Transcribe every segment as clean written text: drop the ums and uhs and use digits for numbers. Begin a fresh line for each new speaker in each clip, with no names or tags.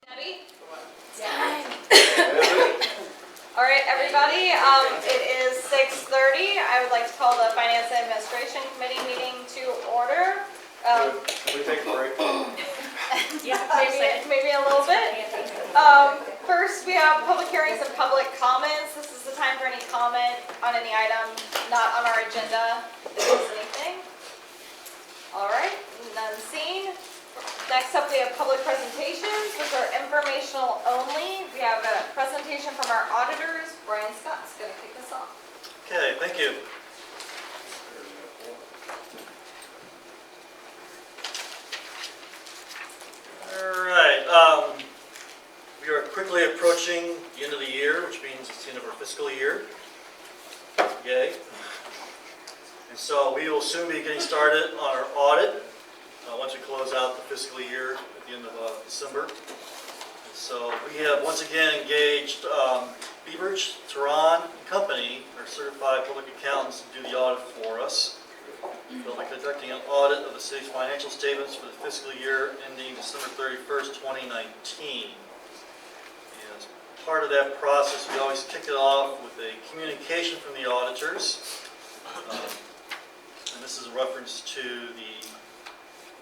Debbie?
Yeah.
All right, everybody. It is 6:30. I would like to call the Finance and Administration Committee meeting to order.
Can we take a break?
Yeah, maybe a little bit. First, we have public hearings and public comments. This is the time for any comment on any item not on our agenda. If there's anything. All right, none seen. Next up, we have public presentations, which are informational only. We have a presentation from our auditors. Brian Scott's going to kick us off.
Okay, thank you. All right, we are quickly approaching the end of the year, which means it's the end of our fiscal year. Yay. And so we will soon be getting started on our audit once we close out the fiscal year at the end of December. And so we have once again engaged Beveridge, Tehran & Company, our certified public accountants, to do the audit for us. They'll be conducting an audit of the city's financial statements for the fiscal year ending December 31st, 2019. And as part of that process, we always kick it off with a communication from the auditors. And this is a reference to the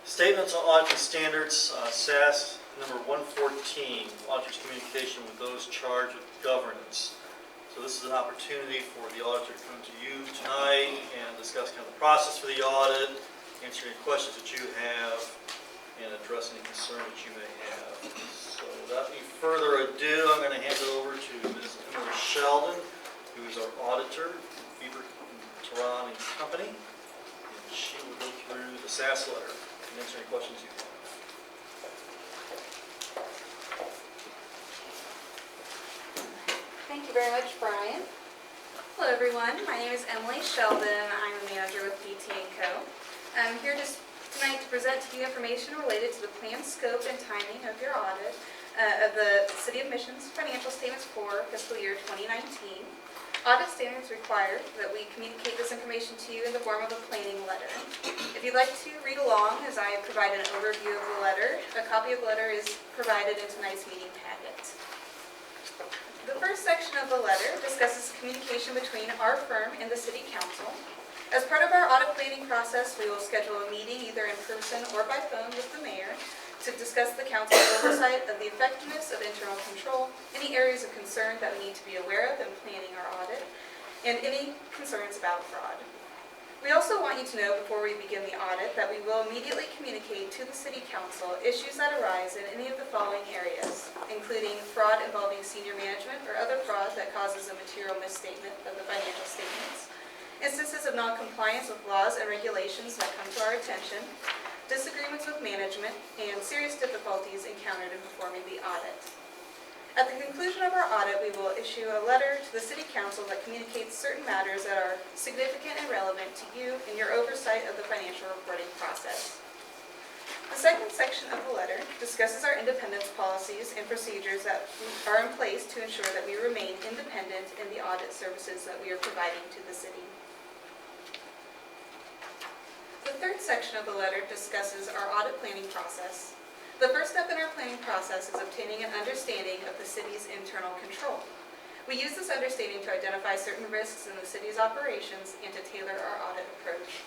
Statements on Auditing Standards, SAS number 114, Auditor's Communication with those charged with governance. So this is an opportunity for the auditor to come to you tonight and discuss kind of the process for the audit, answer any questions that you have, and address any concern that you may have. So without any further ado, I'm going to hand it over to Ms. Emily Sheldon, who is our auditor, Beveridge, Tehran & Company, and she will go through the SAS letter and answer any questions you have.
Thank you very much, Brian. Hello, everyone. My name is Emily Sheldon. I'm a manager with BT & Co. I'm here tonight to present to you information related to the planned scope and timing of your audit of the City of Mission's financial statements for fiscal year 2019. Audit standards require that we communicate this information to you in the form of a planning letter. If you'd like to read along as I provide an overview of the letter, a copy of the letter is provided in tonight's meeting packet. The first section of the letter discusses communication between our firm and the City Council. As part of our audit planning process, we will schedule a meeting either in person or by phone with the mayor to discuss the council's oversight of the effectiveness of internal control, any areas of concern that we need to be aware of in planning our audit, and any concerns about fraud. We also want you to know before we begin the audit that we will immediately communicate to the City Council issues that arise in any of the following areas, including fraud involving senior management or other fraud that causes a material misstatement of the financial statements, instances of non-compliance with laws and regulations that come to our attention, disagreements with management, and serious difficulties encountered in performing the audit. At the conclusion of our audit, we will issue a letter to the City Council that communicates certain matters that are significant and relevant to you in your oversight of the financial reporting process. The second section of the letter discusses our independence policies and procedures that are in place to ensure that we remain independent in the audit services that we are providing to the city. The third section of the letter discusses our audit planning process. The first step in our planning process is obtaining an understanding of the city's internal control. We use this understanding to identify certain risks in the city's operations and to tailor our audit approach.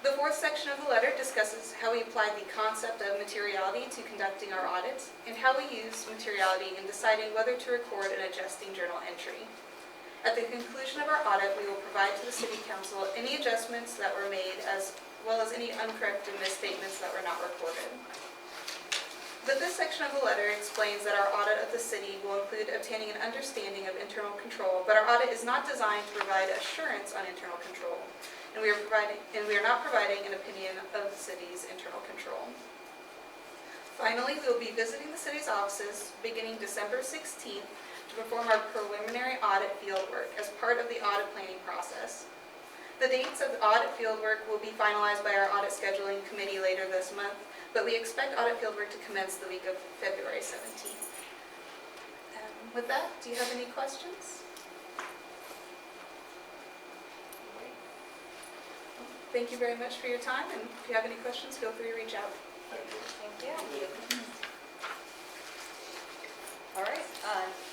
The fourth section of the letter discusses how we apply the concept of materiality to conducting our audits and how we use materiality in deciding whether to record an adjusting journal entry. At the conclusion of our audit, we will provide to the City Council any adjustments that were made as well as any uncorrected misstatements that were not recorded. The fifth section of the letter explains that our audit of the city will include obtaining an understanding of internal control, but our audit is not designed to provide assurance on internal control, and we are not providing an opinion of the city's internal control. Finally, we will be visiting the city's offices beginning December 16th to perform our preliminary audit fieldwork as part of the audit planning process. The dates of the audit fieldwork will be finalized by our audit scheduling committee later this month, but we expect audit fieldwork to commence the week of February 17th. With that, do you have any questions? Thank you very much for your time, and if you have any questions, feel free to reach out.
Thank you.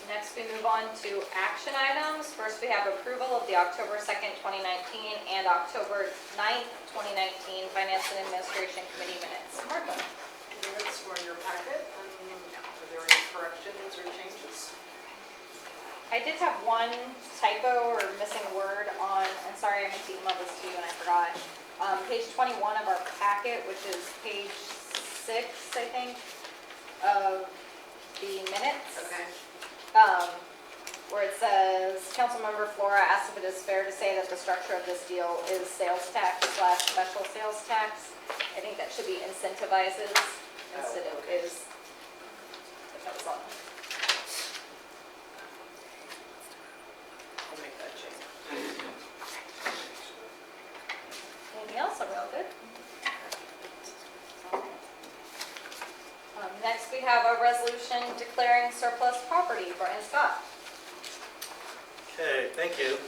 Next, we move on to action items. First, we have approval of the October 2nd, 2019 and October 9th, 2019 Finance and Administration Committee minutes. Martha?
The minutes were in your packet. Are there any corrections or changes?
I did have one typo or missing word on, I'm sorry, I meant to email this to you and I forgot. Page 21 of our packet, which is page 6, I think, of the minutes.
Okay.
Where it says, Councilmember Flora asked if it is fair to say that the structure of this deal is sales tax / special sales tax. I think that should be incentivizes instead of is. If that was all.
I'll make that change.
Anything else? Are we all good? Next, we have a resolution declaring surplus property. Brian Scott.
Okay, thank you.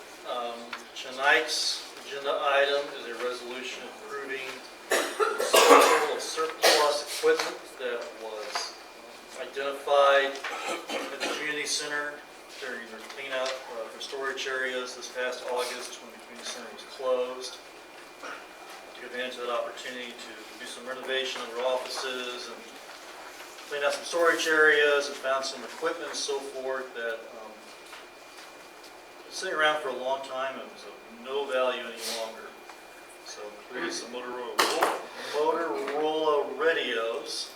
Tonight's agenda item is a resolution approving the disposal of surplus equipment that was identified at the community center during their cleanup for storage areas this past August when the community center was closed. Took advantage of that opportunity to do some renovation of their offices and clean out some storage areas and found some equipment and so forth that was sitting around for a long time and was of no value any longer. So included some Motorola radios,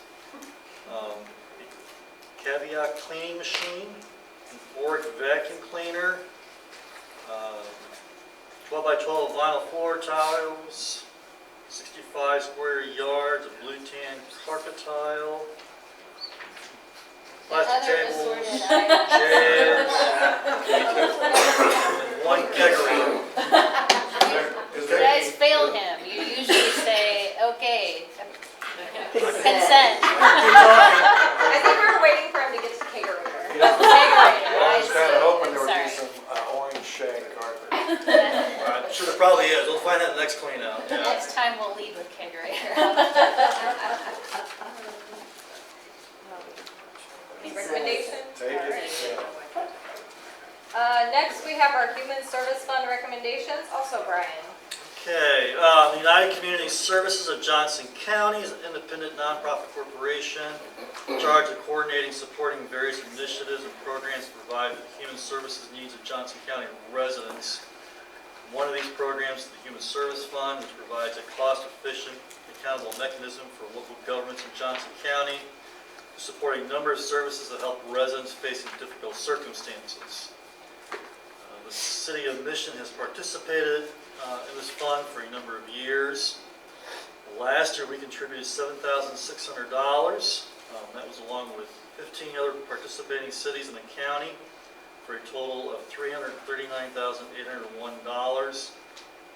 a caveat cleaning machine, an Oric vacuum cleaner, 12 by 12 vinyl floor tiles, 65 square yards of blue tan carpet tile, plastic tables, chairs, and one kegerator.
You guys failed him. You usually say, okay, consent.
I think we were waiting for him to get to kegerator.
I
I was kind of hoping there would
Sorry.
be some orange shag carpet.
I'm sure there probably is. We'll find that in the next clean out. Yeah.
Next time we'll lead with kegerator.
Any recommendation?
Take it.
All right. Next, we have our Human Service Fund recommendations. Also, Brian.
Okay, the United Community Services of Johnson County is an independent nonprofit corporation in charge of coordinating, supporting various initiatives and programs to provide the human services needs of Johnson County residents. One of these programs is the Human Service Fund, which provides a cost-efficient, accountable mechanism for local governments in Johnson County to support a number of services that help residents facing difficult circumstances. The City of Mission has participated in this fund for a number of years. Last year we contributed $7,600. That was along with 15 other participating cities in the county for a total of $339,801.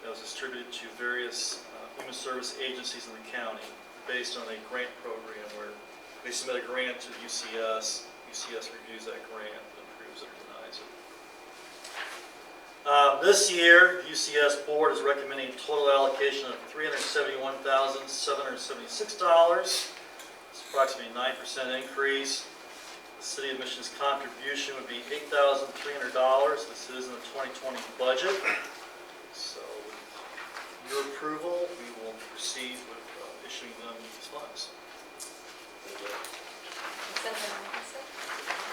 That was distributed to various human service agencies in the county based on a grant program where they submit a grant to UCS. UCS reviews that grant and approves it or denies it. This year, UCS board is recommending a total allocation of $371,776. It's approximately a 9% increase. The City of Mission's contribution would be $8,300. This is in the 2020 budget. So with your approval, we will proceed with issuing them these funds.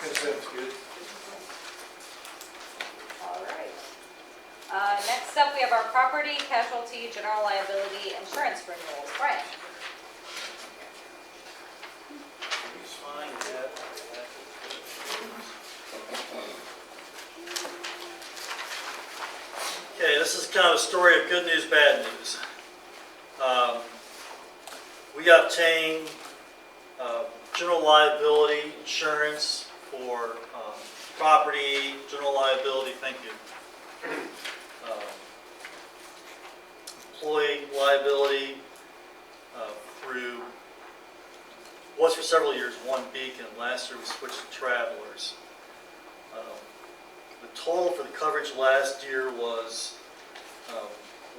Consent's good.
All right. Next up, we have our property, casualty, general liability, insurance renewals. Brian.
Please find that. Okay, this is kind of a story of good news, bad news. We obtained general liability insurance for property, general liability, thank you. Employee liability through, was for several years, One Beacon. Last year we switched to Travelers. The total for the coverage last year was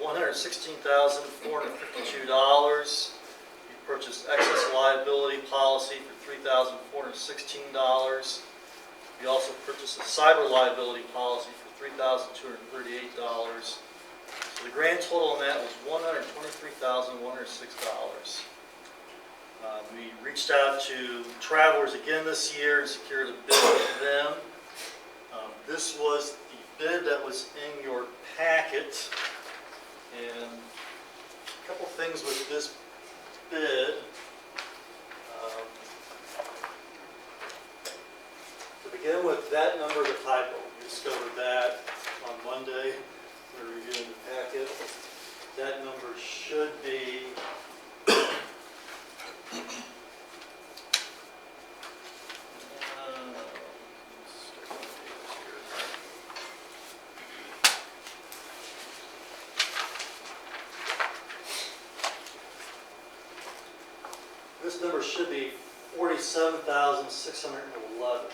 $116,452. We purchased excess liability policy for $3,416. We also purchased a cyber liability policy for $3,238. So the grand total on that was $123,106. We reached out to Travelers again this year and secured a bid from them. This was the bid that was in your packet. And a couple things with this bid. To begin with, that number is a typo. We discovered that on Monday. We were reviewing the packet. That number should be this number should be 47,611.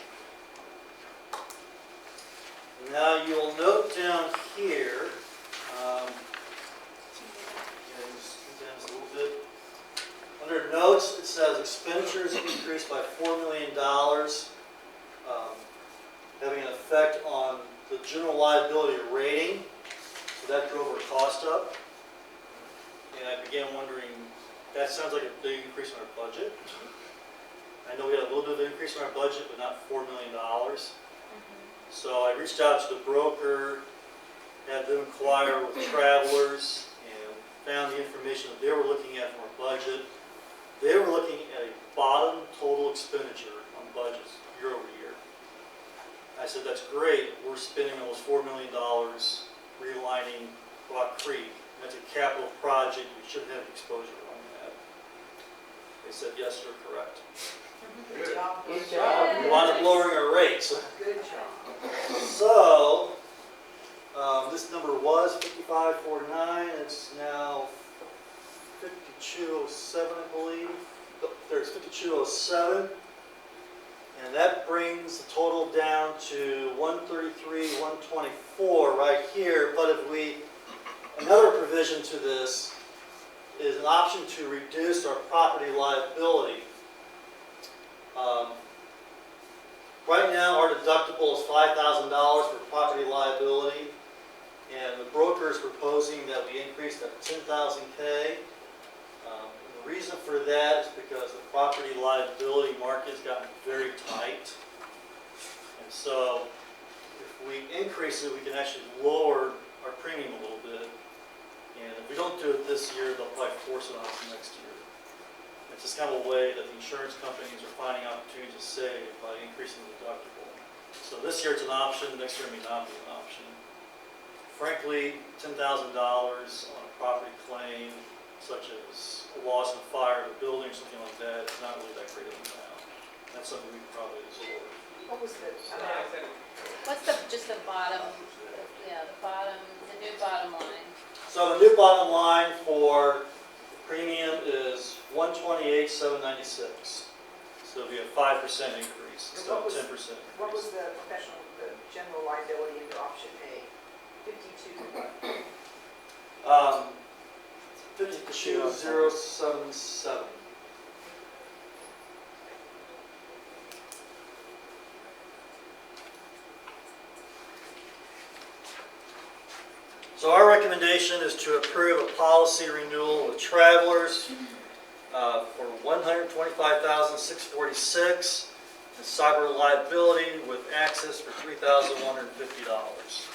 Now you'll note down here, just go down just a little bit. Under notes, it says expenditures increased by $4 million, having an effect on the general liability rating. So that drove our cost up. And I began wondering, that sounds like a big increase in our budget. I know we had a little bit of an increase in our budget, but not $4 million. So I reached out to the broker, had them inquire with Travelers, and found the information that they were looking at from our budget. They were looking at a bottom total expenditure on budgets year over year. I said, that's great. We're spending almost $4 million realigning Rock Creek. That's a capital project. We shouldn't have exposure on that. They said, yes, you're correct.
Good job.
Good job.
We wanted lowering our rates.
Good job.
So, this number was 5549. It's now 5207, I believe. There's 5207. And that brings the total down to 133,124 right here. But if we, another provision to this is an option to reduce our property liability. Right now, our deductible is $5,000 for property liability, and the broker is proposing that we increase that to $10,000. The reason for that is because the property liability market has gotten very tight, and so if we increase it, we can actually lower our premium a little bit. And if we don't do it this year, they'll probably force it on us next year. It's just kind of a way that the insurance companies are finding opportunities to save by increasing the deductible. So this year it's an option, next year it may not be an option. Frankly, $10,000 on a property claim, such as a loss in fire of a building or something like that, is not really that great of an amount. That's something we could probably absorb.
What was the amount?
What's just the bottom, the new bottom line?
So the new bottom line for premium is $128,796. So it'll be a 5% increase instead of 10% increase.
What was the professional, the general liability under option A?
52077. So our recommendation is to approve a policy renewal with Travelers for $125,646 and cyber liability with access for $3,150.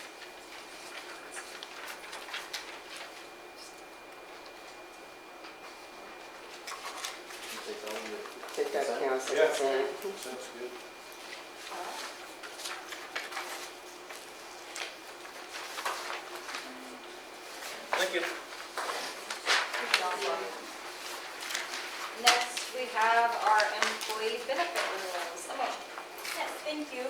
Think that counts as
Yeah.
consent.
Sounds good.
Thank you.
Good job, Bob.
Next, we have our employee benefit renewals.
Yes, thank you.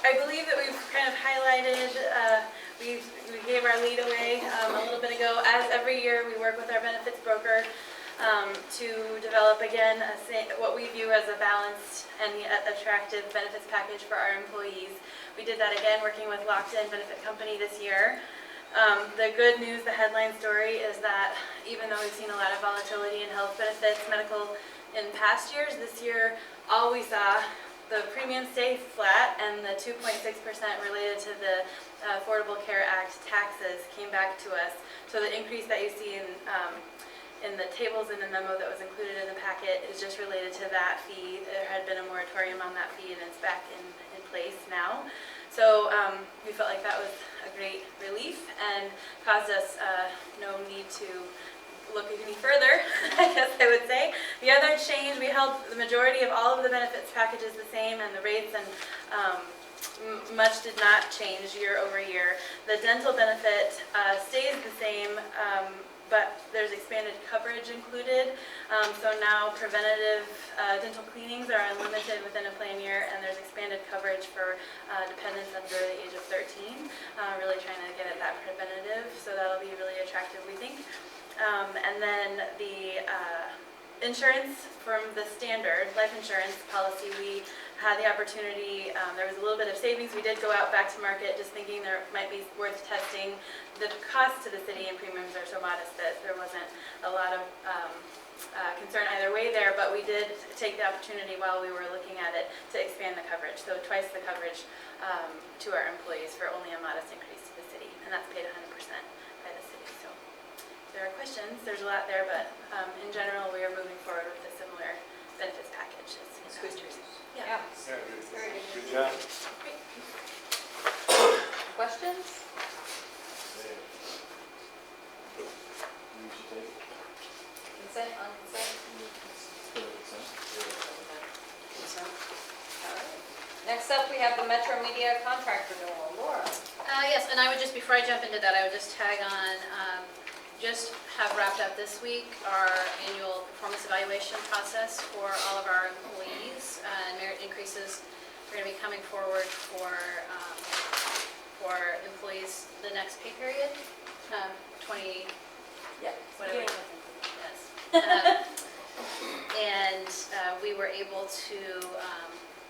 I believe that we've kind of highlighted, we gave our lead away a little bit ago. As every year, we work with our benefits broker to develop, again, what we view as a balanced and attractive benefits package for our employees. We did that again, working with Locked-In Benefit Company this year. The good news, the headline story, is that even though we've seen a lot of volatility in health benefits, medical in past years, this year all we saw, the premiums stay flat, and the 2.6% related to the Affordable Care Act taxes came back to us. So the increase that you see in the tables in the memo that was included in the packet is just related to that fee. There had been a moratorium on that fee, and it's back in place now. So we felt like that was a great relief and caused us no need to look any further, I guess I would say. The other change, we held the majority of all of the benefits packages the same, and the rates and much did not change year over year. The dental benefit stays the same, but there's expanded coverage included. So now preventative dental cleanings are unlimited within a plan year, and there's expanded coverage for dependents under the age of 13, really trying to get at that preventative, so that'll be really attractive, we think. And then the insurance from the standard life insurance policy, we had the opportunity, there was a little bit of savings. We did go out back to market just thinking there might be worth testing. The cost to the city and premiums are so modest that there wasn't a lot of concern either way there, but we did take the opportunity while we were looking at it to expand the coverage. So twice the coverage to our employees for only a modest increase to the city, and that's paid 100% by the city. So if there are questions, there's a lot there, but in general, we are moving forward with a similar benefits package as investors. Yeah.
Yeah, good.
Very good.
Good job.
Great.
Questions? Consent, on consent? All right. Next up, we have the Metro Media contract renewal. Laura?
Yes, and I would just, before I jump into that, I would just tag on, just have wrapped up this week our annual performance evaluation process for all of our employees. Merit increases are going to be coming forward for employees the next pay period, 20,
Yeah.
whatever. Yes. And we were able to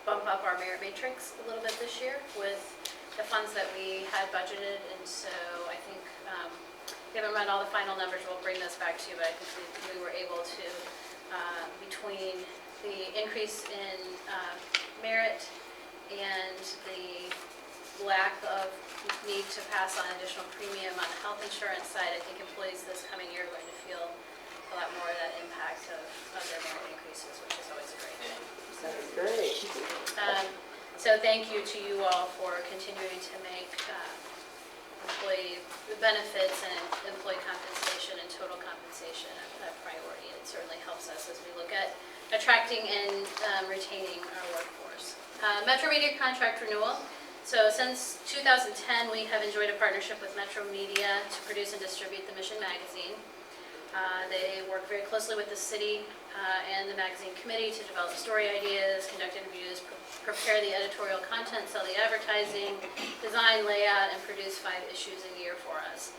bump up our merit matrix a little bit this year with the funds that we had budgeted, and so I think we haven't run all the final numbers. We'll bring those back to you, but I think we were able to, between the increase in merit and the lack of need to pass on additional premium on the health insurance side, I think employees this coming year are going to feel a lot more of that impact of their merit increases, which is always a great thing.
That's great.
So thank you to you all for continuing to make employee benefits and employee compensation and total compensation a priority. It certainly helps us as we look at attracting and retaining our workforce. Metro Media contract renewal. So since 2010, we have enjoyed a partnership with Metro Media to produce and distribute the Mission magazine. They work very closely with the city and the magazine committee to develop story ideas, conduct interviews, prepare the editorial content, sell the advertising, design, layout, and produce 5 issues a year for us.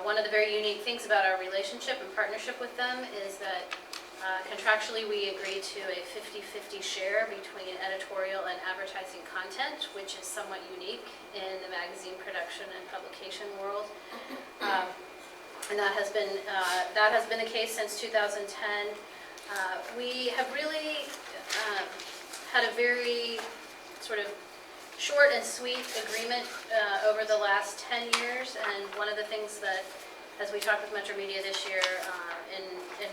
One of the very unique things about our relationship and partnership with them is that contractually we agree to a 50-50 share between editorial and advertising content, which is somewhat unique in the magazine production and publication world. And that has been the case since 2010. We have really had a very sort of short and sweet agreement over the last 10 years, and one of the things that, as we talked with Metro Media this year in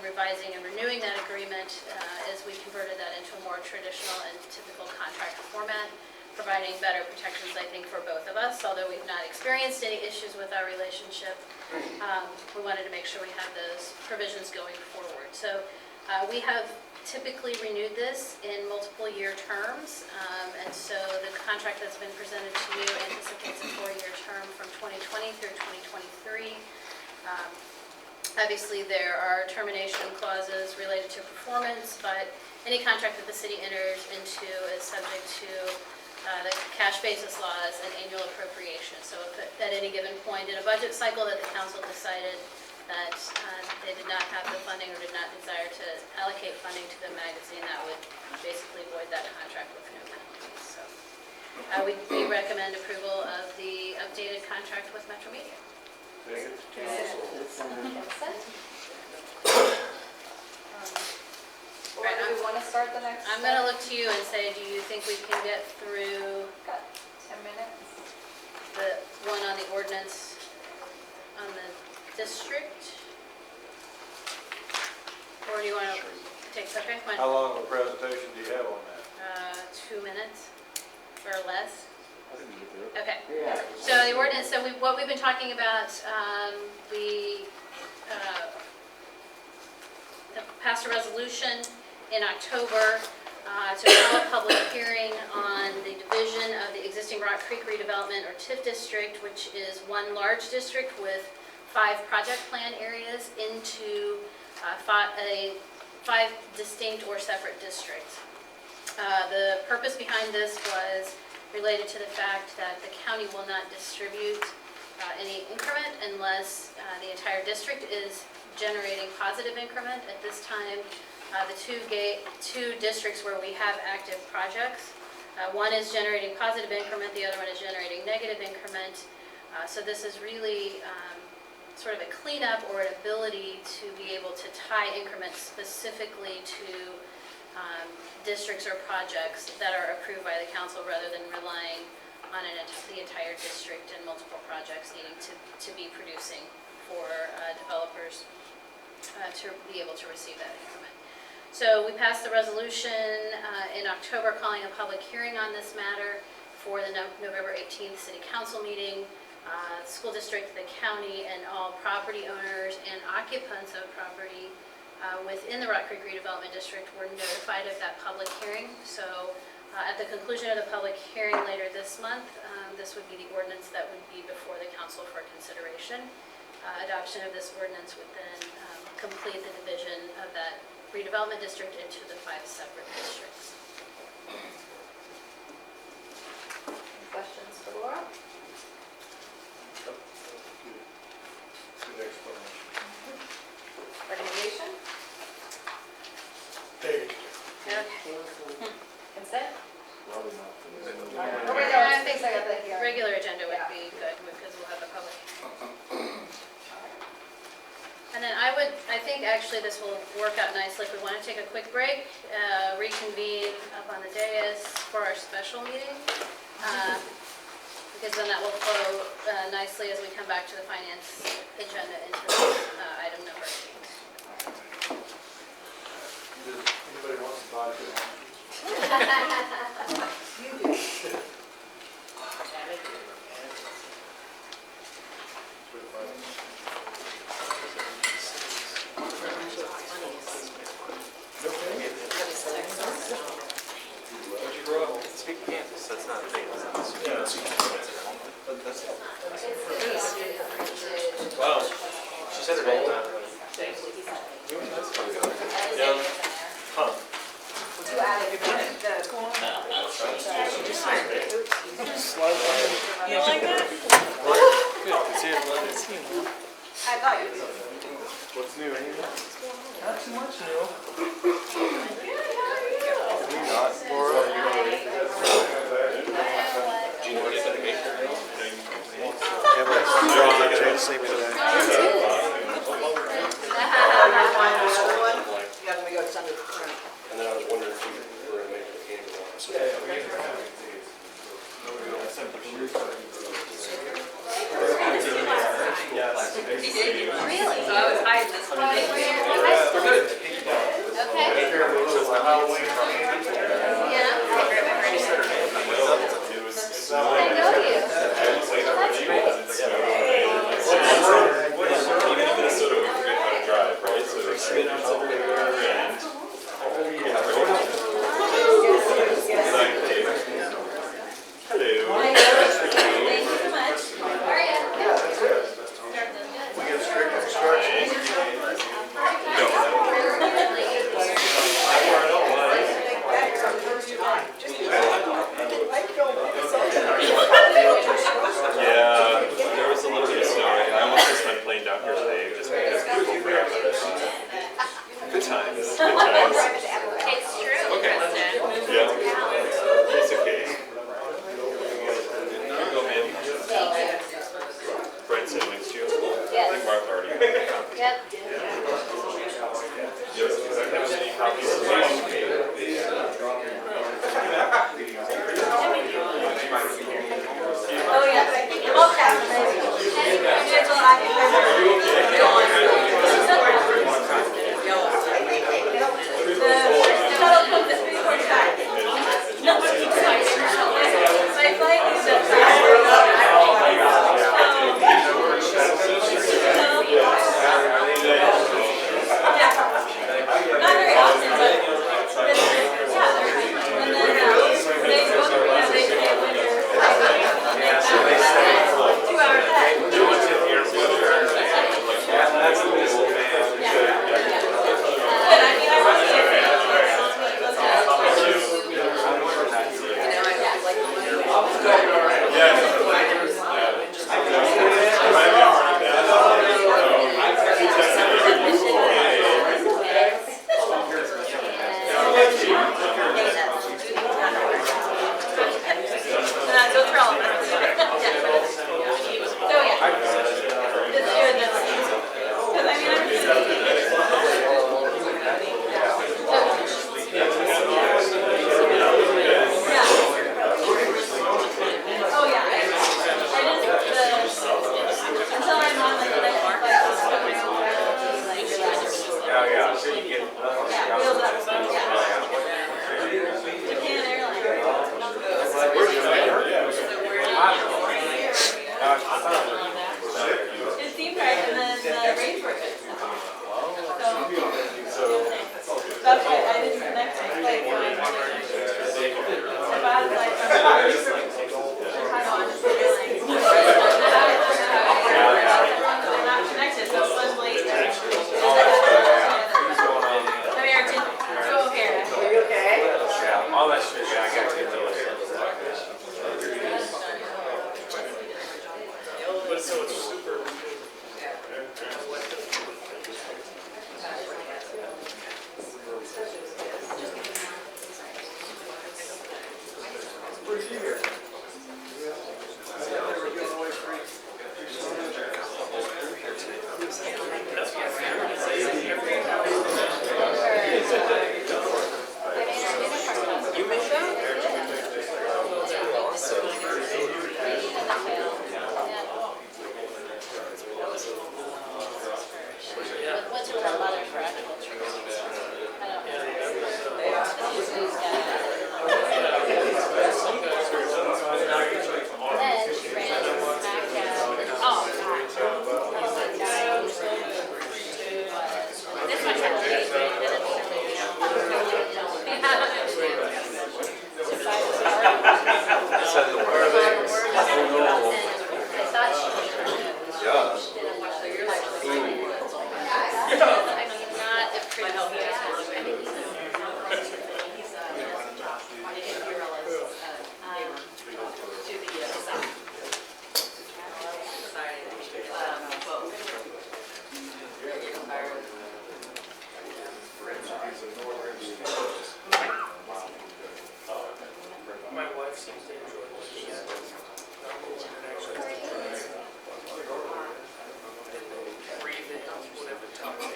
revising and renewing that agreement, is we converted that into a more traditional and typical contract format, providing better protections, I think, for both of us. Although we've not experienced any issues with our relationship, we wanted to make sure we have those provisions going forward. So we have typically renewed this in multiple year terms, and so the contract that's been presented to you anticipates a 4-year term from 2020 through 2023. Obviously, there are termination clauses related to performance, but any contract that the city enters into is subject to the cash basis laws and annual appropriation. So if at any given point in a budget cycle that the council decided that they did not have the funding or did not desire to allocate funding to the magazine, that would basically void that contract with no penalties. So we recommend approval of the updated contract with Metro Media.
Consent. Or do we want to start the next?
I'm gonna look to you and say, do you think we can get through
Got 10 minutes.
the one on the ordinance on the district? Or do you want to take, okay, fine.
How long of a presentation do you have on that?
2 minutes or less.
I think you can do it.
Okay.
Yeah.
So the ordinance, so what we've been talking about, we passed a resolution in October to call a public hearing on the division of the existing Rock Creek redevelopment or TIF district, which is one large district with 5 project plan areas into 5 distinct or separate districts. The purpose behind this was related to the fact that the county will not distribute any increment unless the entire district is generating positive increment. At this time, the two districts where we have active projects, one is generating positive increment, the other one is generating negative increment. So this is really sort of a cleanup or an ability to be able to tie increments specifically to districts or projects that are approved by the council rather than relying on the entire district and multiple projects needing to be producing for developers to be able to receive that increment. So we passed the resolution in October calling a public hearing on this matter for the November 18th City Council meeting. The school district, the county, and all property owners and occupants of property within the Rock Creek Redevelopment District were notified of that public hearing. So at the conclusion of the public hearing later this month, this would be the ordinance that would be before the council for consideration. Adoption of this ordinance would then complete the division of that redevelopment district into the 5 separate districts.
Any questions for Laura?
Good explanation.
Recommendation?
David.
Okay.
Consent?
Probably not.
I think so, I think, yeah.
Regular agenda would be good because we'll have a public hearing. And then I think actually this will work out nicely if we want to take a quick break, reconvene up on the dais for our special meeting. Because then that will flow nicely as we come back to the finance agenda into item number 8.
Anybody wants to buy it?
You do.
Where'd you grow up?
Speak Kansas, that's not a thing.
Wow.
She said her name.
Yeah. Huh.
You added the
You like that?
Good, it's here, let it see.
I thought you did.
What's new, Amy?
Not too much new.
You not, Laura? You want to read this?
Do you know what it's like?
Yeah, but you're on the train to see me today.
And then I was wondering if you were in the game or not.
Yeah, we can have it.
Really?
So I was hiding this one.
Okay. Yeah. I know you. That's great.
Even in Minnesota, we forget how to drive, right? So it's
Thank you so much. How are you?
We get strict instructions.
so it's super.
What's with our mothers for actual trees? I don't know. Then she ran back out. Oh, God. This much had to be great, then it's I thought she was
Yeah.
not a pretty
My wife seems to enjoy looking at it. Breathing, whatever topic.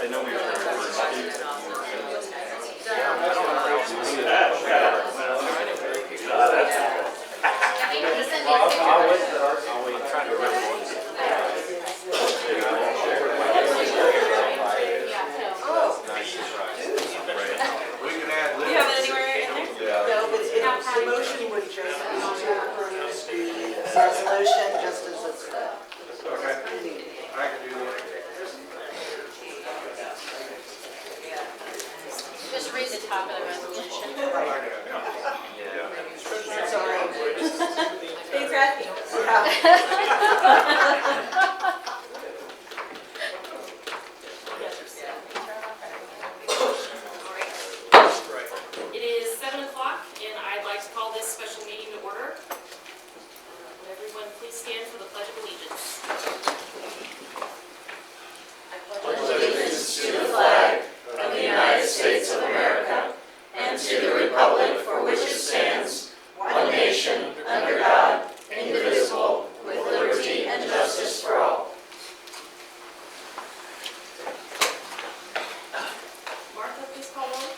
I know we were.
Do you have it anywhere in there?
No, but the motion would just be to approve the resolution just as it's.
Okay. I can do that.
Just read the top of the resolution.
Sorry.
Thanks, Ed.
It is 7 o'clock, and I'd like to call this special meeting to order. Would everyone please stand for the Pledge of Allegiance?
Allegiance to the flag of the United States of America and to the republic for which it stands, one nation, under God, indivisible, with liberty and justice for all.
Martha, please call roll.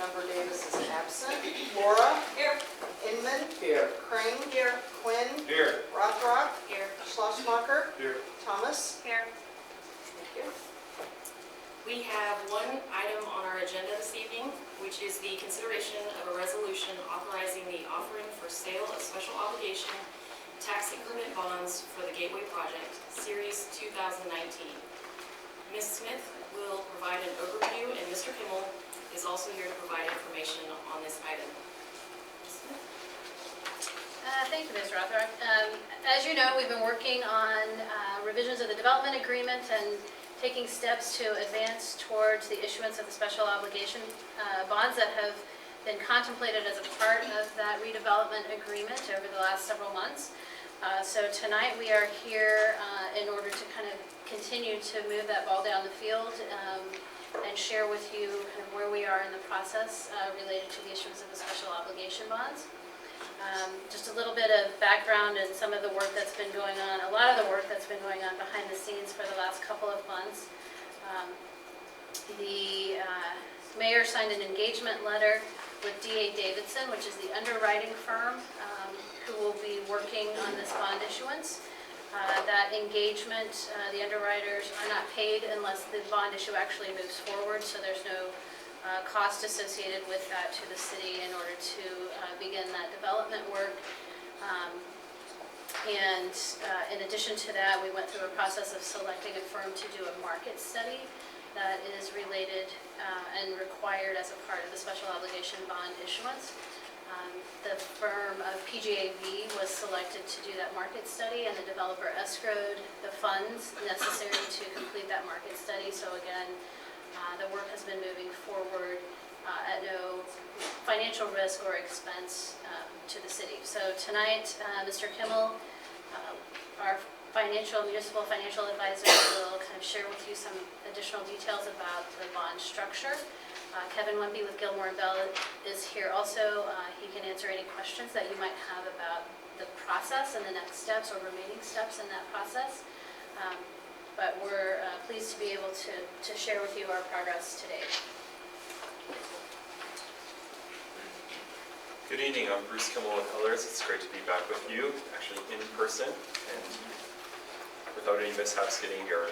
Councilmember Davis is absent. Laura?
Here.
Inman?
Here.
Crane? Here. Quinn?
Here.
Rothrock?
Here.
Schlossmacher?
Here.
Thomas?
Here.
Thank you.
We have one item on our agenda this evening, which is the consideration of a resolution authorizing the offering for sale of special obligation tax increment bonds for the Gateway Project, Series 2019. Ms. Smith will provide an overview, and Mr. Kimmel is also here to provide information on this item. Ms. Smith?
Thank you, Ms. Rothrock. As you know, we've been working on revisions of the development agreement and taking steps to advance towards the issuance of the special obligation bonds that have been contemplated as a part of that redevelopment agreement over the last several months. So tonight we are here in order to kind of continue to move that ball down the field and share with you kind of where we are in the process related to the issuance of the special obligation bonds. Just a little bit of background and some of the work that's been going on, a lot of the work that's been going on behind the scenes for the last couple of months. The mayor signed an engagement letter with D.A. Davidson, which is the underwriting firm who will be working on this bond issuance. That engagement, the underwriters are not paid unless the bond issue actually moves forward, so there's no cost associated with that to the city in order to begin that development work. And in addition to that, we went through a process of selecting a firm to do a market study that is related and required as a part of the special obligation bond issuance. The firm of PGAV was selected to do that market study, and the developer escrowed the funds necessary to complete that market study. So again, the work has been moving forward at no financial risk or expense to the city. So tonight, Mr. Kimmel, our municipal financial advisor, will kind of share with you some additional details about the bond structure. Kevin Wemby with Gilmore & Bell is here also. He can answer any questions that you might have about the process and the next steps or remaining steps in that process. But we're pleased to be able to share with you our progress today.
Good evening, I'm Bruce Kimmel with Ellers. It's great to be back with you, actually in person and without any mishaps getting here.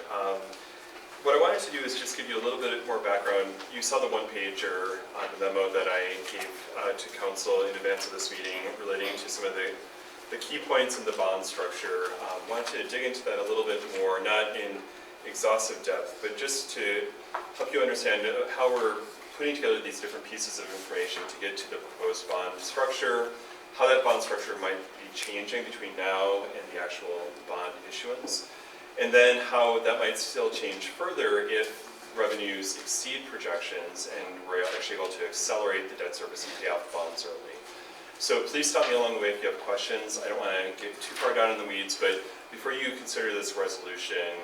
What I wanted to do is just give you a little bit more background. You saw the one-pager on the memo that I gave to council in advance of this meeting relating to some of the key points in the bond structure. Wanted to dig into that a little bit more, not in exhaustive depth, but just to help you understand how we're putting together these different pieces of information to get to the proposed bond structure, how that bond structure might be changing between now and the actual bond issuance, and then how that might still change further if revenues exceed projections and we're actually able to accelerate the debt service and pay off bonds early. So please stop me along the way if you have questions. I don't want to get too far down in the weeds, but before you consider this resolution,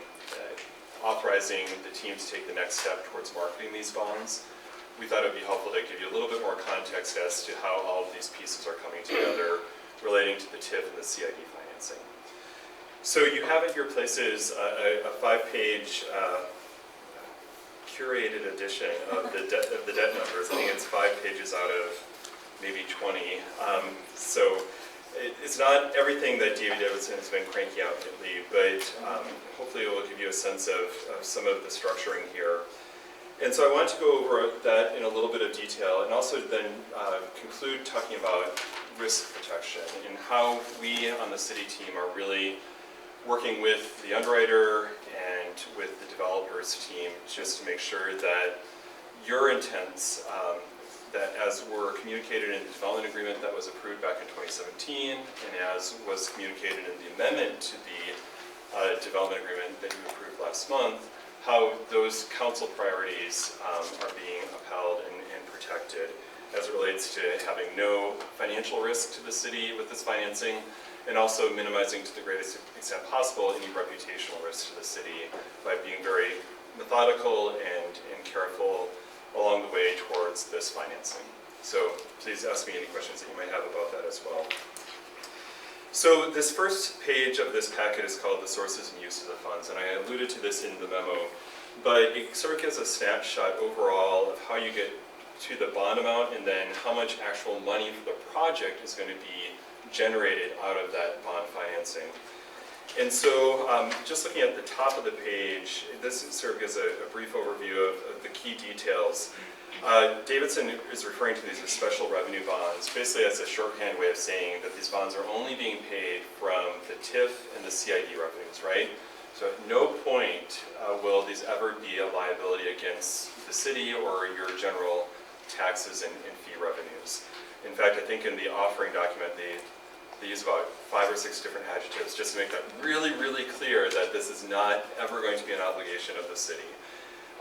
authorizing the team to take the next step towards marketing these bonds, we thought it would be helpful to give you a little bit more context as to how all of these pieces are coming together relating to the TIF and the CID financing. So you have at your places a 5-page curated edition of the debt numbers. I think it's 5 pages out of maybe 20. So it's not everything that David Davidson has been cranking out lately, but hopefully it will give you a sense of some of the structuring here. And so I want to go over that in a little bit of detail and also then conclude talking about risk protection and how we on the city team are really working with the underwriter and with the developers team just to make sure that your intents, that as were communicated in the development agreement that was approved back in 2017 and as was communicated in the amendment to the development agreement that you approved last month, how those council priorities are being upheld and protected as it relates to having no financial risk to the city with this financing, and also minimizing to the greatest extent possible any reputational risk to the city by being very methodical and careful along the way towards this financing. So please ask me any questions that you might have about that as well. So this first page of this packet is called the sources and use of the funds, and I alluded to this in the memo, but it sort of gives a snapshot overall of how you get to the bond amount and then how much actual money for the project is going to be generated out of that bond financing. And so just looking at the top of the page, this sort of gives a brief overview of the key details. Davidson is referring to these as special revenue bonds, basically as a shorthand way of saying that these bonds are only being paid from the TIF and the CID revenues, right? So at no point will these ever be a liability against the city or your general taxes and fee revenues. In fact, I think in the offering document, they use about 5 or 6 different adjectives just to make that really, really clear that this is not ever going to be an obligation of the city.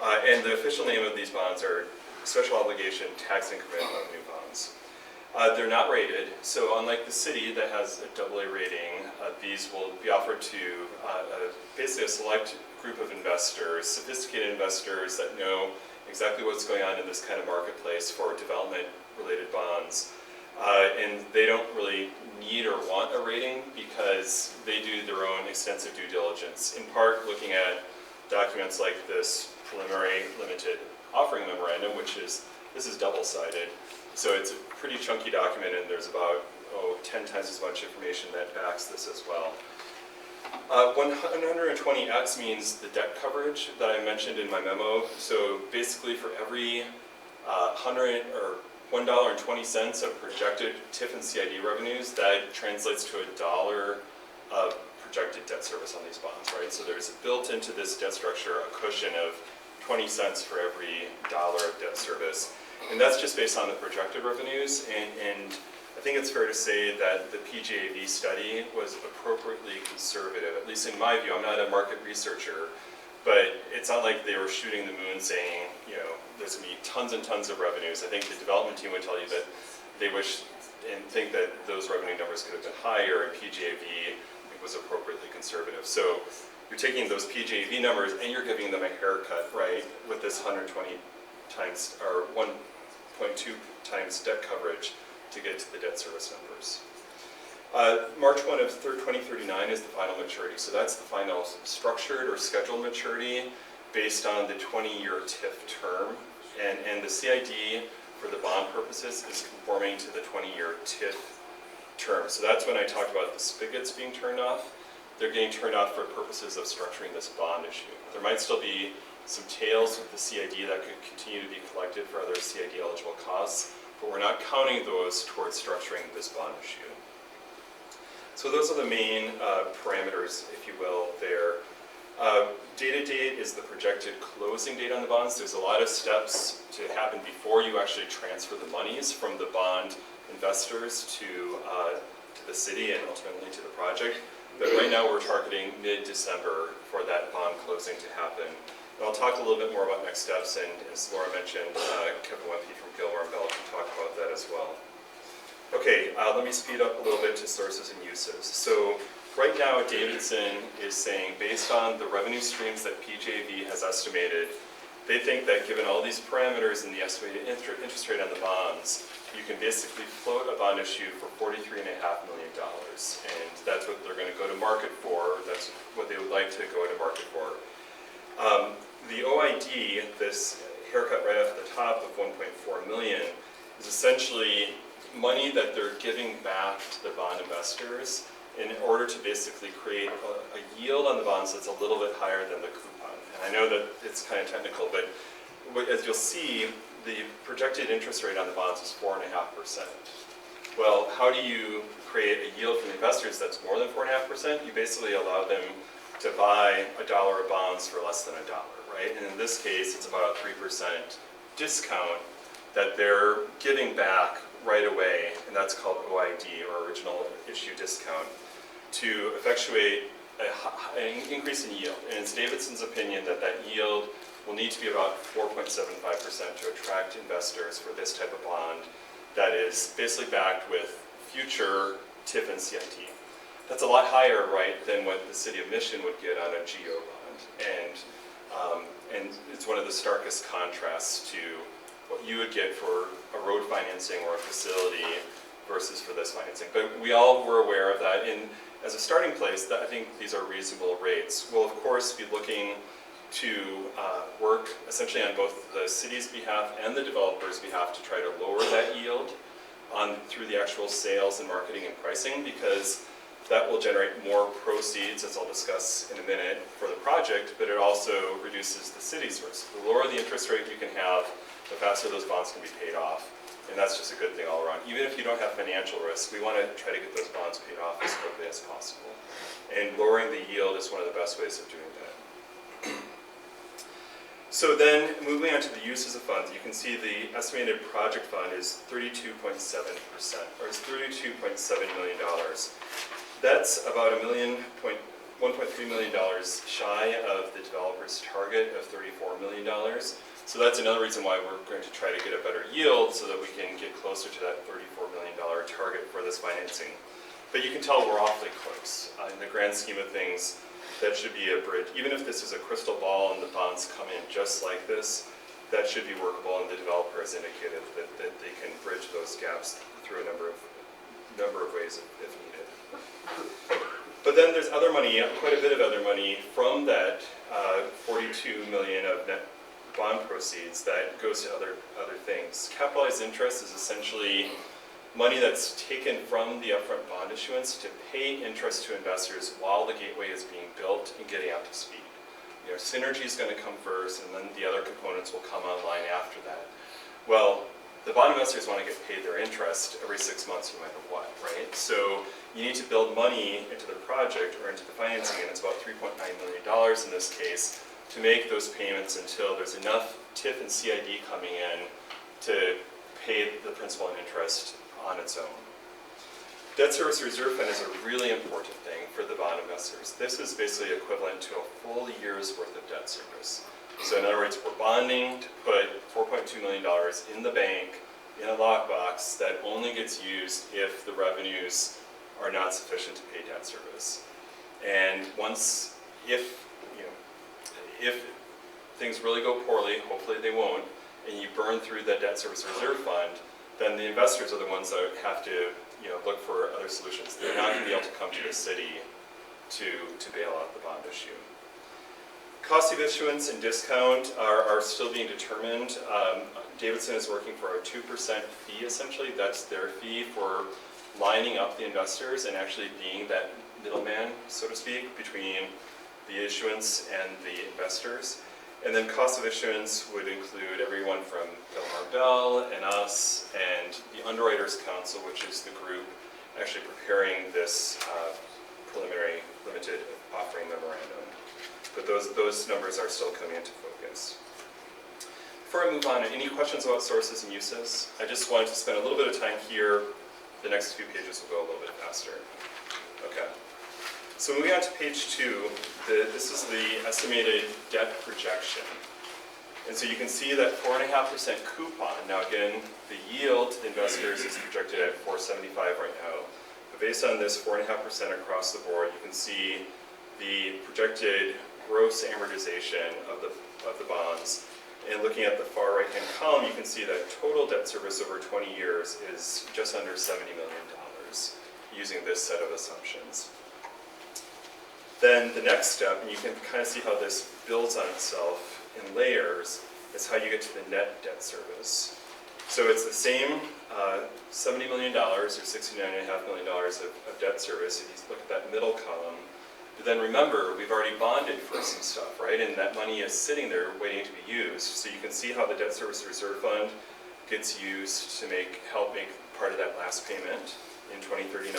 And the official name of these bonds are Special Obligation Tax Increment Revenue Bonds. They're not rated, so unlike the city that has a AA rating, these will be offered to basically a select group of investors, sophisticated investors that know exactly what's going on in this kind of marketplace for development-related bonds. And they don't really need or want a rating because they do their own extensive due diligence, in part looking at documents like this preliminary limited offering memorandum, this is double-sided. So it's a pretty chunky document and there's about 10 times as much information that backs this as well. 120x means the debt coverage that I mentioned in my memo. So basically for every $1.20 of projected TIF and CID revenues, that translates to $1 of projected debt service on these bonds, right? So there's built into this debt structure a cushion of 20 cents for every dollar of debt service. And that's just based on the projected revenues, and I think it's fair to say that the PGAV study was appropriately conservative, at least in my view. I'm not a market researcher, but it's not like they were shooting the moon saying, you know, there's gonna be tons and tons of revenues. I think the development team would tell you that they wish and think that those revenue numbers could have been higher, and PGAV I think was appropriately conservative. So you're taking those PGAV numbers and you're giving them a haircut, right, with this 120 times, or 1.2 times debt coverage to get to the debt service numbers. March 1 of 2039 is the final maturity. So that's the final structured or scheduled maturity based on the 20-year TIF term. And the CID for the bond purposes is conforming to the 20-year TIF term. So that's when I talked about the spigots being turned off. They're getting turned off for purposes of structuring this bond issue. There might still be some tails with the CID that could continue to be collected for other CID eligible costs, but we're not counting those towards structuring this bond issue. So those are the main parameters, if you will, there. Date is the projected closing date on the bonds. There's a lot of steps to happen before you actually transfer the monies from the bond investors to the city and ultimately to the project. But right now we're targeting mid-December for that bond closing to happen. And I'll talk a little bit more about next steps, and as Laura mentioned, Kevin Wempe from Gilmore & Bell can talk about that as well. Okay, let me speed up a little bit to sources and uses. So right now Davidson is saying, based on the revenue streams that PGAV has estimated, they think that given all these parameters and the estimated interest rate on the bonds, you can basically float a bond issue for $43.5 million. And that's what they're going to go to market for. That's what they would like to go to market for. The OID, this haircut right off the top of $1.4 million, is essentially money that they're giving back to the bond investors in order to basically create a yield on the bonds that's a little bit higher than the coupon. And I know that it's kind of technical, but as you'll see, the projected interest rate on the bonds is 4.5%. Well, how do you create a yield for the investors that's more than 4.5%? You basically allow them to buy $1 of bonds for less than $1, right? And in this case, it's about a 3% discount that they're giving back right away, and that's called OID, or original issue discount, to effectuate an increase in yield. And it's Davidson's opinion that that yield will need to be about 4.75% to attract investors for this type of bond that is basically backed with future TIF and CIT. That's a lot higher, right, than what the City of Mission would get on a GO bond. And it's one of the starkest contrasts to what you would get for a road financing or a facility versus for this financing. But we all were aware of that. And as a starting place, I think these are reasonable rates. We'll, of course, be looking to work essentially on both the city's behalf and the developer's behalf to try to lower that yield through the actual sales and marketing and pricing, because that will generate more proceeds, as I'll discuss in a minute, for the project, but it also reduces the city's risk. The lower the interest rate you can have, the faster those bonds can be paid off. And that's just a good thing all around. Even if you don't have financial risk, we want to try to get those bonds paid off as quickly as possible. And lowering the yield is one of the best ways of doing that. So then, moving on to the uses of funds, you can see the estimated project fund is 32.7%, or is $32.7 million. That's about $1.3 million shy of the developer's target of $34 million. So that's another reason why we're going to try to get a better yield so that we can get closer to that $34 million target for this financing. But you can tell we're awfully close. In the grand scheme of things, that should be a bridge. Even if this is a crystal ball and the bonds come in just like this, that should be workable, and the developer has indicated that they can bridge those gaps through a number of ways if needed. But then there's other money, quite a bit of other money from that $42 million of net bond proceeds that goes to other things. Capitalized interest is essentially money that's taken from the upfront bond issuance to pay interest to investors while the gateway is being built and getting up to speed. You know, synergy is going to come first, and then the other components will come online after that. Well, the bond investors want to get paid their interest every 6 months no matter what, right? So you need to build money into the project or into the financing, and it's about $3.9 million in this case, to make those payments until there's enough TIF and CID coming in to pay the principal and interest on its own. Debt service reserve fund is a really important thing for the bond investors. This is basically equivalent to a full year's worth of debt service. So in other words, we're bonding to put $4.2 million in the bank in a lockbox that only gets used if the revenues are not sufficient to pay debt service. And if things really go poorly, hopefully they won't, and you burn through that debt service reserve fund, then the investors are the ones that have to look for other solutions. They're not going to be able to come to the city to bail out the bond issue. Cost of issuance and discount are still being determined. Davidson is working for a 2% fee, essentially. That's their fee for lining up the investors and actually being that middleman, so to speak, between the issuance and the investors. And then cost of issuance would include everyone from Bill Marbell and us and the Underwriters Council, which is the group actually preparing this preliminary limited offering memorandum. But those numbers are still coming into focus. Before I move on, any questions about sources and uses? I just wanted to spend a little bit of time here. The next few pages will go a little bit faster. Okay. So moving on to page 2, this is the estimated debt projection. And so you can see that 4.5% coupon. Now again, the yield to the investors is projected at 4.75 right now. But based on this 4.5% across the board, you can see the projected gross amortization of the bonds. And looking at the far right-hand column, you can see that total debt service over 20 years is just under $70 million using this set of assumptions. Then the next step, and you can kind of see how this builds on itself in layers, is how you get to the net debt service. So it's the same $70 million or $69.5 million of debt service if you look at that middle column. But then remember, we've already bonded for some stuff, right? And that money is sitting there waiting to be used. So you can see how the debt service reserve fund gets used to help make part of that last payment in 2039,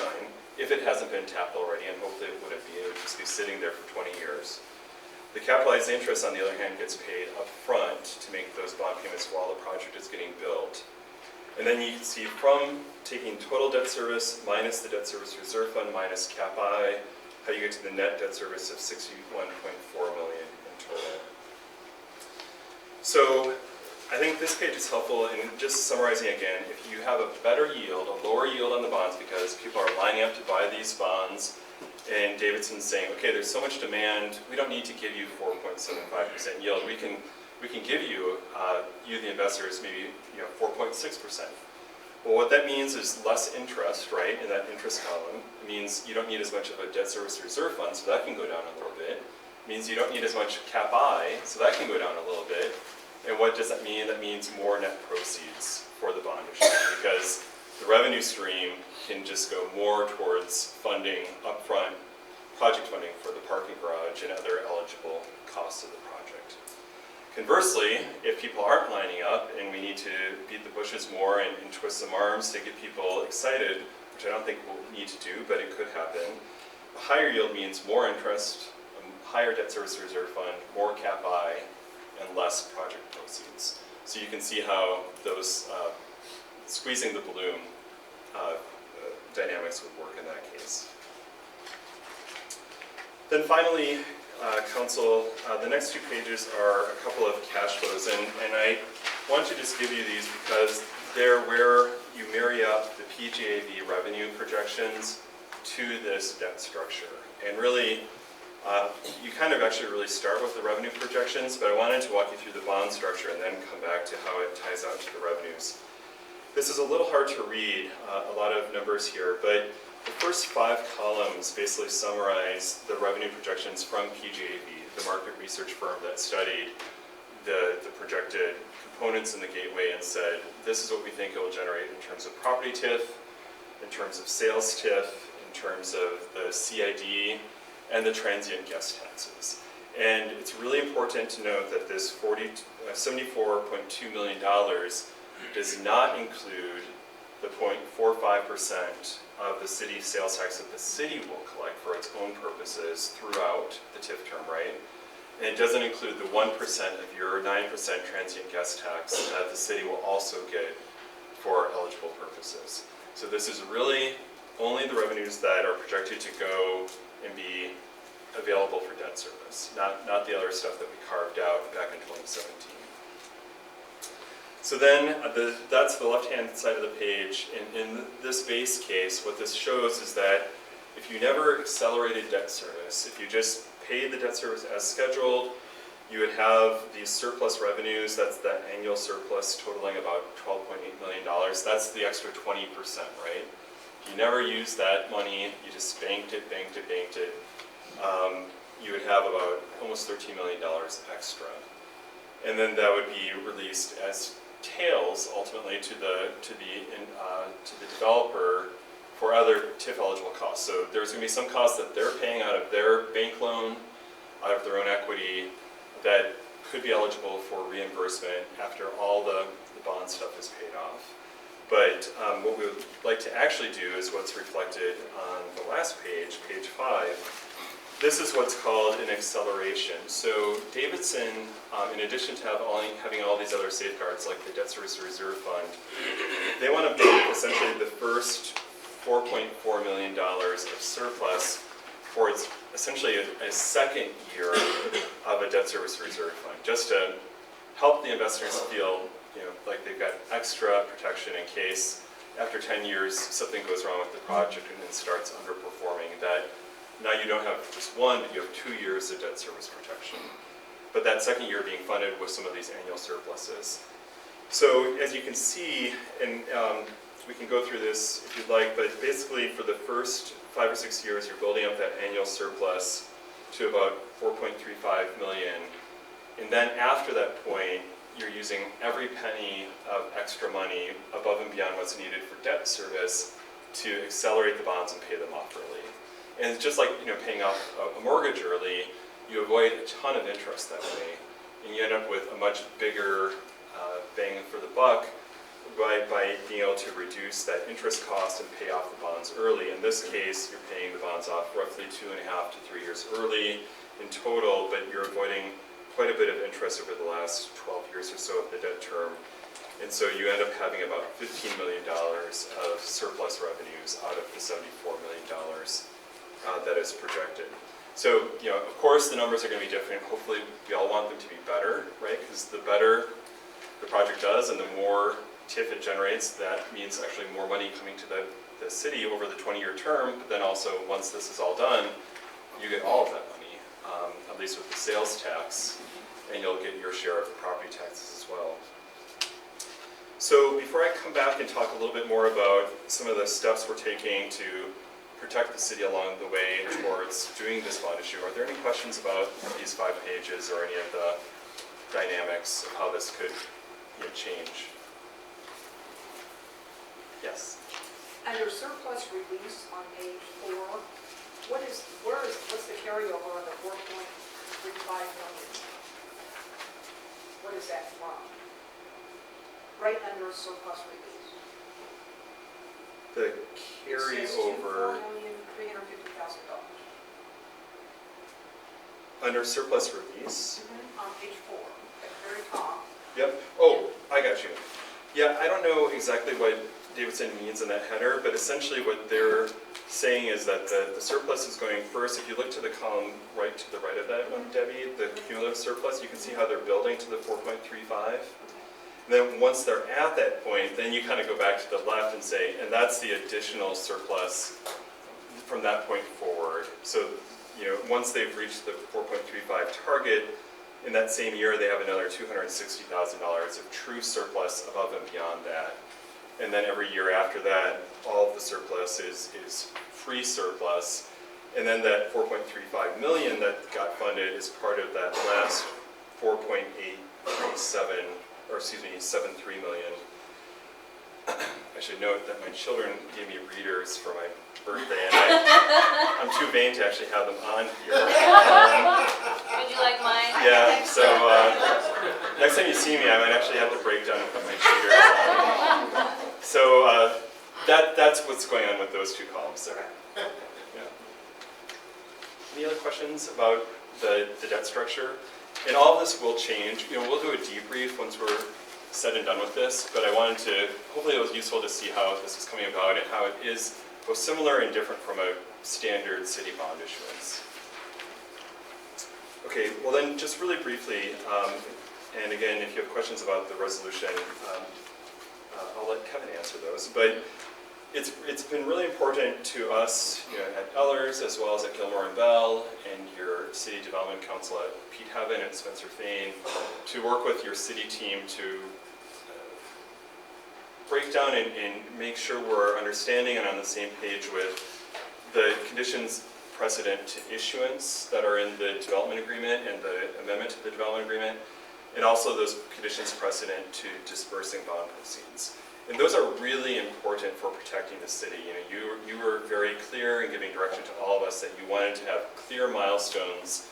if it hasn't been tapped already, and hopefully it wouldn't be. It would just be sitting there for 20 years. The capitalized interest, on the other hand, gets paid up front to make those bond payments while the project is getting built. And then you can see from taking total debt service minus the debt service reserve fund minus cap I, how you get to the net debt service of $61.4 million in total. So I think this page is helpful in just summarizing again. If you have a better yield, a lower yield on the bonds because people are lining up to buy these bonds, and Davidson's saying, okay, there's so much demand, we don't need to give you 4.75% yield. We can give you, the investors, maybe 4.6%. Well, what that means is less interest, right, in that interest column. It means you don't need as much of a debt service reserve fund, so that can go down a little bit. It means you don't need as much cap I, so that can go down a little bit. And what does that mean? That means more net proceeds for the bond issue, because the revenue stream can just go more towards funding upfront project funding for the parking garage and other eligible costs of the project. Conversely, if people aren't lining up and we need to beat the bushes more and twist some arms to get people excited, which I don't think we'll need to do, but it could happen, a higher yield means more interest, a higher debt service reserve fund, more cap I, and less project proceeds. So you can see how those squeezing the balloon dynamics would work in that case. Then finally, Council, the next 2 pages are a couple of cash flows, and I want to just give you these because they're where you marry up the PGAV revenue projections to this debt structure. And really, you kind of actually really start with the revenue projections, but I wanted to walk you through the bond structure and then come back to how it ties out to the revenues. This is a little hard to read, a lot of numbers here, but the first 5 columns basically summarize the revenue projections from PGAV, the market research firm that studied the projected components in the gateway and said, this is what we think it will generate in terms of property TIF, in terms of sales TIF, in terms of the CID, and the transient guest taxes. And it's really important to note that this $74.2 million does not include the 0.45% of the city sales tax that the city will collect for its own purposes throughout the TIF term, right? And it doesn't include the 1% of your 9% transient guest tax that the city will also get for eligible purposes. So this is really only the revenues that are projected to go and be available for debt service, not the other stuff that we carved out back in 2017. So then that's the left-hand side of the page. In this base case, what this shows is that if you never accelerated debt service, if you just paid the debt service as scheduled, you would have these surplus revenues. That's the annual surplus totaling about $12.8 million. That's the extra 20%, right? If you never used that money, you just banked it, you would have about almost $13 million extra. And then that would be released as tails ultimately to the developer for other TIF eligible costs. So there's going to be some costs that they're paying out of their bank loan, out of their own equity, that could be eligible for reimbursement after all the bond stuff is paid off. But what we would like to actually do is what's reflected on the last page, page 5. This is what's called an acceleration. So Davidson, in addition to having all these other safeguards like the debt service reserve fund, they want to make essentially the first $4.4 million of surplus for its essentially a second year of a debt service reserve fund, just to help the investors feel like they've got extra protection in case after 10 years something goes wrong with the project and it starts underperforming, that now you don't have just one, but you have 2 years of debt service protection. But that second year being funded with some of these annual surpluses. So as you can see, and we can go through this if you'd like, but basically for the first 5 or 6 years, you're building up that annual surplus to about $4.35 million. And then after that point, you're using every penny of extra money above and beyond what's needed for debt service to accelerate the bonds and pay them off early. And it's just like paying off a mortgage early, you avoid a ton of interest that way, and you end up with a much bigger bang for the buck by being able to reduce that interest cost and pay off the bonds early. In this case, you're paying the bonds off roughly 2.5 to 3 years early in total, but you're avoiding quite a bit of interest over the last 12 years or so of the debt term. And so you end up having about $15 million of surplus revenues out of the $74 million that is projected. So, of course the numbers are going to be different. Hopefully we all want them to be better, right? Because the better the project does and the more TIF it generates, that means actually more money coming to the city over the 20-year term, but then also once this is all done, you get all of that money, at least with the sales tax, and you'll get your share of the property taxes as well. So before I come back and talk a little bit more about some of the steps we're taking to protect the city along the way towards doing this bond issue, are there any questions about these 5 pages or any of the dynamics of how this could change? Yes?
Under surplus release on page 4, what's the carryover on the 4.35 million? What is that from? Right under surplus release.
The carryover
$4,350,000.
under surplus release.
On page 4, at the very top.
Yep. Oh, I got you. Yeah, I don't know exactly what Davidson means in that header, but essentially what they're saying is that the surplus is going first. If you look to the column right to the right of that one, Debbie, the cumulative surplus, you can see how they're building to the 4.35. Then once they're at that point, then you kind of go back to the left and say, and that's the additional surplus from that point forward. So, once they've reached the 4.35 target, in that same year they have another $260,000 of true surplus above and beyond that. And then every year after that, all of the surplus is free surplus. And then that 4.35 million that got funded is part of that last 73 million. I should note that my children gave me readers for my birthday, and I'm too vain to actually have them on here.
Would you like mine?
Yeah, so next time you see me, I might actually have to break down and put my cheaters on. So that's what's going on with those 2 columns there. Yeah. Any other questions about the debt structure. And all of this will change. We'll do a debrief once we're said and done with this, but I wanted to, hopefully it was useful to see how this is coming about and how it is both similar and different from a standard city bond issuance. Okay, well then just really briefly, and again, if you have questions about the resolution, I'll let Kevin answer those, but it's been really important to us at Ellers as well as at Gilmore and Bell and your City Development Council at Pete Heaven and Spencer Fain to work with your city team to break down and make sure we're understanding and on the same page with the conditions precedent to issuance that are in the development agreement and the amendment to the development agreement, and also those conditions precedent to dispersing bond proceeds. And those are really important for protecting the city. You were very clear in giving direction to all of us that you wanted to have clear milestones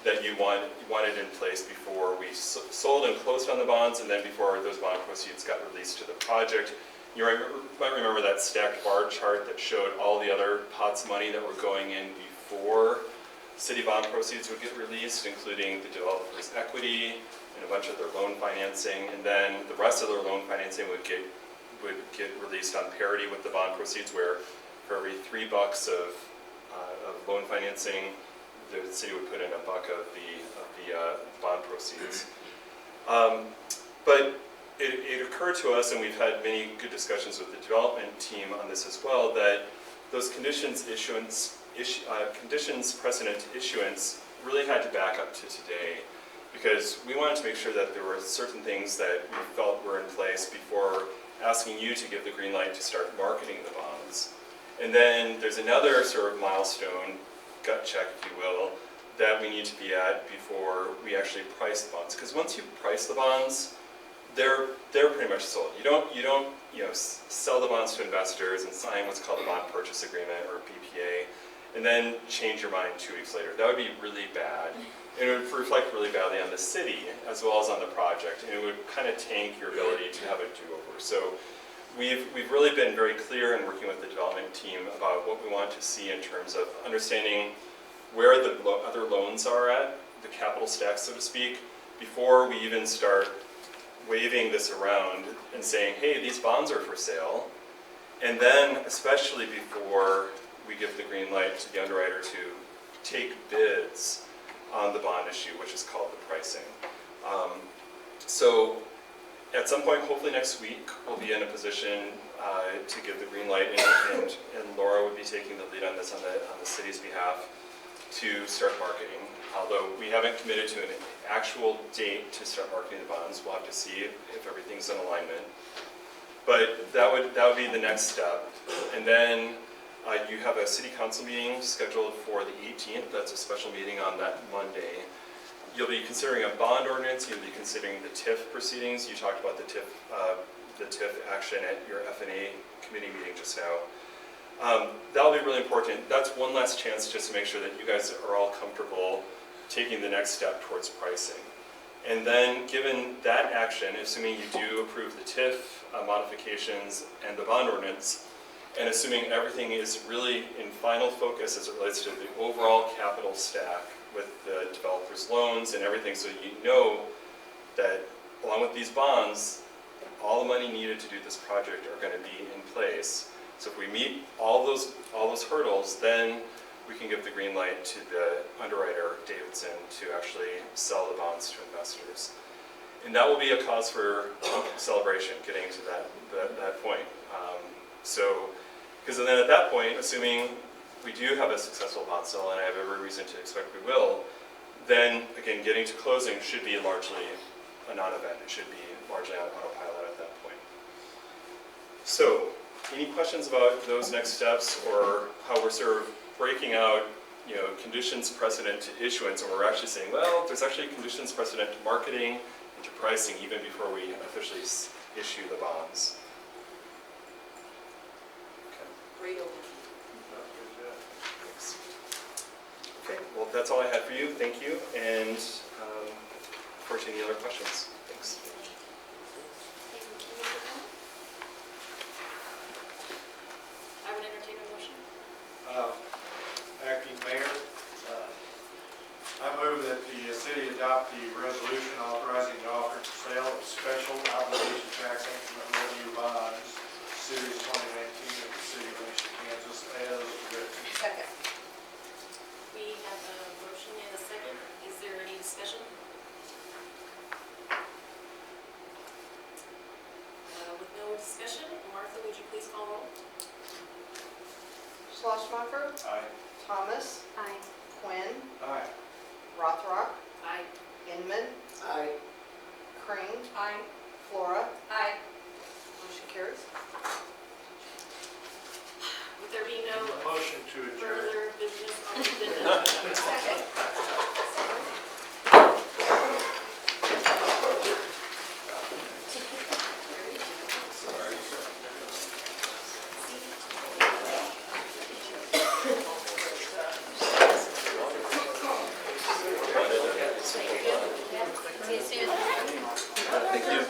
that you wanted in place before we sold and closed on the bonds, and then before those bond proceeds got released to the project. You might remember that stacked bar chart that showed all the other pots of money that were going in before city bond proceeds would get released, including the developer's equity and a bunch of their loan financing, and then the rest of their loan financing would get released on parity with the bond proceeds, where for every $3 of loan financing, the city would put in $1 of the bond proceeds. But it occurred to us, and we've had many good discussions with the development team on this as well, that those conditions precedent to issuance really had to back up to today, because we wanted to make sure that there were certain things that we felt were in place before asking you to give the green light to start marketing the bonds. And then there's another sort of milestone, gut check if you will, that we need to be at before we actually price the bonds. Because once you price the bonds, they're pretty much sold. You don't sell the bonds to investors and sign what's called a bond purchase agreement or BPA, and then change your mind 2 weeks later. That would be really bad. And it would reflect really badly on the city as well as on the project, and it would kind of tank your ability to have a do-over. So we've really been very clear in working with the development team about what we want to see in terms of understanding where the other loans are at, the capital stack, so to speak, before we even start waving this around and saying, hey, these bonds are for sale. And then, especially before we give the green light to the underwriter to take bids on the bond issue, which is called the pricing. So at some point, hopefully next week, we'll be in a position to give the green light, and Laura would be taking the lead on this on the city's behalf to start marketing. Although we haven't committed to an actual date to start marketing the bonds, we'll have to see if everything's in alignment. But that would be the next step. And then you have a city council meeting scheduled for the 18th. That's a special meeting on that Monday. You'll be considering a bond ordinance. You'll be considering the TIF proceedings. You talked about the TIF action at your F&A committee meeting just now. That'll be really important. That's one last chance just to make sure that you guys are all comfortable taking the next step towards pricing. And then given that action, assuming you do approve the TIF modifications and the bond ordinance, and assuming everything is really in final focus as it relates to the overall capital stack with the developer's loans and everything, so you know that along with these bonds, all the money needed to do this project are going to be in place. So if we meet all those hurdles, then we can give the green light to the underwriter, Davidson, to actually sell the bonds to investors. And that will be a cause for celebration, getting to that point. Because then at that point, assuming we do have a successful bond sale, and I have every reason to expect we will, then again, getting to closing should be largely a non-event. It should be largely on autopilot at that point. So, any questions about those next steps, or how we're sort of breaking out, conditions precedent to issuance, and we're actually saying, well, there's actually conditions precedent to marketing and to pricing even before we officially issue the bonds.
Great overview.
Thanks. Okay, well, that's all I had for you. Thank you, and forward to any other questions. Thanks.
I would entertain a motion.
Acting Mayor, I
adopt the resolution authorizing the offer for sale of special obligation tax increment revenue bonds, Series 2019 of the City of Mission, Kansas, as written.
Second.
We have a motion and a second. Is there any discussion? With no discussion, Martha, would you please call roll?
Schlossmacher,
Aye.
Thomas,
Aye.
Quinn,
Aye.
Rothrock,
Aye.
Inman,
Aye.
Crane,
Aye.
Flora,
Aye.
motion carries.
Would there be no
Motion to adjourn.
further business on the agenda?
Second.
See you soon.
Thank you.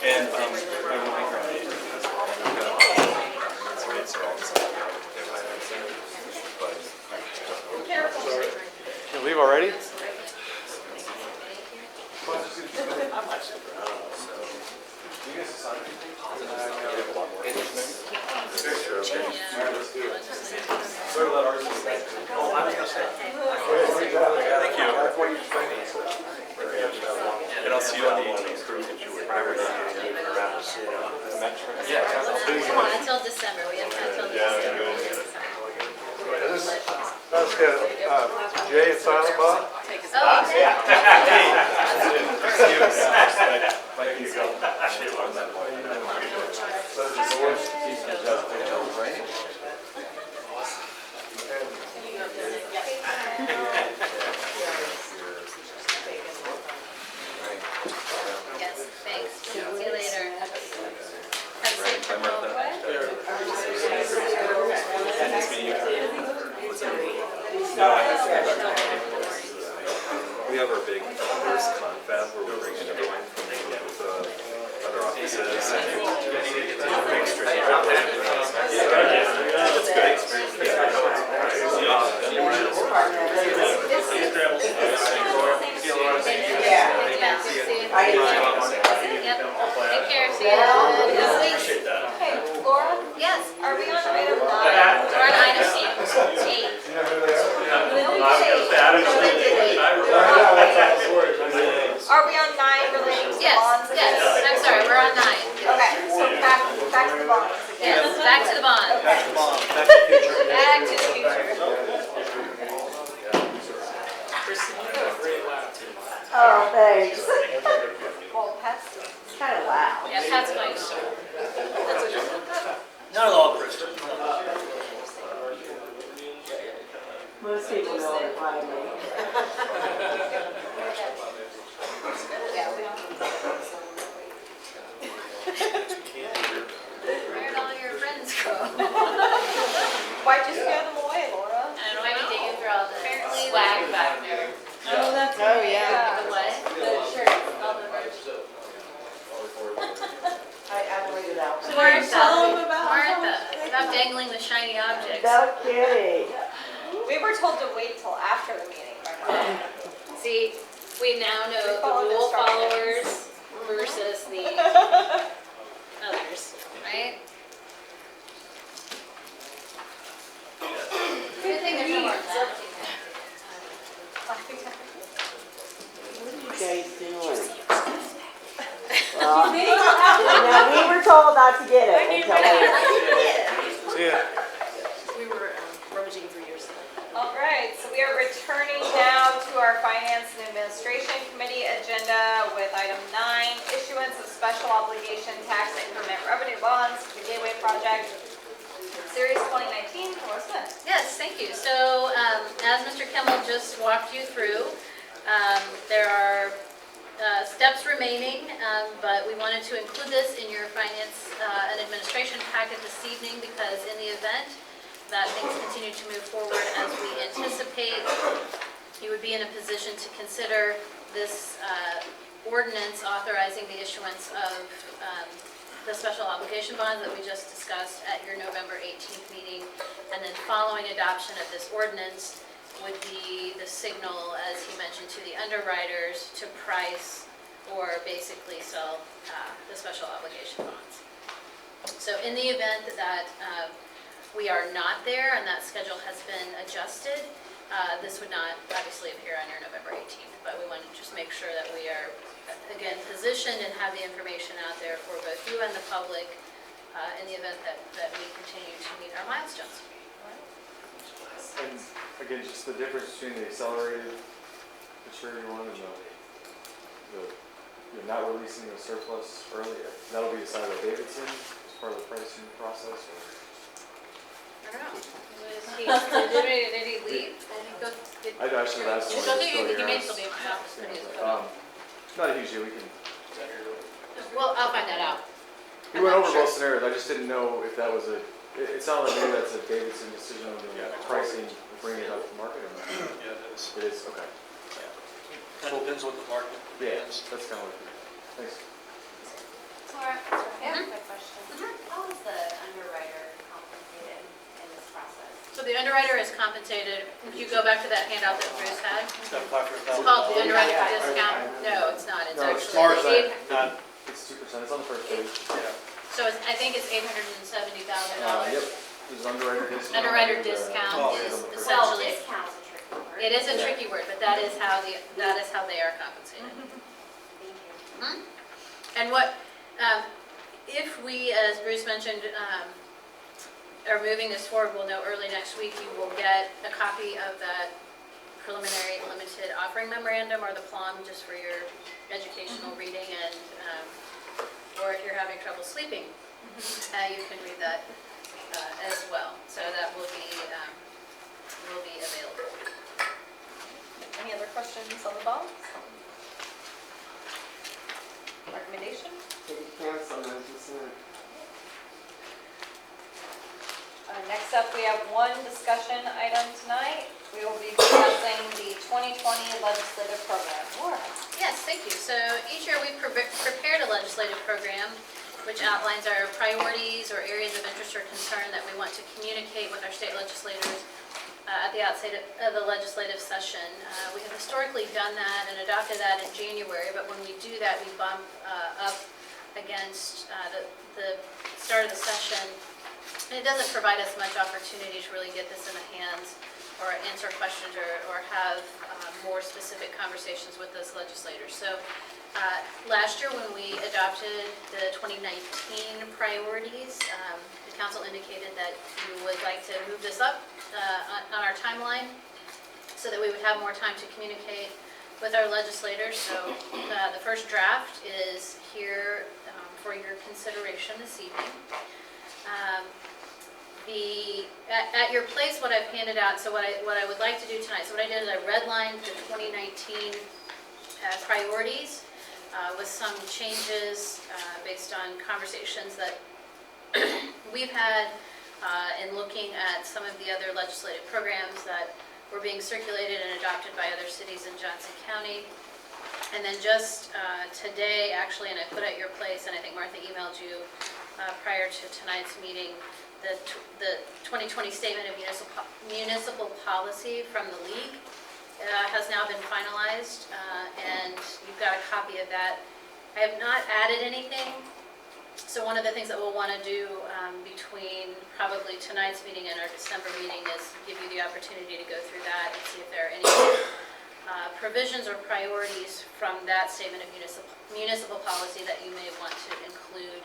And
You leave already?
Thank you. And I'll see you on the 18th.
Until December, we have until December.
That's good. Jay and Silent Bob?
Oh, okay. Yes, thanks. See you later. Have a safe trip home.
We have our big first confab where we bring in everyone from the other offices and make strategic plans. That's good experience.
Yeah, see you. Yep, take care, see you.
Appreciate that.
Hey, Laura,
Yes,
are we on item 9?
we're on item C.
Are we on 9 relating to
Yes,
bonds?
yes, I'm sorry, we're on 9.
Okay, so back to the bonds.
Yes, back to the bond.
Okay.
Back to the future.
Oh, thanks.
Well, Pat's
It's kind of loud.
Yeah, Pat's going to start.
Not at all, Kristen.
Most people know it finally.
yeah, we don't.
Where'd all your friends go?
Why'd you scare them away, Laura?
I don't know, maybe digging through all the swag back there.
Oh, that's
Oh, yeah.
The what? The shirts, all the merch.
I laid it out.
Martha, stop dangling the shiny objects.
No kidding.
We were told to wait till after the meeting.
See, we now know the
Follow the
rule
instructions.
followers versus the others, right? Good thing there's no more of that.
What are you guys doing? Well, we were told not to get it until later.
See ya.
We were rummaging through your stuff.
All right, so we are returning now to our Finance and Administration Committee agenda with item 9, issuance of special obligation tax increment revenue bonds for the Gateway Project, Series 2019. Melissa?
Yes, thank you. So, as Mr. Kimmel just walked you through, there are steps remaining, but we wanted to include this in your Finance and Administration packet this evening because in the event that things continue to move forward as we anticipate, you would be in a position to consider this ordinance authorizing the issuance of the special obligation bonds that we just discussed at your November 18th meeting. And then following adoption of this ordinance would be the signal, as he mentioned, to the underwriters to price or basically sell the special obligation bonds. So in the event that we are not there and that schedule has been adjusted, this would not obviously appear on your November 18th, but we want to just make sure that we are, again, positioned and have the information out there for both you and the public in the event that we continue to meet our milestones.
And again, just the difference between the accelerated maturity one and the not releasing the surplus early, that'll be decided by Davidson as part of the pricing process, or?
I don't know. Did he leave?
I should have asked him.
He may still be in my office. But he was put on.
Not a huge deal, we can.
Well, I'll find that out.
We went over both scenarios, I just didn't know if that was it sounded like maybe that's a Davidson decision on the pricing, bringing it up to market or not?
Yeah, it is.
It is, okay.
Kind of depends what the market
Yeah,
is.
that's kind of what, thanks.
Laura, I have
Mhm.
a question. How is the underwriter compensated in this process?
So the underwriter is compensated. If you go back to that handout that Bruce had,
It's got $500,000.
it's called the underwriter
Yeah.
discount. No, it's not. It's
No, it's
actually
large,
Not,
It's 2%, it's on the first page.
yeah.
so I think it's $870,000.
Yep, there's an underwriter discount.
Underwriter discount
Oh,
is
yeah.
essentially,
Discount's a tricky word.
it is a
Yeah.
tricky word, but that is how they are compensated.
Thank you.
Mhm. And what, if we, as Bruce mentioned, are moving this forward, we'll know early next week, you will get a copy of that preliminary limited offering memorandum or the PLOM just for your educational reading and, or if you're having trouble sleeping, you can read that as well. So that will be available.
Any other questions on the bonds? Recommendation?
City Council 9%.
Next up, we have one discussion item tonight. We will be discussing the 2020 legislative program. Laura?
Yes, thank you. So each year we prepared a legislative program which outlines our priorities or areas of interest or concern that we want to communicate with our state legislators at the outset of the legislative session. We have historically done that and adopted that in January, but when we do that, we bump up against the start of the session. And it doesn't provide us much opportunity to really get this in the hands or answer questions or have more specific conversations with those legislators. So last year when we adopted the 2019 priorities, the council indicated that you would like to move this up on our timeline so that we would have more time to communicate with our legislators. So the first draft is here for your consideration this evening. At your place, what I've handed out, so what I would like to do tonight, so what I did is I redlined the 2019 priorities with some changes based on conversations that we've had in looking at some of the other legislative programs that were being circulated and adopted by other cities in Johnson County. And then just today, actually, and I put at your place, and I think Martha emailed you prior to tonight's meeting, the 2020 Statement of Municipal Policy from the League has now been finalized, and you've got a copy of that. I have not added anything, so one of the things that we'll want to do between probably tonight's meeting and our December meeting is give you the opportunity to go through that and see if there are any provisions or priorities from that Statement of Municipal Policy that you may want to include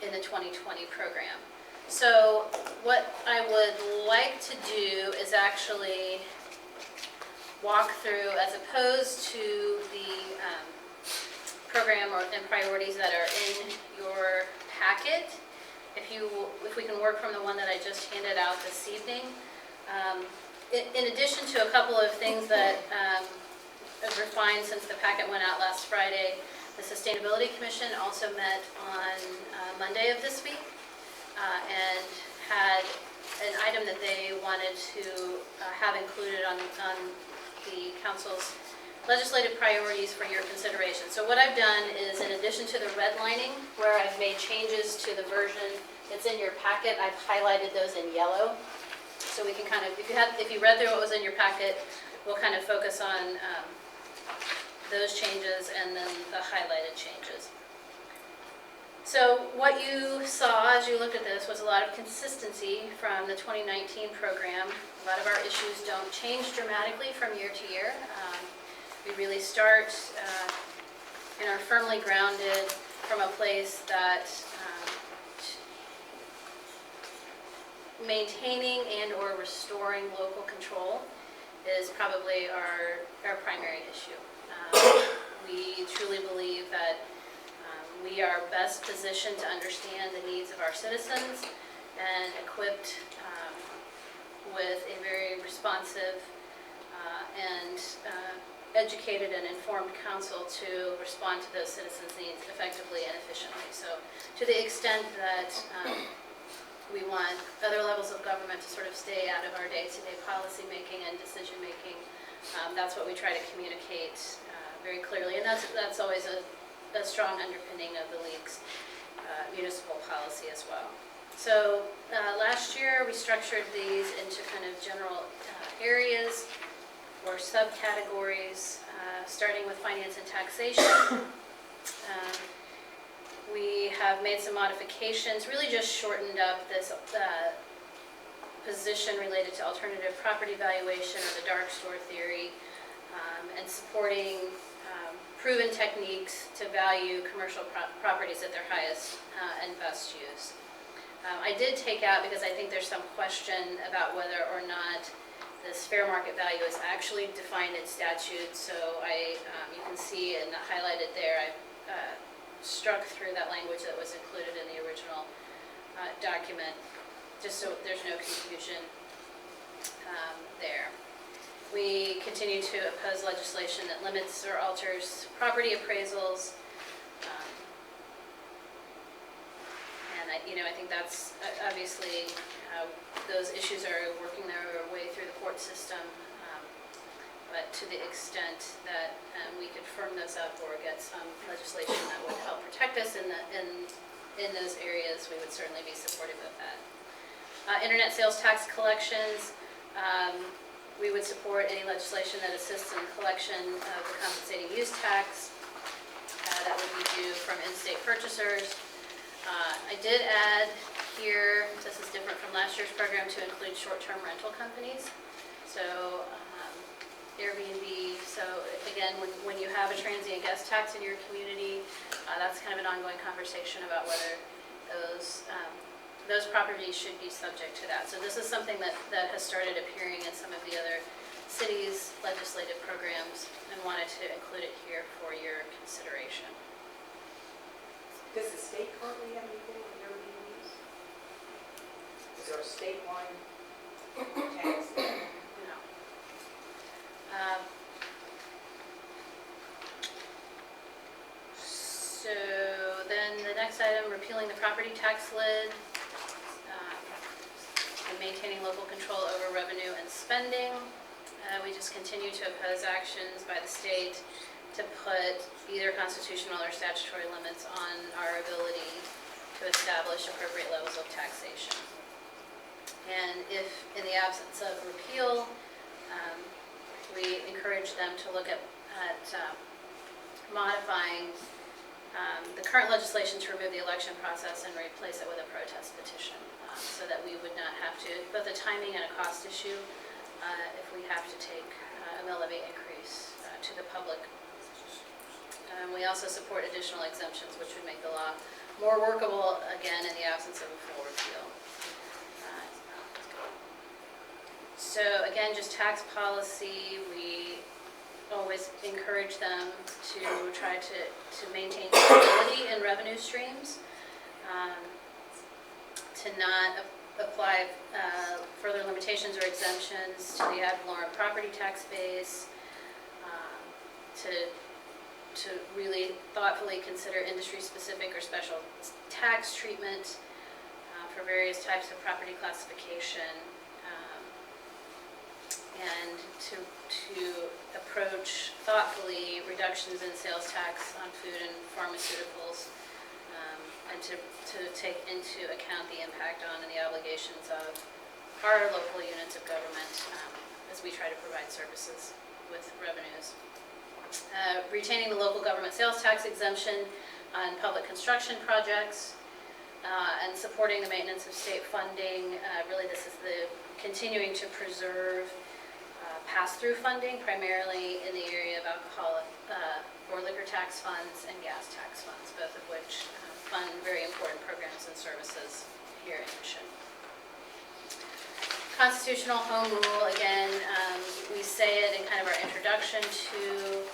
in the 2020 program. So what I would like to do is actually walk through, as opposed to the program and priorities that are in your packet. If we can work from the one that I just handed out this evening. In addition to a couple of things that have refined since the packet went out last Friday, the Sustainability Commission also met on Monday of this week and had an item that they wanted to have included on the council's legislative priorities for your consideration. So what I've done is, in addition to the redlining, where I've made changes to the version that's in your packet, I've highlighted those in yellow. So we can kind of, if you read through what was in your packet, we'll kind of focus on those changes and then the highlighted changes. So what you saw as you looked at this was a lot of consistency from the 2019 program. A lot of our issues don't change dramatically from year to year. We really start and are firmly grounded from a place that maintaining and or restoring local control is probably our primary issue. We truly believe that we are best positioned to understand the needs of our citizens and equipped with a very responsive and educated and informed council to respond to those citizens' needs effectively and efficiently. So to the extent that we want other levels of government to sort of stay out of our day-to-day policy making and decision making, that's what we try to communicate very clearly, and that's always a strong underpinning of the League's municipal policy as well. So last year we structured these into kind of general areas or subcategories, starting with finance and taxation. We have made some modifications, really just shortened up this position related to alternative property valuation or the dark store theory, and supporting proven techniques to value commercial properties at their highest and best use. I did take out, because I think there's some question about whether or not this fair market value is actually defined in statute. So you can see and highlighted there, I struck through that language that was included in the original document, just so there's no confusion there. We continue to oppose legislation that limits or alters property appraisals. And I think that's obviously those issues are working their way through the court system. But to the extent that we could firm those up or get some legislation that would help protect us in those areas, we would certainly be supportive of that. Internet sales tax collections. We would support any legislation that assists in collection of the compensating use tax that would be due from in-state purchasers. I did add here, this is different from last year's program, to include short-term rental companies. So Airbnb, so again, when you have a transient guest tax in your community, that's kind of an ongoing conversation about whether those properties should be subject to that. So this is something that has started appearing in some of the other cities' legislative programs, and wanted to include it here for your consideration.
Does the state currently have anything on Airbnbs? Is there a statewide tax?
No. So then the next item, repealing the property tax lid, and maintaining local control over revenue and spending. We just continue to oppose actions by the state to put either constitutional or statutory limits on our ability to establish appropriate levels of taxation. And if, in the absence of repeal, we encourage them to look at modifying the current legislation to remove the election process and replace it with a protest petition, so that we would not have to, both a timing and a cost issue, if we have to take a mill levy increase to the public. We also support additional exemptions, which would make the law more workable, again, in the absence of a full repeal. So again, just tax policy, we always encourage them to try to maintain stability in revenue streams, to not apply further limitations or exemptions to the ad valorem property tax base, to really thoughtfully consider industry-specific or special tax treatment for various types of property classification, and to approach thoughtfully reductions in sales tax on food and pharmaceuticals, and to take into account the impact on and the obligations of our local units of government as we try to provide services with revenues. Retaining the local government sales tax exemption on public construction projects, and supporting the maintenance of state funding. Really, this is the continuing to preserve pass-through funding, primarily in the area of alcohol or liquor tax funds and gas tax funds, both of which fund very important programs and services here in Mission. Constitutional home rule, again, we say it in kind of our introduction to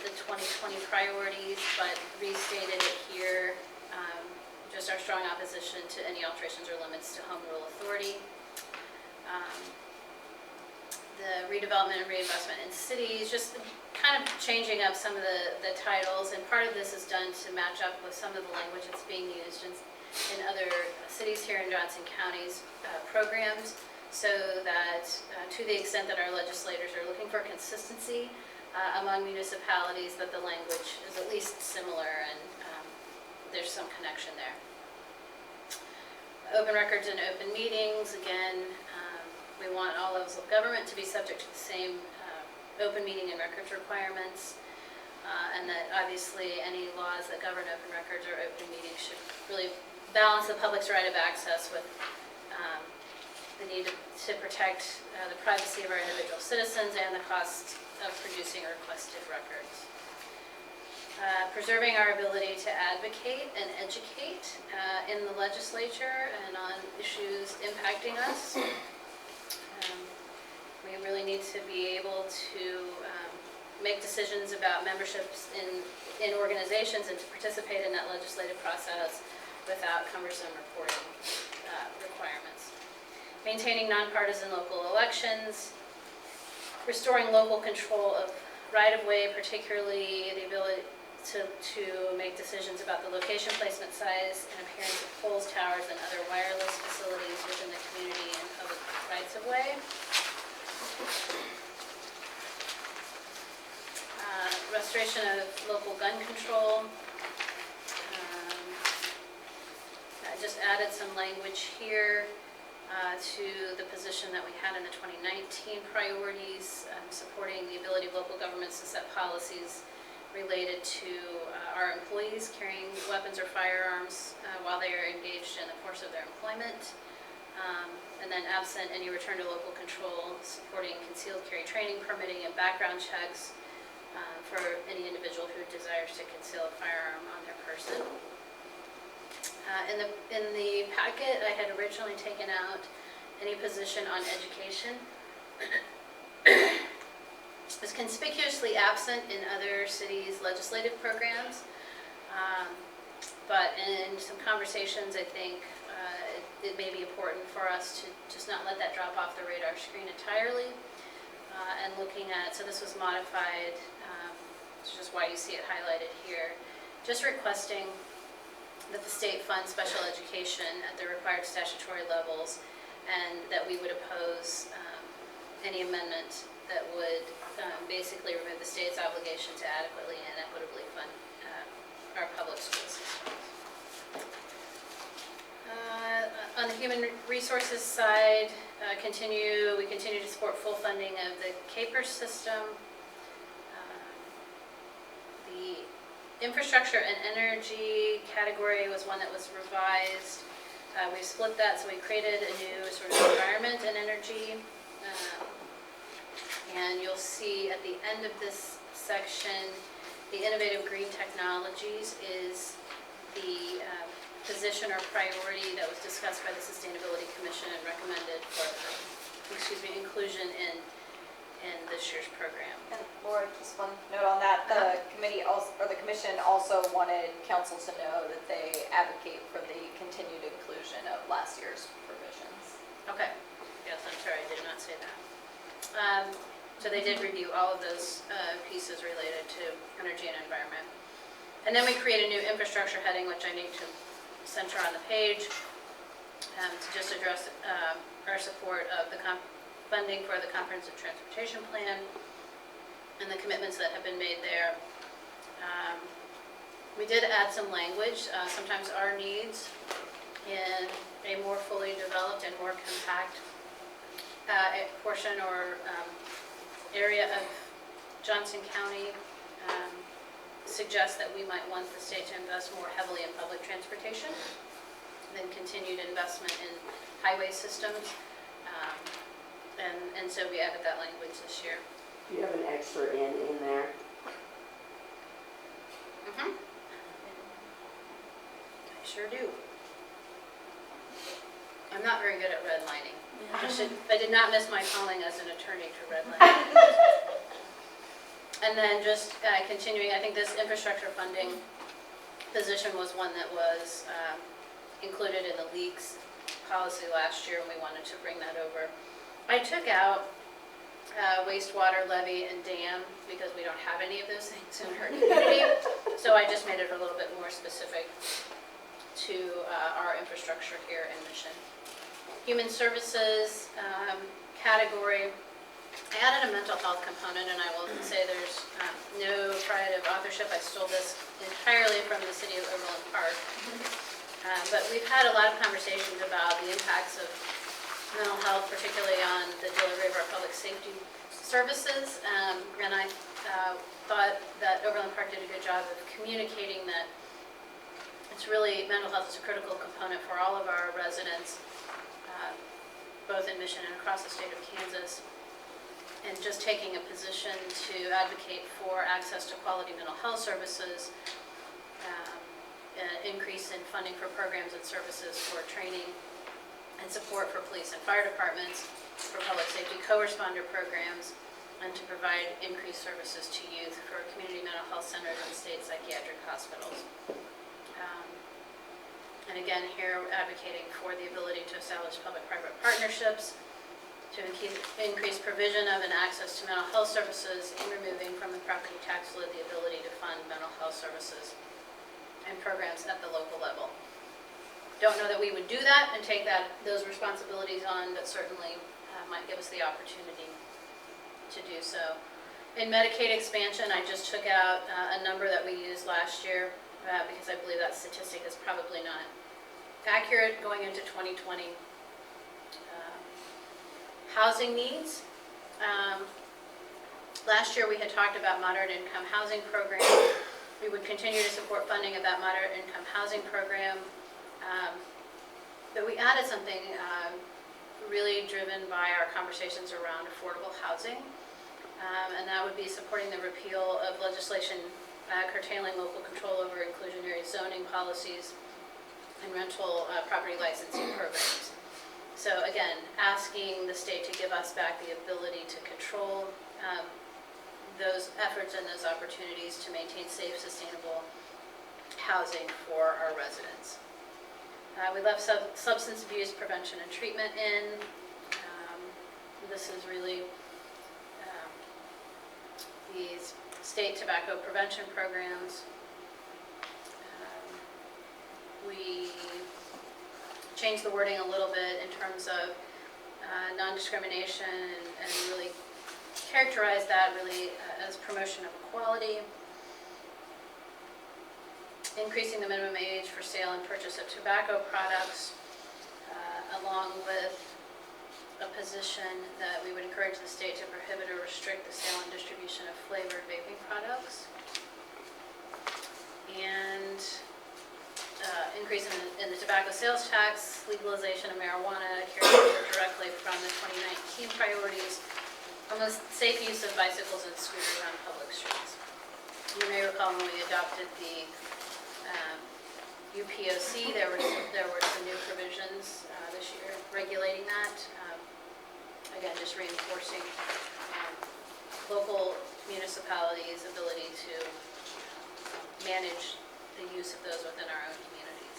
the 2020 priorities, but restated it here, just our strong opposition to any alterations or limits to home rule authority. The redevelopment and reinvestment in cities, just kind of changing up some of the titles, and part of this is done to match up with some of the language that's being used in other cities here in Johnson County's programs, so that to the extent that our legislators are looking for consistency among municipalities, that the language is at least similar and there's some connection there. Open records and open meetings, again, we want all levels of government to be subject to the same open meeting and records requirements, and that obviously any laws that govern open records or open meetings should really balance the public's right of access with the need to protect the privacy of our individual citizens and the cost of producing requested records. Preserving our ability to advocate and educate in the legislature and on issues impacting us. We really need to be able to make decisions about memberships in organizations and to participate in that legislative process without cumbersome reporting requirements. Maintaining nonpartisan local elections, restoring local control of right-of-way, particularly the ability to make decisions about the location, placement, size, and appearance of poles, towers, and other wireless facilities within the community and public rights-of-way. Restoration of local gun control. I just added some language here to the position that we had in the 2019 priorities, supporting the ability of local governments to set policies related to our employees carrying weapons or firearms while they are engaged in the course of their employment. And then absent any return to local control, supporting concealed carry training, permitting, and background checks for any individual who desires to conceal a firearm on their person. In the packet, I had originally taken out any position on education. It's conspicuously absent in other cities' legislative programs, but in some conversations, I think it may be important for us to just not let that drop off the radar screen entirely, and looking at, so this was modified, which is why you see it highlighted here, just requesting that the state fund special education at the required statutory levels, and that we would oppose any amendment that would basically remove the state's obligation to adequately and equitably fund our public school systems. On the human resources side, we continue to support full funding of the CAPER system. The infrastructure and energy category was one that was revised. We split that, so we created a new sort of environment and energy. And you'll see at the end of this section, the innovative green technologies is the position or priority that was discussed by the Sustainability Commission and recommended for, inclusion in this year's program.
And Laura, just one note on that, the committee also, or the commission also wanted council to know that they advocate for the continued inclusion of last year's provisions.
Okay, yes, I'm sorry, I did not say that. So they did review all of those pieces related to energy and environment. And then we create a new infrastructure heading, which I need to center on the page, to just address our support of the funding for the Comprehensive Transportation Plan and the commitments that have been made there. We did add some language. Sometimes our needs in a more fully developed and more compact portion or area of Johnson County suggests that we might want the state to invest more heavily in public transportation than continued investment in highway systems. And so we added that language this year.
Do you have an extra N in there?
I sure do. I'm not very good at redlining. I did not miss my calling as an attorney to redline. And then just continuing, I think this infrastructure funding position was one that was included in the league's policy last year, and we wanted to bring that over. I took out wastewater levy and dam because we don't have any of those things in our community. So I just made it a little bit more specific to our infrastructure here in Mission. Human services category, I added a mental health component, and I will say there's no pride of authorship. I stole this entirely from the city of Overland Park. But we've had a lot of conversations about the impacts of mental health, particularly on the delivery of our public safety services. And I thought that Overland Park did a good job of communicating that it's really, mental health is a critical component for all of our residents, both in Mission and across the state of Kansas. And just taking a position to advocate for access to quality mental health services, increase in funding for programs and services for training and support for police and fire departments, for public safety co-responder programs, and to provide increased services to youth for community mental health centers and state psychiatric hospitals. And again, here advocating for the ability to establish public-private partnerships, to increase provision of and access to mental health services, and removing from the property tax lid the ability to fund mental health services and programs at the local level. Don't know that we would do that and take those responsibilities on, but certainly might give us the opportunity to do so. In Medicaid expansion, I just took out a number that we used last year because I believe that statistic is probably not accurate going into 2020. Housing needs. Last year we had talked about moderate income housing program. We would continue to support funding of that moderate income housing program. But we added something really driven by our conversations around affordable housing. And that would be supporting the repeal of legislation curtailing local control over inclusionary zoning policies and rental property licensing programs. So again, asking the state to give us back the ability to control those efforts and those opportunities to maintain safe, sustainable housing for our residents. We left substance abuse prevention and treatment in. This is really these state tobacco prevention programs. We changed the wording a little bit in terms of non-discrimination and really characterize that really as promotion of equality. Increasing the minimum age for sale and purchase of tobacco products, along with a position that we would encourage the state to prohibit or restrict the sale and distribution of flavored vaping products. And increase in the tobacco sales tax, legalization of marijuana, carried over directly from the 2019 priorities, and the safe use of bicycles and scooters on public streets. You may recall when we adopted the UPOC, there were some new provisions this year regulating that. Again, just reinforcing local municipalities' ability to manage the use of those within our own communities.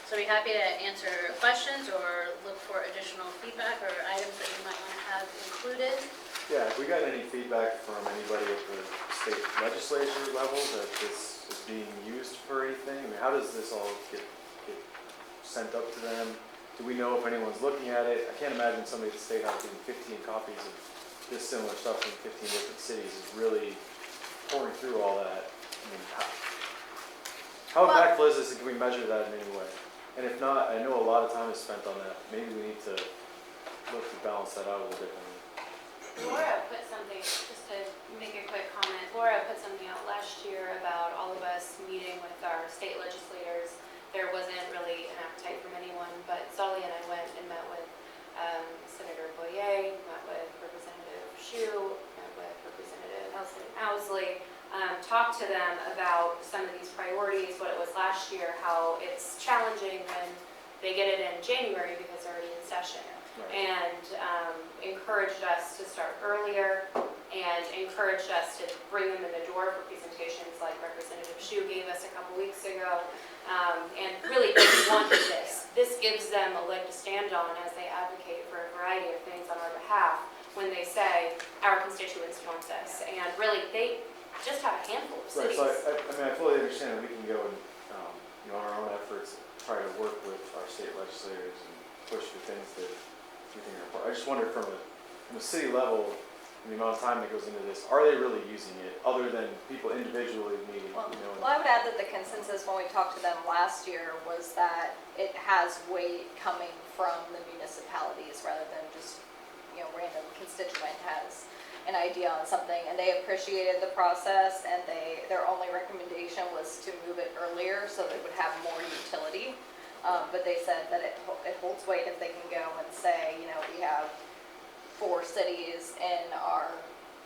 So I'd be happy to answer questions or look for additional feedback or items that you might want to have included.
Yeah, if we got any feedback from anybody at the state legislature level that this is being used for anything, I mean, how does this all get sent up to them? do we know if anyone's looking at it? I can't imagine somebody at the State House doing 15 copies of this similar stuff from 15 different cities is really pouring through all that. I mean, how impactful is this, and can we measure that in any way? And if not, I know a lot of time is spent on that. Maybe we need to look to balance that out a little differently.
Laura put something, just to make a quick comment, Laura put something out last year about all of us meeting with our state legislators. There wasn't really an appetite from anyone, but Zolly and I went and met with Senator Boyer, met with Representative Shue, met with Representative Owsley, talked to them about some of these priorities, what it was last year, how it's challenging when they get it in January because they're already in session. And encouraged us to start earlier and encouraged us to bring them in the door for presentations like Representative Shue gave us a couple weeks ago. And really they wanted this. This gives them a leg to stand on as they advocate for a variety of things on our behalf when they say our constituents want this. And really they just have a handful of cities.
Right, so I mean, I fully understand that we can go and, on our own efforts, try to work with our state legislators and push for things that we think are important. I just wonder from a city level, the amount of time that goes into this, are they really using it other than people individually meeting?
Well, I would add that the consensus when we talked to them last year was that it has weight coming from the municipalities rather than just, random constituent has an idea on something, and they appreciated the process, and their only recommendation was to move it earlier so that it would have more utility. But they said that it holds weight if they can go and say, we have 4 cities in our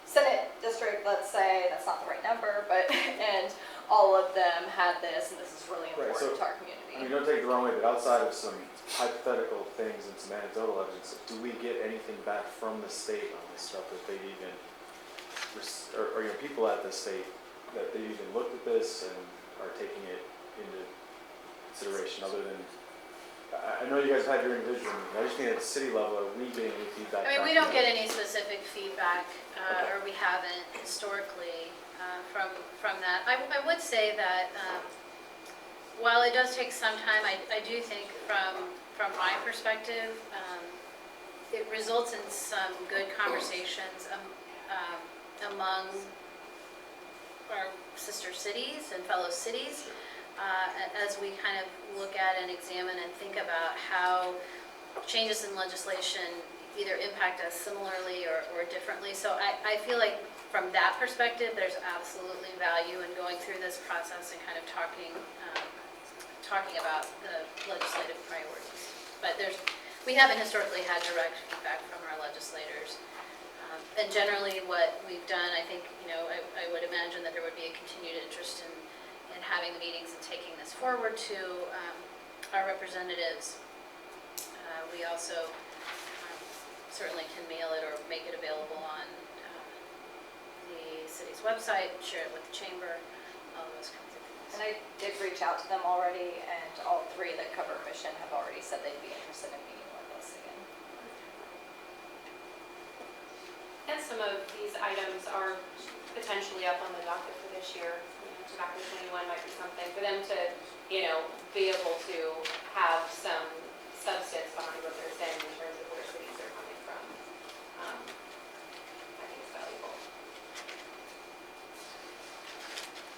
Senate district, let's say, that's not the right number, but, and all of them had this, and this is really important to our community.
I mean, don't take it the wrong way, but outside of some hypothetical things and some anecdotal evidence, do we get anything back from the state on this stuff that they've even, or people at the state, that they've even looked at this and are taking it into consideration other than, I know you guys have your individual meeting, I just mean at the city level, are we getting any feedback?
I mean, we don't get any specific feedback, or we haven't historically from that. I would say that while it does take some time, I do think from my perspective, it results in some good conversations among our sister cities and fellow cities as we kind of look at and examine and think about how changes in legislation either impact us similarly or differently. So I feel like from that perspective, there's absolutely value in going through this process and kind of talking about the legislative priorities. But we haven't historically had direct feedback from our legislators. And generally what we've done, I think, I would imagine that there would be a continued interest in having the meetings and taking this forward to our representatives. We also certainly can mail it or make it available on the city's website, share it with the chamber, all those kinds of things.
And I did reach out to them already, and all 3 that cover Mission have already said they'd be interested in meeting with us again.
And some of these items are potentially up on the docket for this year. Tobacco 21 might be something for them to, be able to have some substance behind what they're saying in terms of where cities are coming from. I think it's valuable.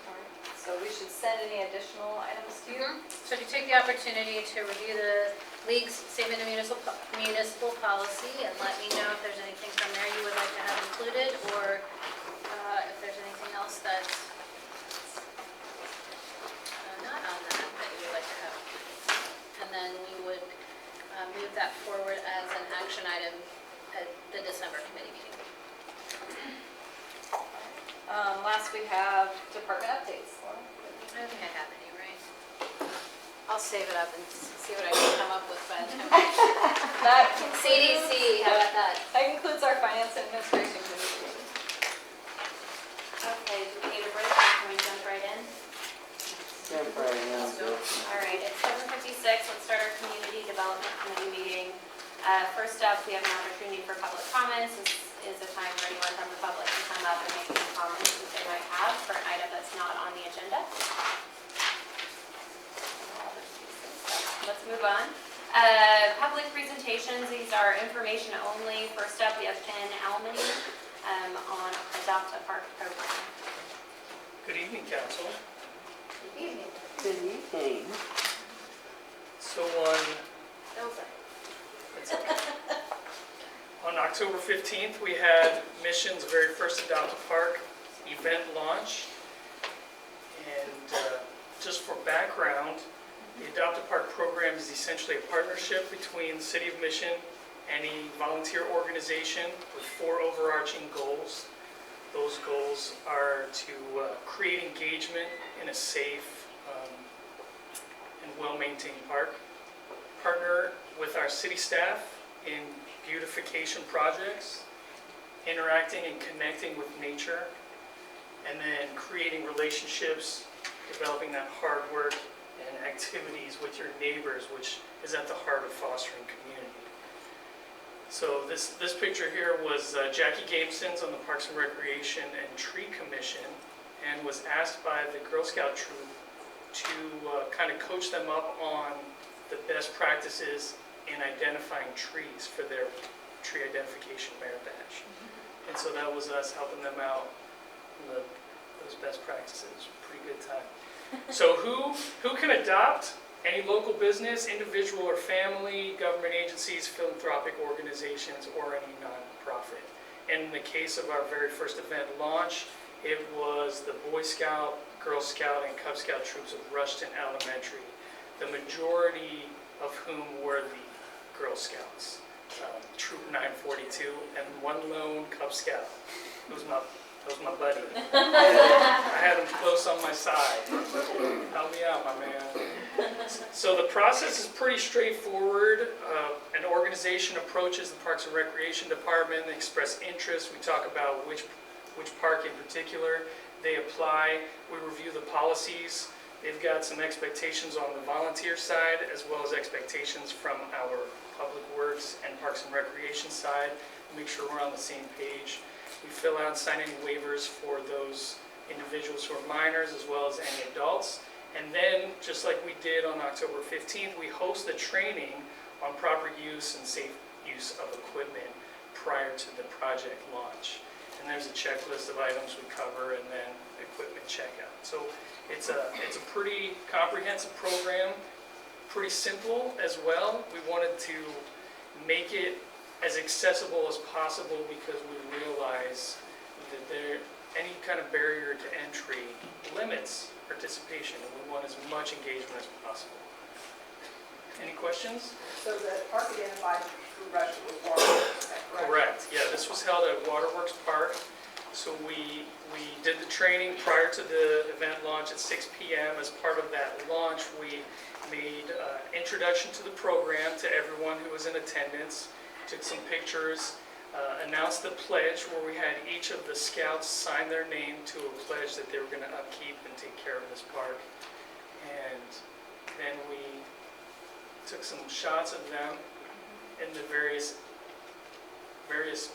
All right. So we should send any additional items to you?
So if you take the opportunity to review the League's Statement of Municipal Policy and let me know if there's anything from there you would like to have included, or if there's anything else that's not on that you would like to have. And then you would move that forward as an action item at the December committee meeting.
Last we have department updates. Laura?
I don't think I have any, right? I'll save it up and see what I can come up with by the time.
That
CDC, how about that?
That concludes our finance and administration committee.
Okay, do we need a break or can we jump right in?
Jump right in.
All right, it's 7:56. Let's start our community development committee meeting. First up, we have an opportunity for public comments. This is a time for anyone from the public to come up and make any comments that they might have for an item that's not on the agenda. Let's move on. Public presentations, these are information only. First up, we have Ken Almany on Adopt a Park program.
Good evening, council.
Good evening.
Good evening.
So on October 15th, we had Mission's very first Adopt a Park event launch. And just for background, the Adopt a Park program is essentially a partnership between the City of Mission and a volunteer organization with 4 overarching goals. Those goals are to create engagement in a safe and well-maintained park, partner with our city staff in beautification projects, interacting and connecting with nature, and then creating relationships, developing that hard work and activities with your neighbors, which is at the heart of fostering community. So this picture here was Jackie Gameson's on the Parks and Recreation and Tree Commission, and was asked by the Girl Scout troop to kind of coach them up on the best practices in identifying trees for their tree identification merit badge. And so that was us helping them out in those best practices. Pretty good time. So who can adopt? Any local business, individual or family, government agencies, philanthropic organizations, or any nonprofit. And in the case of our very first event launch, it was the Boy Scout, Girl Scout, and Cub Scout troops of Rushton Elementary, the majority of whom were the Girl Scouts, Troop 942, and one lone Cub Scout. That was my buddy. I had him close on my side. Help me out, my man. So the process is pretty straightforward. An organization approaches the Parks and Recreation Department, they express interest. We talk about which park in particular. They apply. We review the policies. They've got some expectations on the volunteer side, as well as expectations from our Public Works and Parks and Recreation side. Make sure we're on the same page. We fill out and sign any waivers for those individuals who are minors, as well as any adults. And then, just like we did on October 15th, we host the training on proper use and safe use of equipment prior to the project launch. And there's a checklist of items we cover, and then equipment checkout. So it's a pretty comprehensive program, pretty simple as well. We wanted to make it as accessible as possible because we realize that any kind of barrier to entry limits participation, and we want as much engagement as possible. Any questions?
So the park identified through Rushton was Waterworks, is that correct?
Correct. Yeah, this was held at Waterworks Park. So we did the training prior to the event launch at 6 p.m. As part of that launch, we made introduction to the program to everyone who was in attendance, took some pictures, announced the pledge where we had each of the scouts sign their name to a pledge that they were going to upkeep and take care of this park. And then we took some shots of them in the various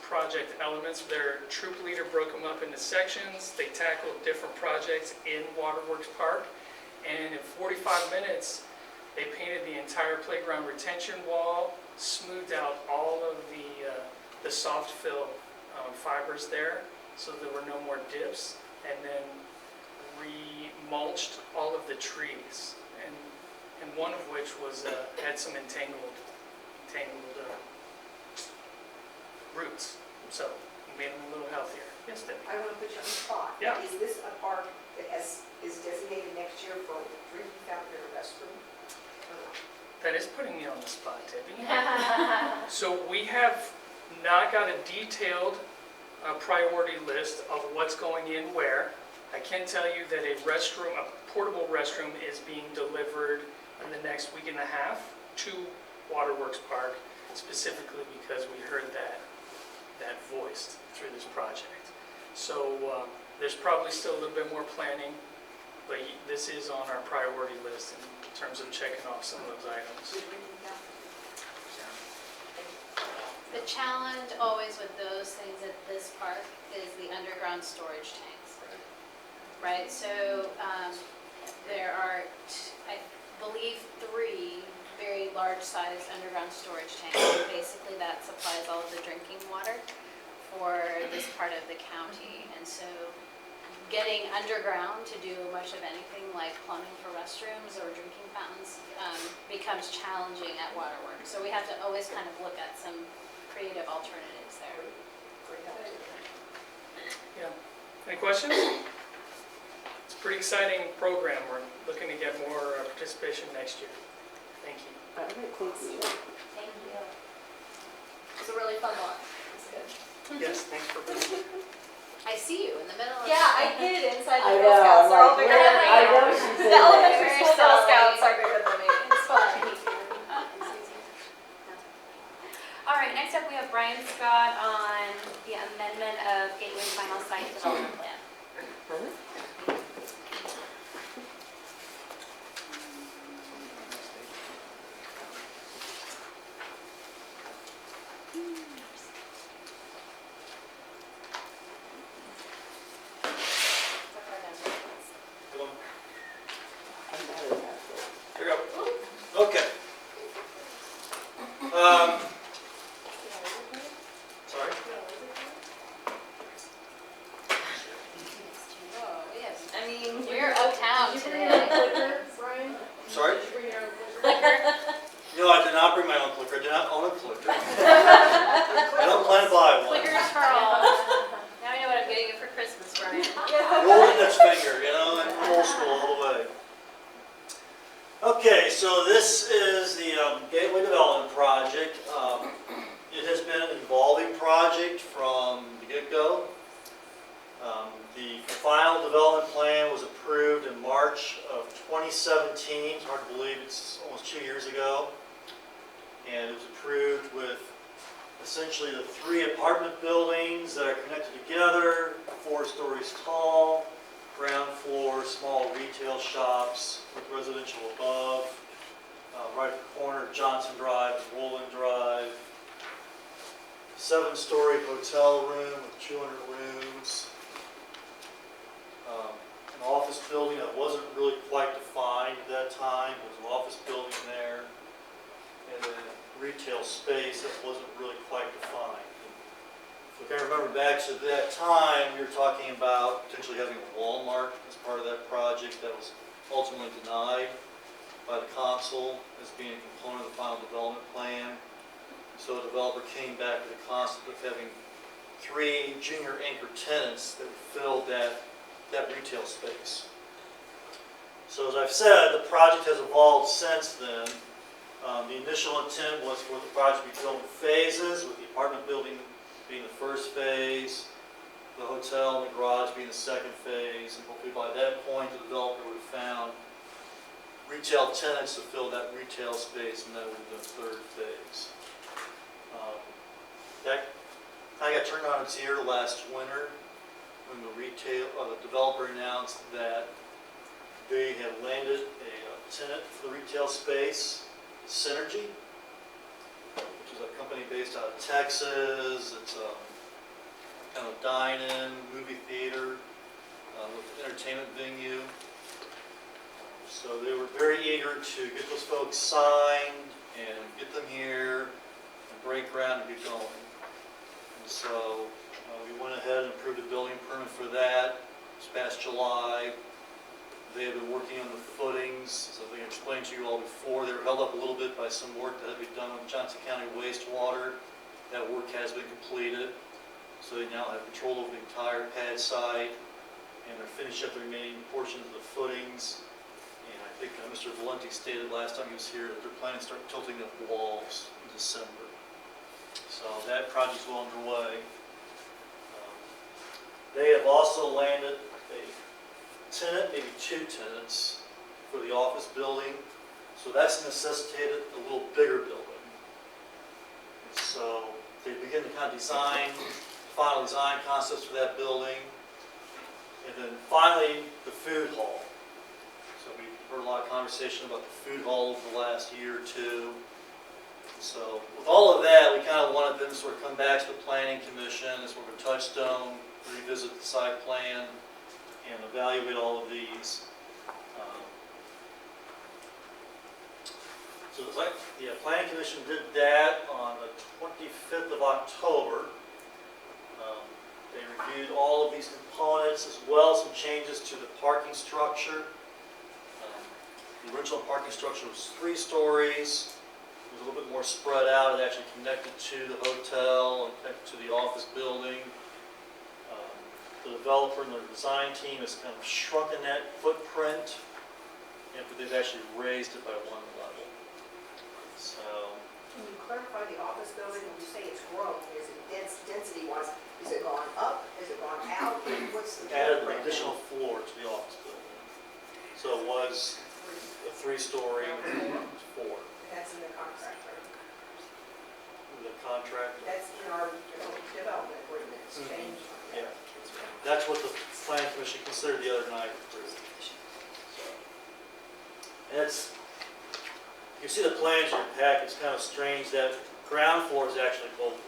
project elements. Their troop leader broke them up into sections. They tackled different projects in Waterworks Park. And in 45 minutes, they painted the entire playground retention wall, smoothed out all of the soft fill fibers there, so there were no more dips, and then re-mulched all of the trees, and one of which was had some entangled roots, so we made them a little healthier. Yes, Debbie?
I want to put you on the spot.
Yeah.
Is this a park that is designated next year for drinking fountain or restroom? Or not?
That is putting me on the spot, Debbie. So we have not got a detailed priority list of what's going in where. I can tell you that a portable restroom is being delivered in the next week and a half to Waterworks Park, specifically because we heard that voiced through this project. So there's probably still a little bit more planning, but this is on our priority list in terms of checking off some of those items.
The challenge always with those things at this park is the underground storage tanks. Right, so there are, I believe, 3 very large size underground storage tank. Basically, that supplies all of the drinking water for this part of the county. And so getting underground to do much of anything like plumbing for restrooms or drinking fountains becomes challenging at waterworks. So we have to always kind of look at some creative alternatives there.
Yeah. Any questions? It's a pretty exciting program. We're looking to get more participation next year. Thank you.
All right, thank you.
Thank you. It's a really fun one. It's good.
Yes, thanks for being here.
I see you in the middle of.
Yeah, I hid it inside
I
the Girl
know,
Scouts.
I'm
They're all
like,
bigger than me.
I know she's in
The
there.
elementary school Girl
Very
Scouts
silly.
are bigger than me. It's fun.
All right, next up we have Brian Scott on the amendment of Gateway Final Site Development Plan.
I'm not in that, so.
Here we go. Okay. Sorry?
Oh, yes.
I mean,
We're uptown today.
Sorry?
Clicker.
No, I did not bring my own clicker. I do not own a clicker. I don't plan to buy one.
Clickers for all. Now I know what I'm getting you for Christmas, Brian.
Roll the next finger, you know, and old school all the way. Okay, so this is the Gateway Development Project. It has been an evolving project from the get-go. The final development plan was approved in March of 2017. It's hard to believe it's almost 2 years ago. And it was approved with essentially the 3 apartment buildings that are connected together, 4 stories tall, ground floor, small retail shops with residential above, right at the corner of Johnson Drive and Woolland Drive, 7-story hotel room with 200 rooms, an office building that wasn't really quite defined at that time. There was an office building there, and then retail space that wasn't really quite defined. If I can remember back to that time, we were talking about potentially having a Walmart as part of that project. That was ultimately denied by the council as being a component of the final development plan. So the developer came back with the concept of having 3 junior anchor tenants that would fill that retail space. So as I've said, the project has evolved since then. The initial intent was for the project to be built in phases, with the apartment building being the first phase, the hotel and the garage being the second phase, and hopefully by that point the developer would have found retail tenants to fill that retail space, and that would have been the third phase. That kind of got turned on its ear last winter when the developer announced that they had landed a tenant for the retail space, Synergy, which is a company based out of Texas. It's a kind of dine-in, movie theater with an entertainment venue. So they were very eager to get those folks signed and get them here and break ground and get going. And so we went ahead and approved a building permit for that this past July. They have been working on the footings, as I explained to you all before. They were held up a little bit by some work that had been done with Johnson County wastewater. That work has been completed, so they now have control over the entire pad site, and they're finishing up the remaining portions of the footings. And I think Mr. Valenti stated last time he was here that they're planning to start tilting up walls in December. So that project's well underway. They have also landed a tenant, maybe 2 tenants, for the office building. So that's necessitated a little bigger building. And so they begin to kind of design, final design concepts for that building. And then finally, the food hall. So we've heard a lot of conversation about the food hall over the last year or 2. So with all of that, we kind of wanted them to sort of come back to the Planning Commission as sort of a touchstone, revisit the site plan, and evaluate all of these. So So the planning commission did that on the 25th of October. They reviewed all of these components as well as some changes to the parking structure. The original parking structure was 3 stories. It was a little bit more spread out. It actually connected to the hotel and connected to the office building. The developer and the design team has kind of shrunken that footprint, but they've actually raised it by 1 level. So,
Can you clarify the office building when you say it's grown? Is it density-wise, is it gone up? Is it gone out? What's the?
added an additional floor to the office building. So it was a 3-story, 4.
That's in the contract, right?
The contract.
That's in our development agreement, it's changed.
Yeah. That's what the planning commission considered the other night. And it's, you see the plans in your pack, it's kind of strange that ground floor is actually open.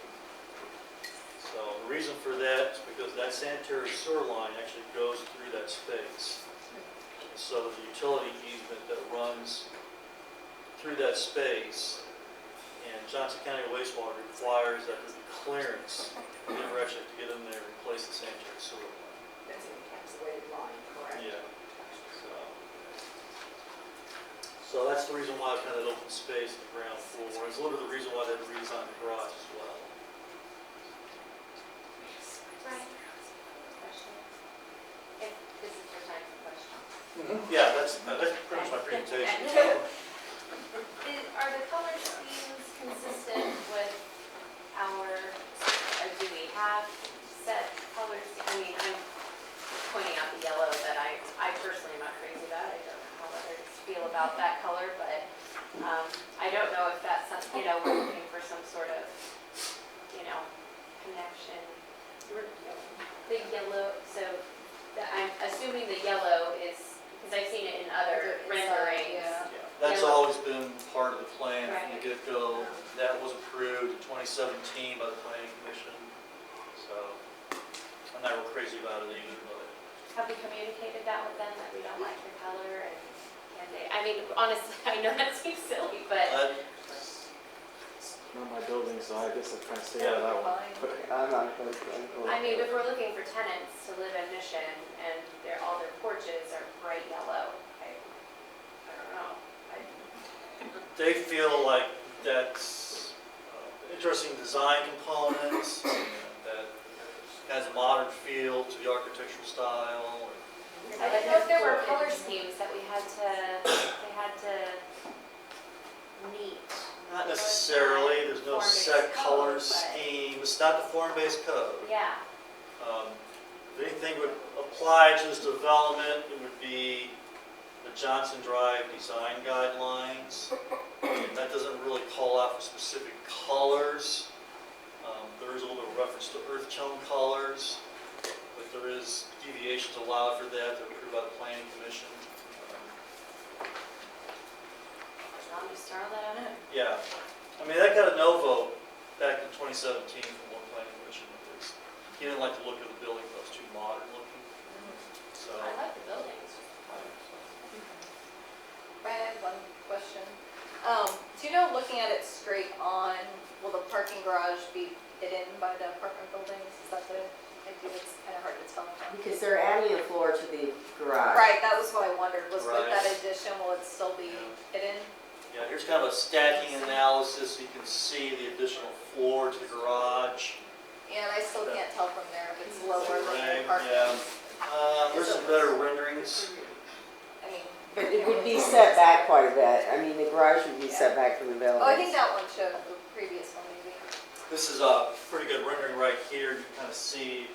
So the reason for that is because that sanitary sewer line actually goes through that space. And so the utility easement that runs through that space, and Johnson County wastewater requires that there be clearance. You never actually have to get in there and replace the sanitary sewer line.
That's an encapsulated line, correct?
Yeah. So that's the reason why it's kind of that open space, the ground floor. It's a little bit of the reason why they redesigned the garage as well.
Brian, question? If this is your time for questions.
Yeah, that's pretty much my presentation.
Are the color schemes consistent with our, or do we have set colors? I mean, I'm pointing out the yellow that I personally am not crazy about. I don't know how others feel about that color, but I don't know if that's something, we're looking for some sort of, connection. The yellow, so I'm assuming the yellow is, because I've seen it in other renderings.
Yeah.
That's
Yellow.
always been part of the plan from the
Right.
get-go. That was approved in 2017 by the planning commission. So I'm not real crazy about it either, but.
Have we communicated that with them, that we don't like the color, and they, I mean, honestly, I know that seems silly, but.
It's not my building, so I guess I'm trying to stay out of that one.
I'm not opposed to it.
I mean, if we're looking for tenants to live in Mission and all their porches are bright yellow, I don't know.
They feel like that's interesting design components, and that has a modern feel to the architectural style.
I didn't know if there were color schemes that they had to meet.
Not necessarily, there's no set color
Form-based code, but-
scheme, it's not the form-based code.
Yeah,
If anything would apply to this development, it would be the Johnson Drive design guidelines. That doesn't really call out for specific colors. There is a little bit of reference to earth tone colors, but there is deviations allowed for that that are approved by the planning commission.
I'll just throw that out.
Yeah, I mean, that got a no vote back in 2017 from one planning commission. Because he didn't like the look of the building, it was too modern looking. So,
I like the buildings.
Brian, I have one question. Do you know, looking at it straight on, will the parking garage be hidden by the apartment buildings? Is that the idea? It's kind of hard to tell from.
Because they're adding a floor to the garage.
Right, that was what I wondered, was with
Right.
that addition, will it still be hidden?
yeah, here's kind of a stacking analysis. You can see the additional floor to the garage.
Yeah, and I still can't tell from there if it's lower than
Right,
the parking.
yeah. There's some better renderings.
I mean,
But it would be set back quite a bit. I mean, the garage would be set back from the building.
oh, I think that one showed the previous one maybe.
This is a pretty good rendering right here. You can kind of see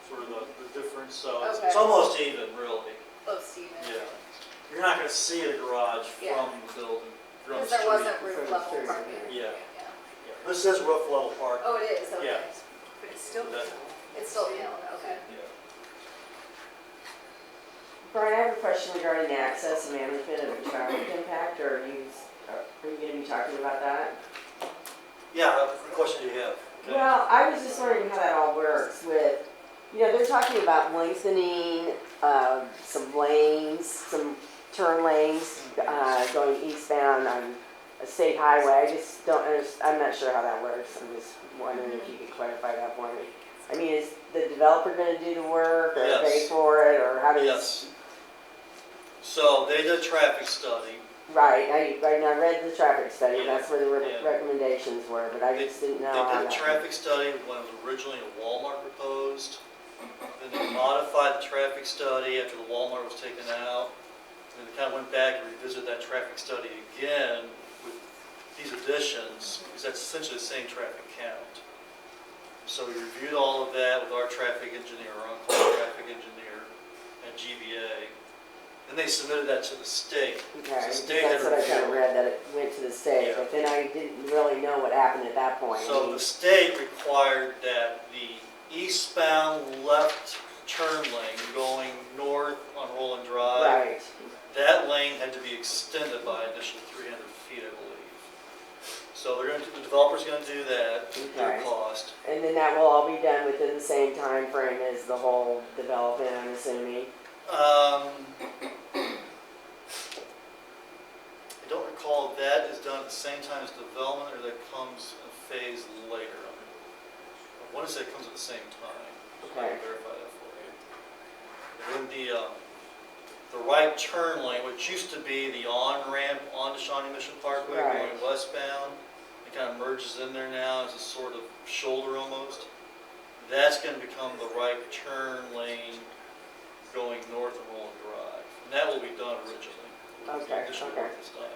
sort of the difference. So it's
Okay.
almost even, really.
Close to even.
Yeah. You're not going to see the garage
Yeah.
from the building. You're on
Because
the
there
street.
wasn't roof level parking.
Yeah.
Yeah.
Yeah. This says roof level parking.
Oh, it is, okay.
Yeah.
But it's still.
That-
It's still yellow, okay.
Yeah.
Brian, I have a question regarding access and management of the traffic impact. Are you going to be talking about that?
Yeah, what question do you have? Okay.
Well, I was just wondering how that all works with, they're talking about lengthening some lanes, some turn lanes going eastbound on a state highway. I just don't I'm not sure how that works. I'm just wondering if you could clarify that for me. I mean, is the developer gonna do the work or
Yes.
pay for it, or how does?
Yes. So they did a traffic study.
Right, I read the traffic study,
Yeah.
that's where the
Yeah.
recommendations were, but I just didn't know
They
how
did a
that.
traffic study when it was originally a Walmart proposed. Then they modified the traffic study after the Walmart was taken out. And they kind of went back and revisited that traffic study again with these additions, because that's essentially the same traffic count. So we reviewed all of that with our traffic engineer, our on-call traffic engineer at GBA. And they submitted that to the state.
Okay,
The state had
that's what I kind of
reviewed.
read, that it went to the state,
Yeah.
but then I didn't really know what happened at that point. I
So
mean,
the state required that the eastbound left turn lane going north on Roland Drive,
Right,
that lane had to be extended by an additional 300 feet, I believe. So they're going to, the developer's going to do that at their
Okay.
cost.
and then that will all be done within the same time frame as the whole development, I'm assuming?
I don't recall if that is done at the same time as development or that comes a phase later. I want to say it comes at the same time. I
Okay.
can verify that for you. And then the right turn lane, which used to be the on-ramp onto Shawnee Mission Parkway
Right.
going westbound, it kind of merges in there now as a sort of shoulder almost. That's going to become the right turn lane going north of Roland Drive. And that will be done originally.
Okay,
Additional
okay.
work is done.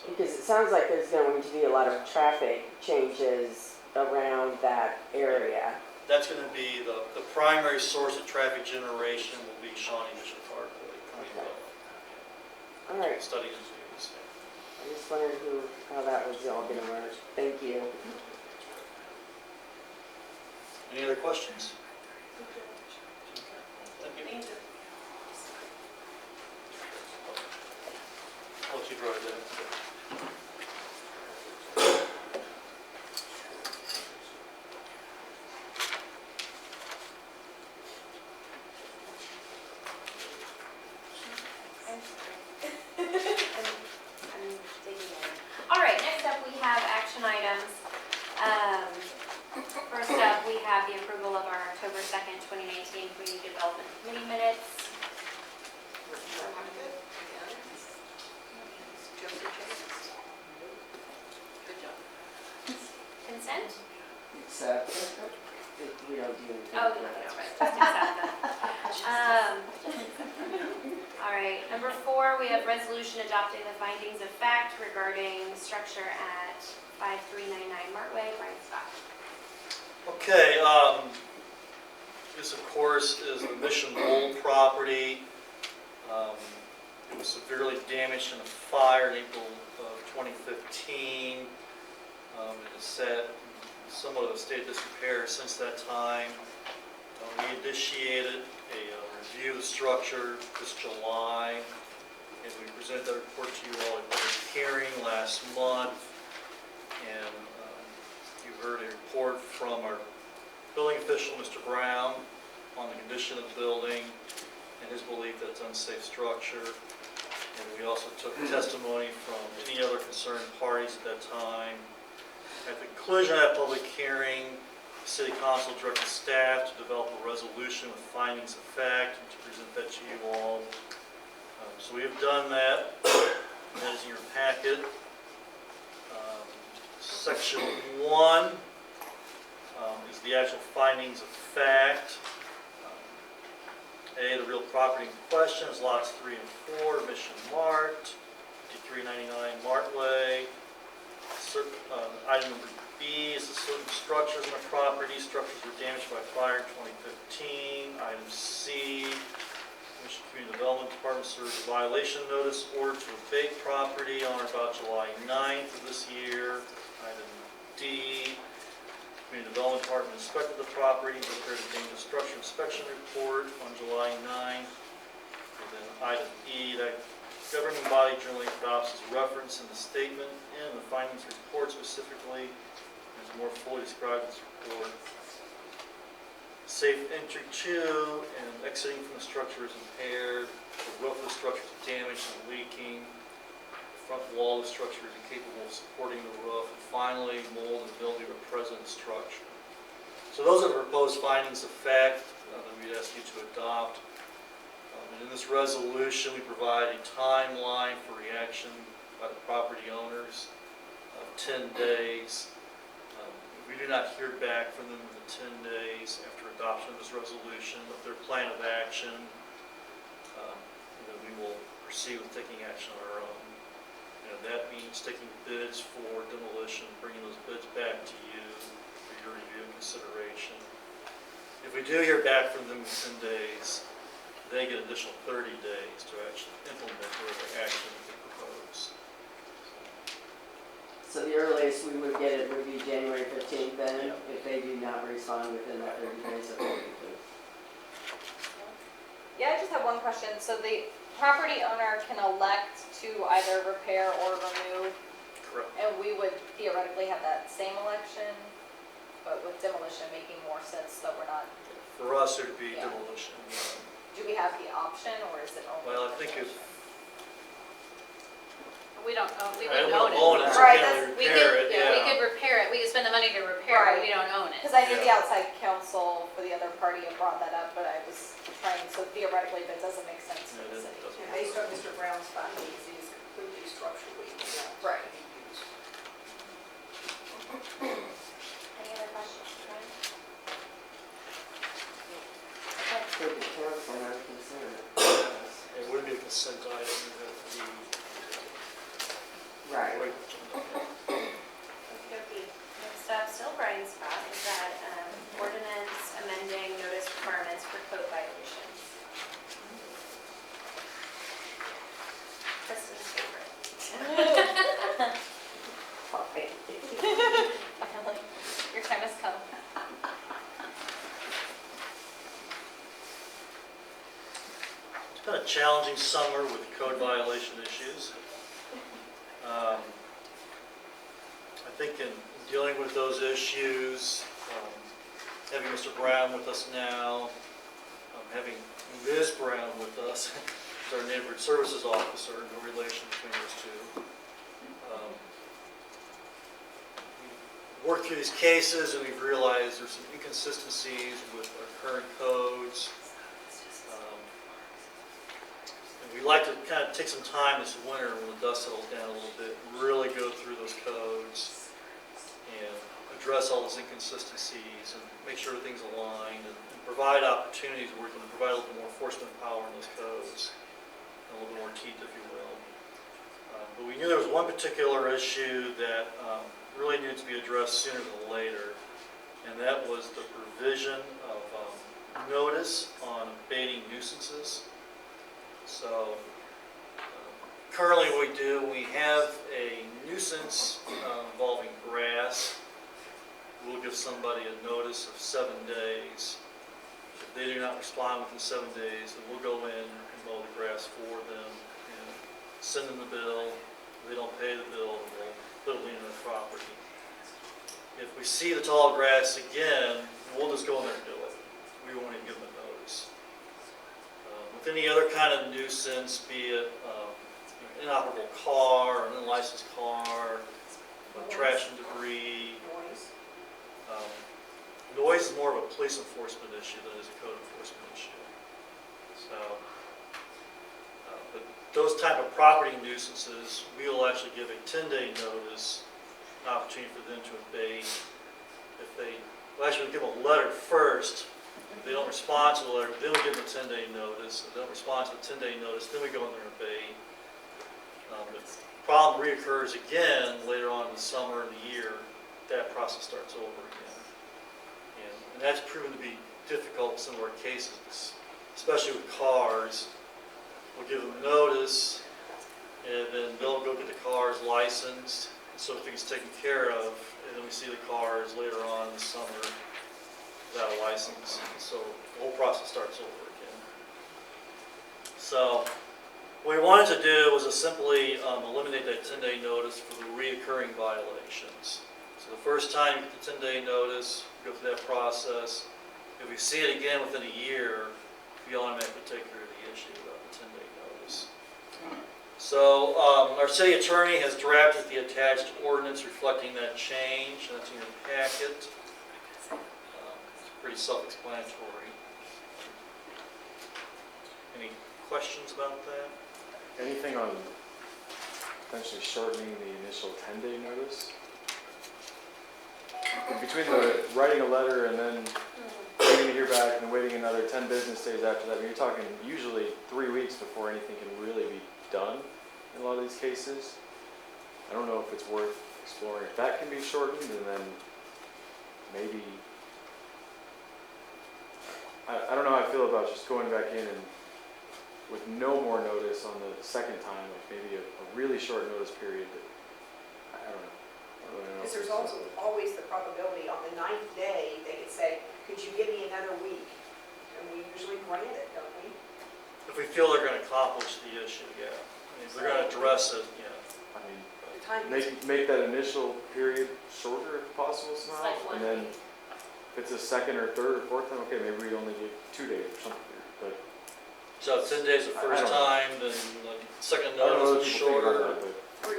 So,
Because it sounds like there's going to be a lot of traffic changes around that area.
that's going to be the primary source of traffic generation will be Shawnee Mission Parkway coming
Okay.
up.
All right,
Study engineers.
I just wondered how that was all gonna work. Thank you.
Any other questions? Thank you. I'll let you draw it down.
All right, next up, we have action items. First up, we have the approval of our October 2nd, 2019 Community Development Committee minutes. Consent?
Except, we don't do anything.
Oh, no, that's right, just accept them. All right, number 4, we have resolution adopting the findings of fact regarding structure at 5399 Martway, Brian Scott.
Okay, this of course is the Mission Bowl property. It was severely damaged in a fire in April of 2015. It has sat somewhat of a state of disrepair since that time. We initiated a review of the structure this July, and we presented that report to you all at the hearing last month. And you heard a report from our building official, Mr. Brown, on the condition of the building and his belief that it's an unsafe structure. And we also took testimony from any other concerned parties at that time. At the conclusion of that public hearing, the City Council directed staff to develop a resolution with findings of fact and to present that to you all. So we have done that. That is in your packet. Section 1 is the actual findings of fact. A, the real property in question is lots 3 and 4, Mission Mart, 5399 Martway. Item number B is the certain structures in the property. Structures were damaged by fire in 2015. Item C, Mission Community Development Department served a violation notice ordered to abate property on or about July 9th of this year. Item D, Community Development Department inspected the property, prepared a dangerous structure inspection report on July 9th. And then item E, that governing body generally adopts as reference in the statement and the findings report specifically, as more fully described in this report. Safe entry to and exiting from the structure is impaired. The roof of the structure is damaged and leaking. front wall of the structure is incapable of supporting the roof, and finally, mold and mildew are present in the structure. So those are the proposed findings of fact that we'd ask you to adopt. And in this resolution, we provide a timeline for reaction by the property owners of 10 days. If we do not hear back from them in the 10 days after adoption of this resolution of their plan of action, then we will proceed with taking action on our own. That means taking bids for demolition, bringing those bids back to you for your review and consideration. If we do hear back from them in 10 days, they get an additional 30 days to actually implement whatever action they propose.
So the earliest we would get it would be January 15th then,
Yeah.
if they do not respond within that 30 days of the
Yeah, I just have one question. So the property owner can elect to either repair or remove,
Correct.
and we would theoretically have that same election, but with demolition making more sense that we're not,
For us, it would be
Yeah.
demolition.
do we have the option or is it only?
Well, I think if
We don't own, we
I
wouldn't
don't
own
own
it.
it, so
Right,
can
that's-
we
We
repair
could,
it?
yeah, we could repair it, we could spend the money to repair it, but we don't own it.
Because I knew the
Yeah.
outside counsel for the other party had brought that up, but I was trying, so theoretically, that doesn't make sense for
Yeah,
the
it
city.
doesn't.
And based on Mr. Brown's findings, it is completely structurally sound.
Right.
Any other questions? Brian?
For the council, not consider it.
It wouldn't be a consent item, it would be
Right.
Okey-dokey. Next up, still Brian Scott, is that ordinance amending notice requirements for code violations. Kristen's favorite.
Your time has come.
It's been a challenging summer with code violation issues. I think in dealing with those issues, having Mr. Brown with us now, having Ms. Brown with us, as our neighborhood services officer, no relation between those two. We've worked through these cases and we've realized there's some inconsistencies with our current codes. And we'd like to kind of take some time this winter when the dust settles down a little bit, really go through those codes and address all those inconsistencies and make sure everything's aligned and provide opportunities where we can provide a little bit more enforcement power in those codes, and a little bit more teeth, if you will. But we knew there was one particular issue that really needs to be addressed sooner than later, and that was the provision of notice on abating nuisances. So currently what we do, we have a nuisance involving grass. We'll give somebody a notice of 7 days. If they do not respond within 7 days, then we'll go in and mow the grass for them and send them the bill. If they don't pay the bill, then we'll put a lien on their property. If we see the tall grass again, we'll just go in there and do it. We won't even give them a notice. With any other kind of nuisance, be it an inoperable car, an unlicensed car, trash and debris.
Noise.
Noise is more of a police enforcement issue than it is a code enforcement issue. So, but those type of property nuisances, we will actually give a 10-day notice, an opportunity for them to abate. If they, well, actually, we give them a letter first. If they don't respond to the letter, then we give them a 10-day notice. If they don't respond to the 10-day notice, then we go in there and abate. If the problem reoccurs again later on in the summer and the year, that process starts over again. And that's proven to be difficult in some of our cases, especially with cars. We'll give them notice, and then they'll go get the cars licensed, so everything's taken care of, and then we see the cars later on in the summer without a license. So the whole process starts over again. So what we wanted to do was to simply eliminate that 10-day notice for the reoccurring violations. So the first time you get the 10-day notice, we go through that process. If we see it again within a year, we automatically take care of the issue about the 10-day notice. So, our city attorney has drafted the attached ordinance reflecting that change, and that's in your packet. It's pretty self-explanatory. Any questions about that?
Anything on potentially shortening the initial 10-day notice? Between the writing a letter and then waiting to hear back and then waiting another 10 business days after that, I mean, you're talking usually 3 weeks before anything can really be done in a lot of these cases. I don't know if it's worth exploring if that can be shortened, and then maybe, I don't know how I feel about just going back in and with no more notice on the second time, like maybe a really short notice period, but I don't know. I don't really know.
Because there's also always the probability on the 9th day, they could say, could you give me another week? And we usually grant it, don't we?
If we feel they're gonna accomplish the issue, yeah. I mean, if they're gonna address it, yeah.
I mean,
The time
make that initial period shorter if possible somehow,
Like 1
and then
week.
if it's a second or third or fourth time, okay, maybe we only give 2 days or something, but
So 10 days the
I
first
don't know.
time, then the second
I don't know
notice
what
is
people think about
shorter.
that, but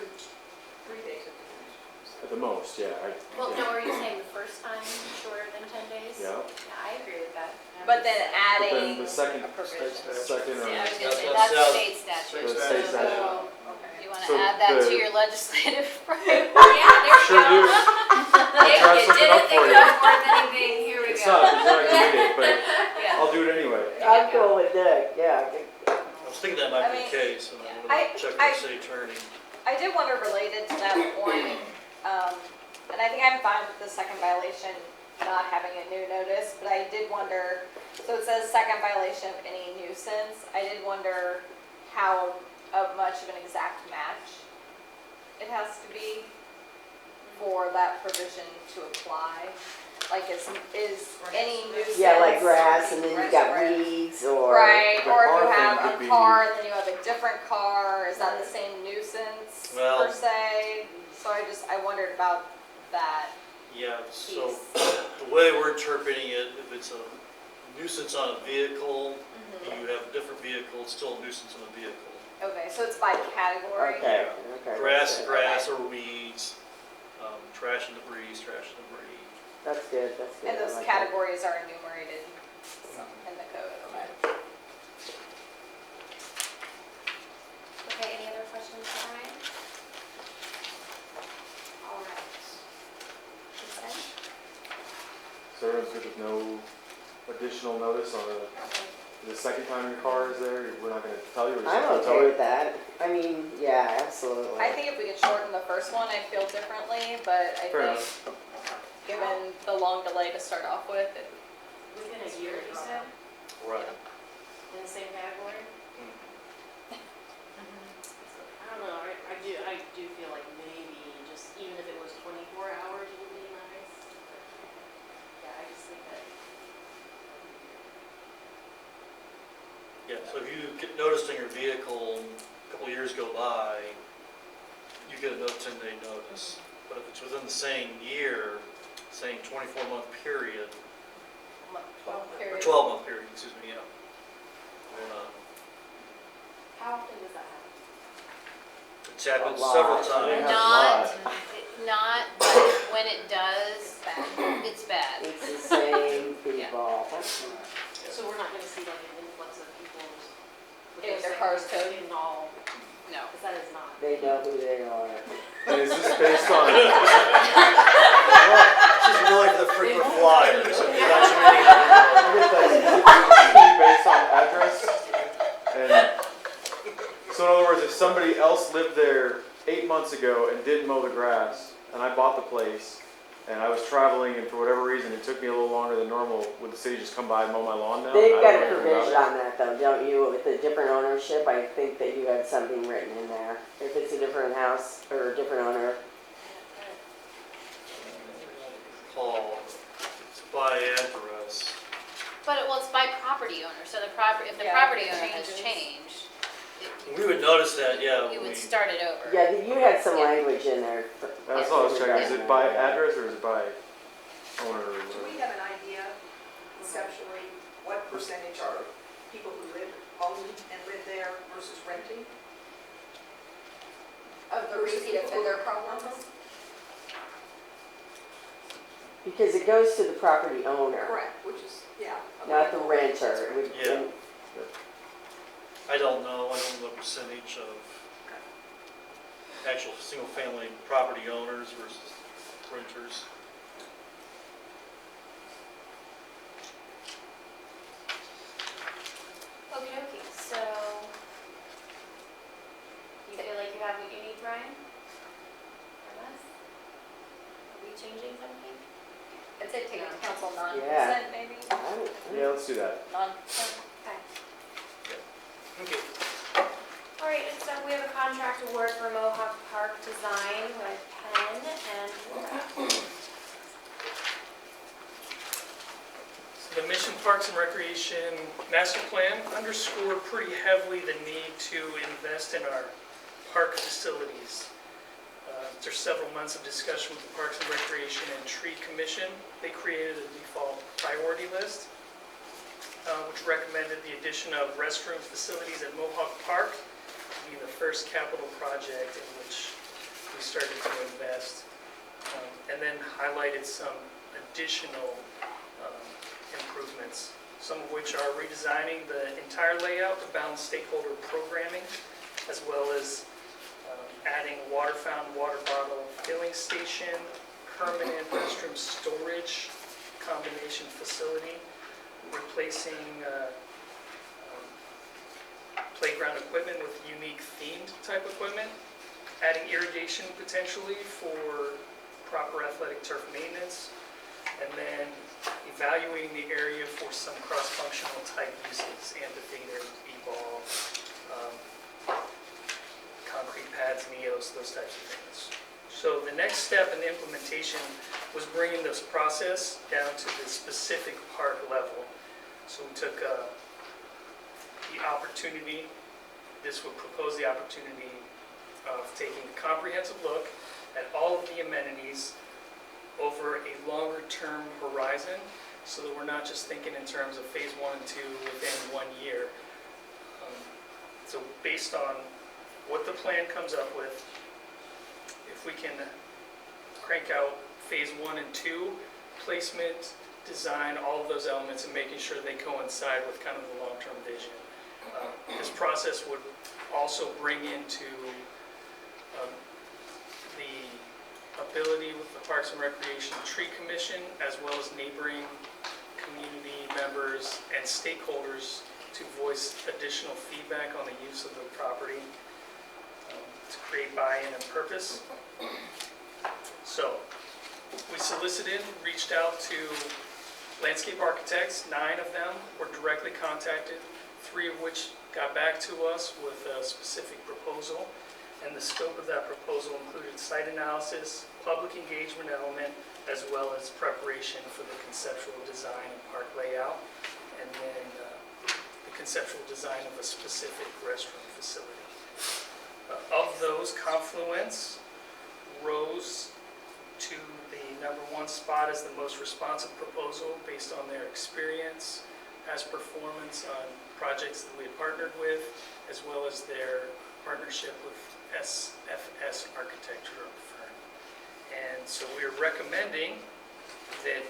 3 days at the most.
at the most, yeah,
Well, no, are you saying the first time shorter than 10 days?
yeah.
Yeah, I agree with that.
But then
But then
adding
the second,
a provision.
second or.
Yeah, I was gonna say,
That's-
that's state statute.
That's state
so-
statute.
Oh, okay.
You wanna
So
add that to
the-
your legislative
Yeah, there
Sure
we
do.
go.
I'll
There
draft
you
something
did
up
it,
for
think
you.
it was worth anything, here we
It's
go.
not, he's not gonna read it, but
Yeah.
I'll do it anyway.
I'm cool with Doug, yeah.
I was thinking that might
I
be
mean,
the case, and
yeah.
I'm gonna check with the city attorney.
I did wonder related to that point, and I think I'm fine with the second violation not having a new notice, but I did wonder, so it says second violation of any nuisance. I did wonder how much of an exact match it has to be for that provision to apply. Like is any nuisance.
Yeah, like grass, and then you got
Right.
weeds, or.
Right,
The
or
car
if you
thing
have
could
a
be-
car and then you have a different car, is that the same nuisance
Well-
per se? So I wondered about that
Yeah, so
piece.
the way we're interpreting it, if it's a nuisance on a vehicle,
Mhm.
you have a different vehicle, it's still a nuisance on a vehicle.
Okay, so it's by category?
Okay, okay.
Grass,
that's good.
grass or weeds, trash and debris,
That's good, that's good.
And
I
those
like that.
categories are enumerated in the code, okay.
Okay, any other questions for Ryan? All right. Consent?
So everyone's good with no additional notice on the second time your car is there, we're not gonna tell you, we're just
I'm
gonna tell
okay
you?
with that. I mean, yeah, absolutely.
I think if we could shorten the first one, I'd feel differently, but I
Fair
think, given the long delay to start off with,
Within a year, you said,
Right.
in the same category?
I don't know, I do feel like maybe just, even if it was 24 hours, it would be nice. Yeah, I just think that.
Yeah, so if you get noticed in your vehicle, a couple of years go by, you get another 10-day notice. But if it's within the same year, same 24-month period,
12
or
period.
12-month period, excuse me, yeah. Then,
How often does that happen?
it's happened
A lot.
several
Yeah.
times.
Not, but when it does, it's bad.
It's the same people.
So we're not gonna see like an influx of people with
Getting their cars towed?
and all,
No.
because that is not.
They know who they are.
And is this based on,
This is really for the frequent flyers. I mean, that's really-
I get that, is it based on address? And, so in other words, if somebody else lived there 8 months ago and didn't mow the grass, and I bought the place, and I was traveling, and for whatever reason, it took me a little longer than normal, would the city just come by and mow my lawn now?
They've
I
got
don't
a
know anything about
provision
it.
on that though, don't you? With a different ownership, I think that you had something written in there. If it's a different house or a different owner.
Call, it's by address.
But, well, it's by property owner, so the property, if the
Yeah,
property
it
owner has
changes.
changed,
We would notice that, yeah.
you
we-
would start it over.
Yeah, you had some
Yeah.
language in there.
That's all I was checking, is it by address or is it by owner or
Do
whatever?
we have an idea conceptually what percentage are people who own and live there versus renting?
of the repeat offender problems.
Because it goes to the property owner,
Correct, which is, yeah.
not the renter. It would-
Yeah. I don't know the percentage of actual single-family property owners versus renters.
Okie dokie, so you feel like you have what you need, Brian? From us? Are we changing something?
I'd say take it to council non-consent,
Yeah.
maybe,
I would-
Yeah, let's do that.
Okay.
Okay.
All right, next up, we have a contract award for Mohawk Park Design with Penn and Laura.
The Mission Parks and Recreation Master Plan underscored pretty heavily the need to invest in our park facilities. After several months of discussion with the Parks and Recreation and Tree Commission, they created a default priority list, which recommended the addition of restroom facilities at Mohawk Park to be the first capital project in which we started to invest, and then highlighted some additional improvements, some of which are redesigning the entire layout to balance stakeholder programming, as well as adding water fountain, water bottle filling station, permanent restroom storage combination facility, replacing playground equipment with unique themed type equipment, adding irrigation potentially for proper athletic turf maintenance, and then evaluating the area for some cross-functional type uses, amphitheater, b-ball, concrete pads, neos, those types of things. So the next step in the implementation was bringing this process down to the specific park level. So we took the opportunity, this would propose the opportunity of taking a comprehensive look at all of the amenities over a longer term horizon, so that we're not just thinking in terms of phase 1 and 2 within 1 year. So based on what the plan comes up with, if we can crank out phase 1 and 2, placement, design, all of those elements, and making sure they coincide with kind of the long-term vision. This process would also bring into the ability with the Parks and Recreation Tree Commission, as well as neighboring community members and stakeholders, to voice additional feedback on the use of the property, to create buy-in and purpose. So we solicited, reached out to landscape architects. 9 of them were directly contacted, 3 of which got back to us with a specific proposal. And the scope of that proposal included site analysis, public engagement element, as well as preparation for the conceptual design and park layout, and then the conceptual design of a specific restroom facility. Of those, Confluence rose to the #1 spot as the most responsive proposal based on their experience, past performance on projects that we had partnered with, as well as their partnership with SFS Architecture firm. And so we are recommending that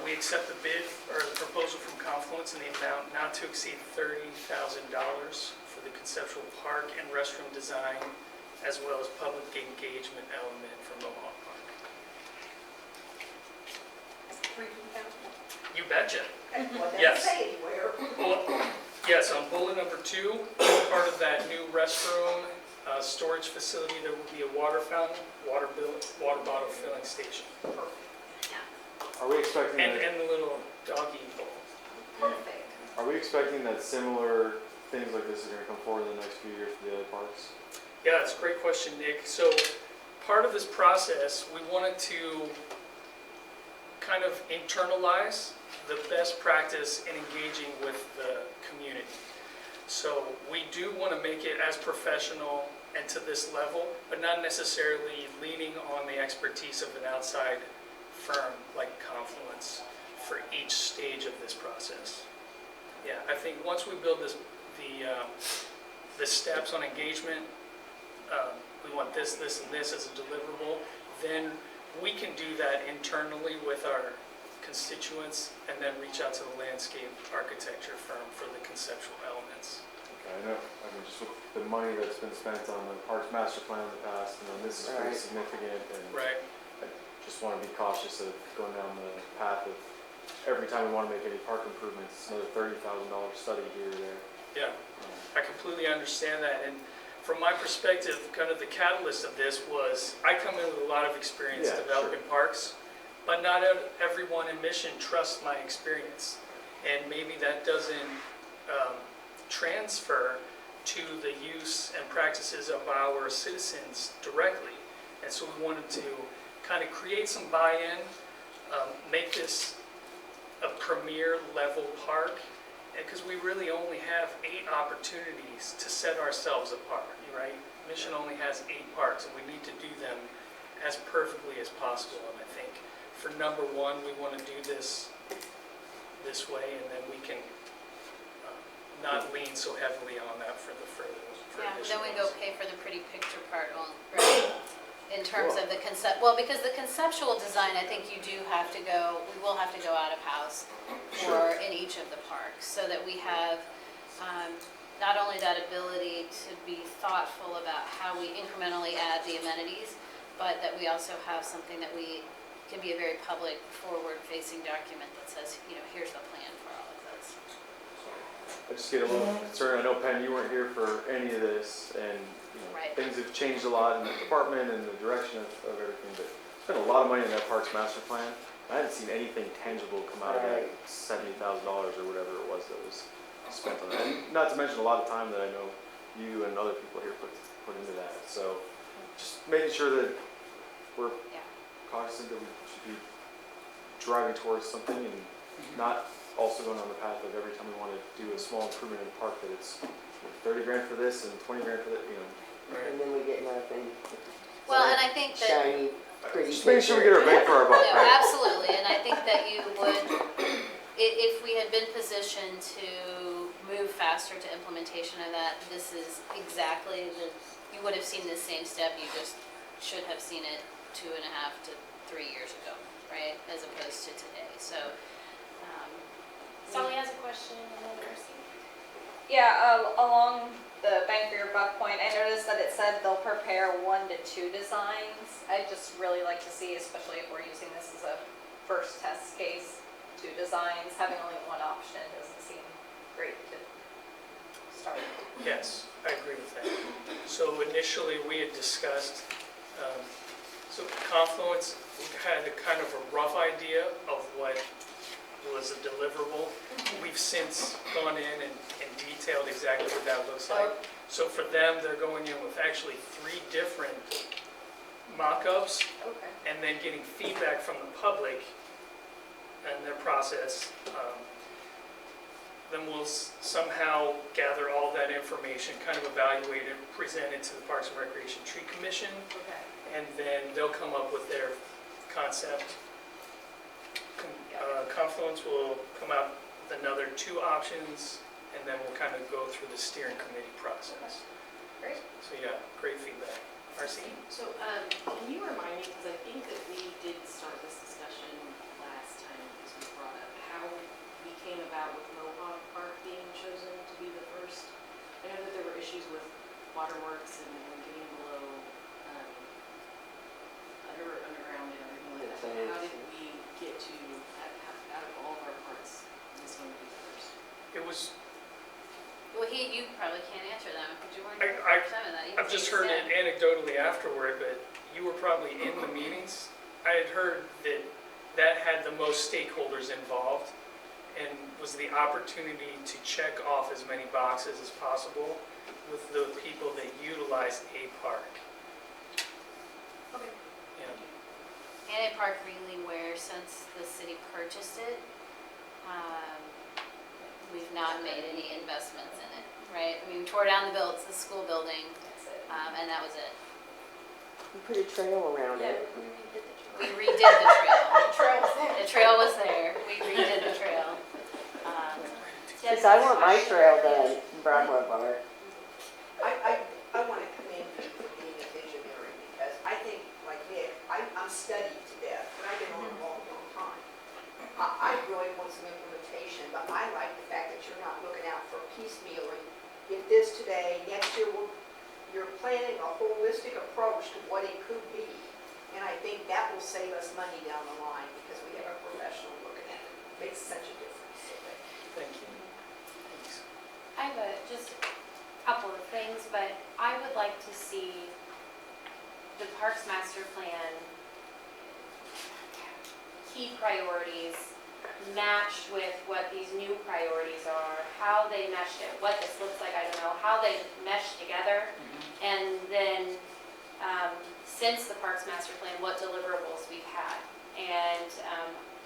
we accept the bid or the proposal from Confluence in the amount not to exceed $30,000 for the conceptual park and restroom design, as well as public engagement element for Mohawk Park. You betcha.
Well, it
Yes.
doesn't say anywhere.
Well, yes, on bullet number 2, part of that new restroom storage facility, there will be a water fountain, water bottle filling station.
Are we expecting that?
And the little doggy bowl.
Perfect.
Are we expecting that similar things like this are going to come forward in the next few years for the other parks?
Yeah, it's a great question, Nick. So part of this process, we wanted to kind of internalize the best practice in engaging with the community. So we do want to make it as professional and to this level, but not necessarily leaning on the expertise of an outside firm like Confluence for each stage of this process. Yeah, I think once we build the steps on engagement, we want this, this, and this as a deliverable, then we can do that internally with our constituents and then reach out to the landscape architecture firm for the conceptual elements.
Okay, I know, I mean, just with the money that's been spent on the Parks Master Plan in the past, this is pretty
Right.
significant, and
Right.
I just want to be cautious of going down the path of every time we want to make any park improvements, it's another $30,000 study here or there.
Yeah, I completely understand that. And from my perspective, kind of the catalyst of this was, I come in with a lot of experience
Yeah,
developing parks, but not everyone in Mission trusts my experience. And maybe that doesn't transfer to the use and practices of our citizens directly. And so we wanted to kind of create some buy-in, make this a premier level park, because we really only have 8 opportunities to set ourselves apart, right? Mission only has 8 parks, and we need to do them as perfectly as possible. And I think for number 1, we want to do this way, and then we can not lean so heavily on that for the further.
Yeah, then we go pay for the pretty picture part, right? In terms of the because the conceptual design, I think you do have to go, we will have to go out of house for in each of the parks, so that we have not only that ability to be thoughtful about how we incrementally add the amenities, but that we also have something that we can be a very public, forward-facing document that says, here's the plan for all of this.
I just get a little concerned, I know Penn, you weren't here for any of this, and
Right.
things have changed a lot in the department and the direction of everything, but spent a lot of money in that Parks Master Plan. I hadn't seen anything tangible come out of that $70,000 or whatever it was that was spent on that. And not to mention a lot of time that I know you and other people here put into that. So just making sure that we're cognizant that we should be driving towards something and not also going on the path of every time we want to do a small improvement in the park that it's 30 grand for this and 20 grand for that,
And then we get nothing.
Well, and I think that...
Shiny, pretty.
Just make sure we get our bang for our buck.
No,
right?
absolutely, and I think that you would, if we had been positioned to move faster to implementation of that, this is exactly you would have seen this same step, you just should have seen it 2.5 to 3 years ago, right, as opposed to today, so.
Sally has a question, and then Darcy.
Yeah, along the bang for your buck point, I noticed that it said they'll prepare 1 to 2 designs. I'd just really like to see, especially if we're using this as a first test case, 2 designs. Having only 1 option doesn't seem great to start.
Yes, I agree with that. So initially, we had discussed, so Confluence, we had a kind of a rough idea of what was a deliverable. We've since gone in and detailed exactly what that looks like. So for them, they're going in with actually 3 different mock-ups,
Okay.
and then getting feedback from the public and their process. Then we'll somehow gather all that information, kind of evaluate it, present it to the Parks and Recreation Tree Commission,
Okay.
and then they'll come up with their concept. Confluence will come out with another 2 options, and then we'll kind of go through the steering committee process.
Great.
So yeah, great feedback. RC?
So, can you remind me, because I think that we did start this discussion last time this was brought up, how we came about with Mohawk Park being chosen to be the first? I know that there were issues with waterworks and getting below, underground and everything like that. How did we get to, out of all of our parks, this one to be the first?
It was,
Well, you probably can't answer that, because you weren't
I-
here for some of that. You
I've
can
just
say
heard
yes.
it anecdotally afterward, but you were probably in the meetings. I had heard that had the most stakeholders involved and was the opportunity to check off as many boxes as possible with the people that utilized a park.
Okay.
Yeah.
And a park really where, since the city purchased it, we've not made any investments in it, right? I mean, we tore down the school building,
That's it.
and that was it.
We put a trail around it.
We redid the trail.
Trail was there.
The trail was there. We redid the trail.
Because I want my trail done, Broadway Park.
I want to commend you for I'm studied to death, but I've been on a long, long time. I really want some implementation, but I like the fact that you're not looking out for piecemealing. Get this today, next year you're planning a holistic approach to what it could be. And I think that will save us money down the line because we have a professional looking at it. It makes such a difference. So
Thank you. Thanks.
I have just a couple of things, but I would like to see the Parks Master Plan key priorities matched with what these new priorities are, how they meshed it, what this looks like, I don't know, how they mesh together, and then since the Parks Master Plan, what deliverables we've had. And,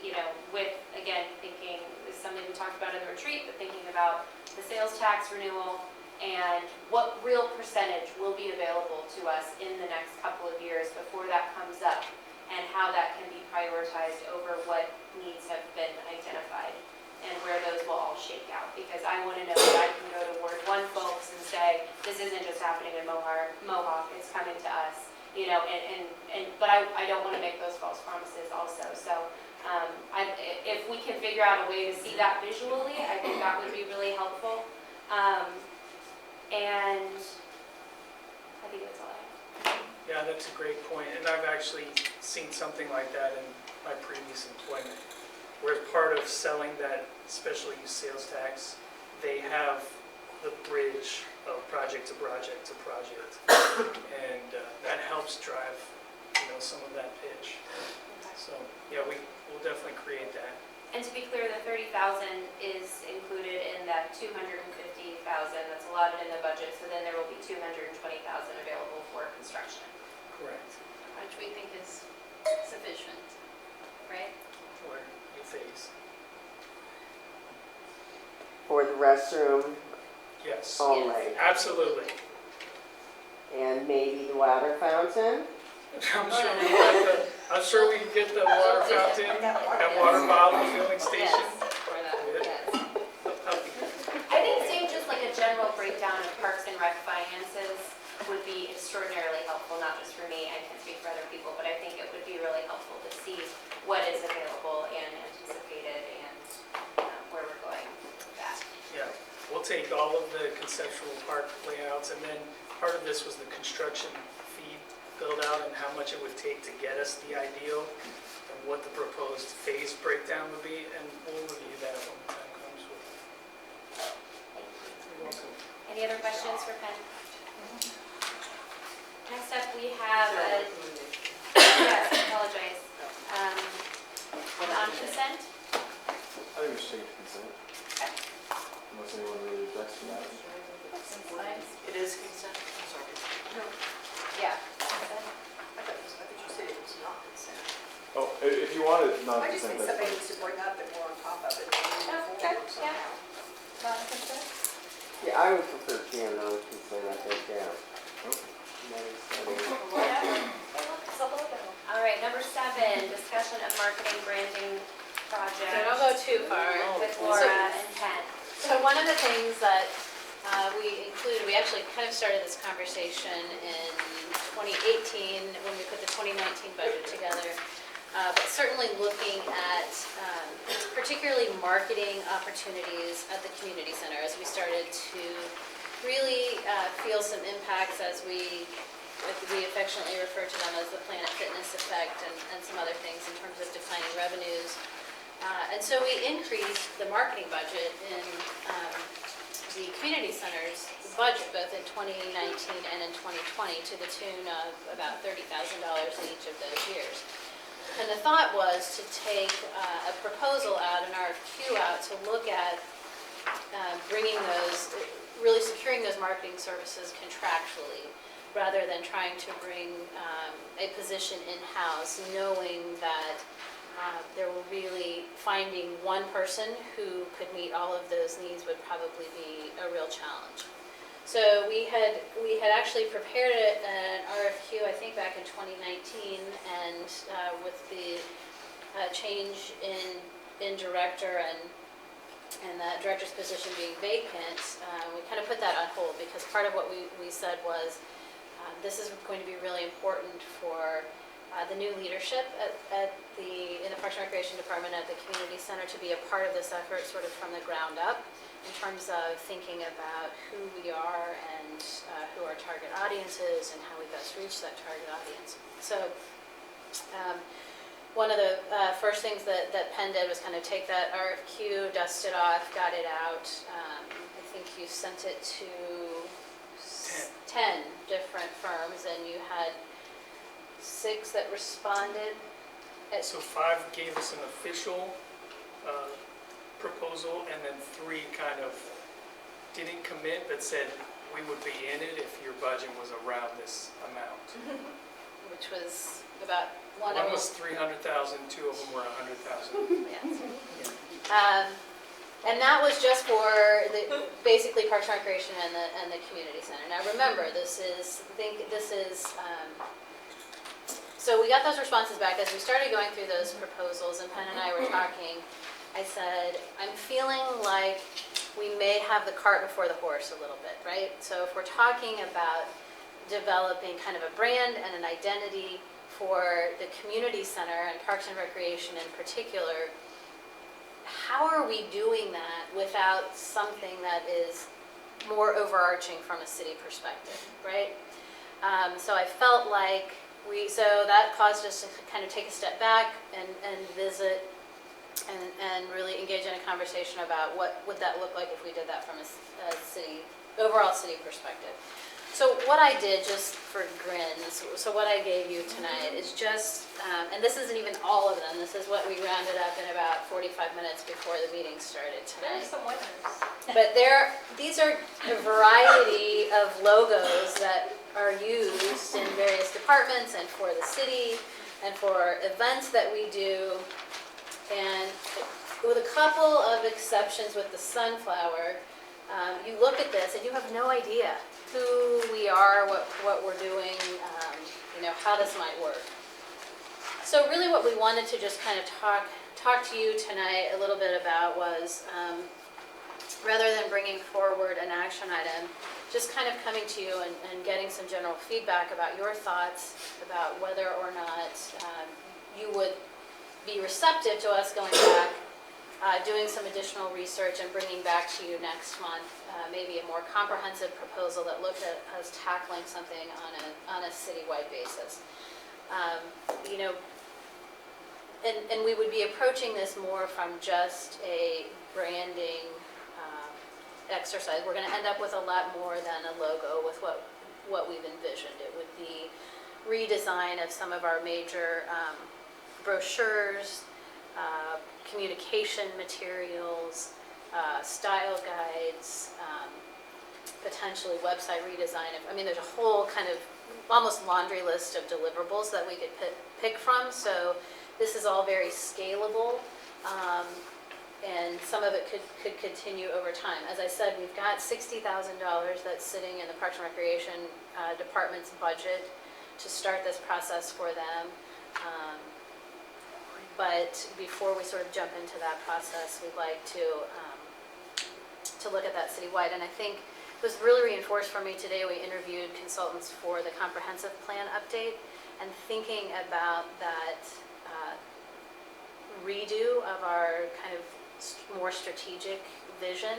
you know, with, again, thinking, this is something we talked about in the retreat, but thinking about the sales tax renewal and what real percentage will be available to us in the next couple of years before that comes up, and how that can be prioritized over what needs have been identified and where those will all shake out. Because I want to know that I can go to Ward 1 folks and say, this isn't just happening in Mohawk, it's coming to us. You know, but I don't want to make those false promises also. So if we can figure out a way to see that visually, I think that would be really helpful. And I think that's all I have.
Yeah, that's a great point, and I've actually seen something like that in my previous employment, where part of selling that special use sales tax, they have the bridge of project to project to project, and that helps drive, you know, some of that pitch. So yeah, we'll definitely create that.
And to be clear, the 30,000 is included in that 250,000 that's allotted in the budget. So then there will be 220,000 available for construction.
Correct.
Which we think is sufficient, right?
For new phase.
For the restroom
Yes.
only.
Absolutely.
And maybe the water fountain?
I'm sure we can get the water fountain and water bottle filling station.
Yes, for that, yes. I think seeing just like a general breakdown of Parks and Rec finances would be extraordinarily helpful, not just for me, I can't speak for other people, but I think it would be really helpful to see what is available and anticipated and where we're going with that.
Yeah, we'll take all of the conceptual park layouts, and then part of this was the construction fee build out and how much it would take to get us the ideal and what the proposed phase breakdown would be, and we'll review that when the time comes. You're welcome.
Any other questions for Penn? Next up, we have yes, I apologize. On consent?
I think we should take it to consent. Unless anyone really objects to that.
It is consent, I'm sorry.
No,
Yeah.
I thought you said it was not consent.
Oh, if you want it
I just
non-consent,
think
that's
somebody
fine.
needs to bring up that we're on top of it.
Okay, yeah.
Somehow.
Yeah, I would prefer GM non-consent, I think, yeah.
All right, number 7, discussion of marketing branding project.
So don't go too far.
With Laura and Penn.
So one of the things that we included, we actually kind of started this conversation in 2018 when we put the 2019 budget together. But certainly looking at particularly marketing opportunities at the community center as we started to really feel some impacts as we affectionately refer to them as the Planet Fitness effect and some other things in terms of declining revenues. And so we increased the marketing budget in the community center's budget, both in 2019 and in 2020, to the tune of about $30,000 in each of those years. And the thought was to take a proposal out, an RFQ out, to look at bringing those, really securing those marketing services contractually, rather than trying to bring a position in-house, knowing that there will really, finding one person who could meet all of those needs would probably be a real challenge. So we had actually prepared an RFQ, I think back in 2019, and with the change in director and that director's position being vacant, we kind of put that on hold, because part of what we said was this is going to be really important for the new leadership in the Parks and Recreation Department at the Community Center to be a part of this effort sort of from the ground up in terms of thinking about who we are and who our target audience is and how we best reach that target audience. So one of the first things that Penn did was kind of take that RFQ, dust it off, got it out. I think you sent it to 10 different firms, and you had 6 that responded.
So 5 gave us an official proposal, and then 3 kind of didn't commit, but said we would be in it if your budget was around this amount.
Which was about
One was 300,000, 2 of them were 100,000.
Yes. And that was just for basically Parks and Recreation and the community center. Now remember, so we got those responses back as we started going through those proposals, and Penn and I were talking. I said, I'm feeling like we may have the cart before the horse a little bit, right? So if we're talking about developing kind of a brand and an identity for the community center and Parks and Recreation in particular, how are we doing that without something that is more overarching from a city perspective, right? So I felt like so that caused us to kind of take a step back and visit and really engage in a conversation about what would that look like if we did that from a overall city perspective. So what I did, just for grins, so what I gave you tonight is just, and this isn't even all of them, this is what we rounded up in about 45 minutes before the meeting started tonight.
There's some winners.
But these are a variety of logos that are used in various departments and for the city and for events that we do. And with a couple of exceptions with the sunflower, you look at this and you have no idea who we are, what we're doing, how this might work. So really what we wanted to just kind of talk to you tonight a little bit about was, rather than bringing forward an action item, just kind of coming to you and getting some general feedback about your thoughts about whether or not you would be receptive to us going back, doing some additional research and bringing back to you next month maybe a more comprehensive proposal that looked at us tackling something on a citywide basis. And we would be approaching this more from just a branding exercise. We're going to end up with a lot more than a logo with what we've envisioned. It would be redesign of some of our major brochures, communication materials, style guides, potentially website redesign. There's a whole kind of almost laundry list of deliverables that we could pick from. So this is all very scalable, and some of it could continue over time. As I said, we've got $60,000 that's sitting in the Parks and Recreation Department's budget to start this process for them. But before we sort of jump into that process, we'd like to look at that citywide. And I think it was really reinforced for me today. We interviewed consultants for the comprehensive plan update, and thinking about that redo of our kind of more strategic vision,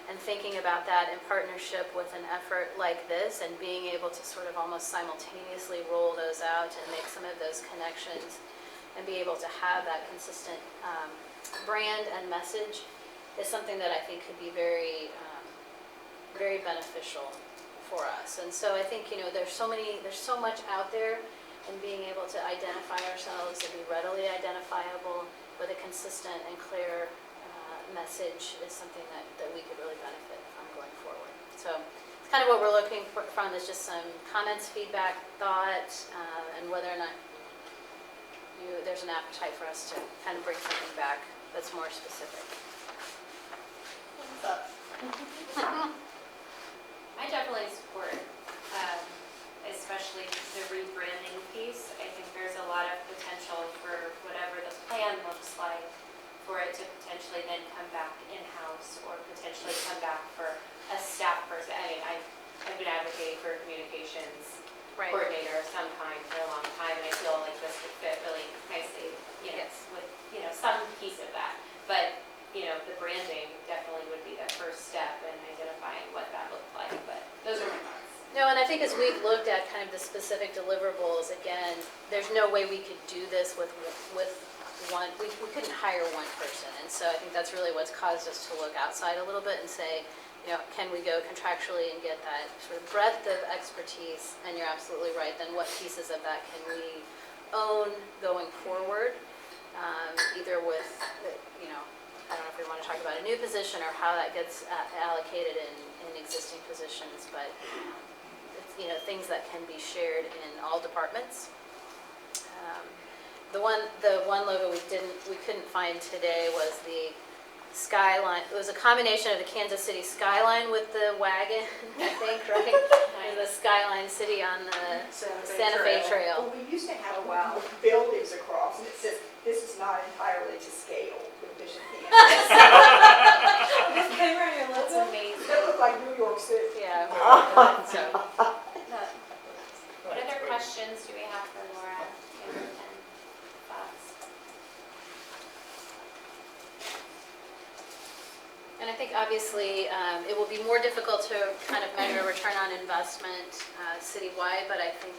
and thinking about that in partnership with an effort like this, and being able to sort of almost simultaneously roll those out and make some of those connections and be able to have that consistent brand and message is something that I think could be very, very beneficial for us. And so I think, there's so much out there, and being able to identify ourselves and be readily identifiable with a consistent and clear message is something that we could really benefit from going forward. So it's kind of what we're looking from is just some comments, feedback, thoughts, and whether or not there's an appetite for us to kind of bring something back that's more specific.
What's up?
I definitely support, especially the rebranding piece. I think there's a lot of potential for whatever the plan looks like for it to potentially then come back in-house or potentially come back for a staff person. I've been advocating for a communications coordinator of some kind for a long time, and I feel like this
think as we've looked at kind of the specific deliverables, again, there's no way we could do this with one, we couldn't hire one person. And so I think that's really what's caused us to look outside a little bit and say, you know, can we go contractually and get that sort of breadth of expertise? And you're absolutely right, then what pieces of that can we own going forward? Either with, you know, I don't know if we want to talk about a new position or how that gets allocated in existing positions, but it's, you know, things that can be shared in all departments. The one logo we couldn't find today was the skyline. It was a combination of the Kansas City skyline with the wagon, I think, right? And the skyline city on the Santa Fe Trail.
Well, we used to have buildings across, and it says, this is not entirely to scale with Mission Kansas.
That's amazing.
That looked like New York City.
Yeah. So,
What other questions do we have for Laura? And thoughts?
and I think obviously it will be more difficult to kind of measure return on investment citywide, but I think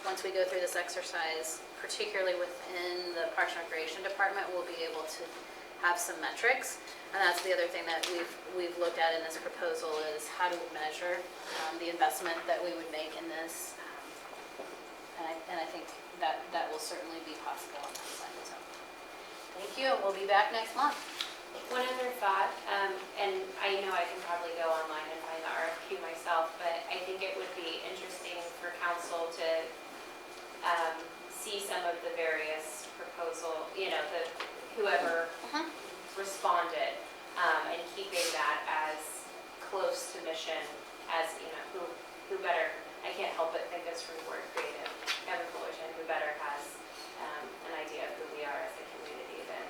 once we go through this exercise, particularly within the Parks and Recreation Department, we'll be able to have some metrics. And that's the other thing that we've looked at in this proposal is how do we measure the investment that we would make in this. And I think that will certainly be possible on that side. So thank you, and we'll be back next month.
One other thought, and I know I can probably go online and find the RFQ myself, but I think it would be interesting for council to see some of the various proposal, you know, whoever responded, and keeping that as close to mission as, you know, who better, I can't help but think as from word creative, Kevin Fullerton, who better has an idea of who we are as a community than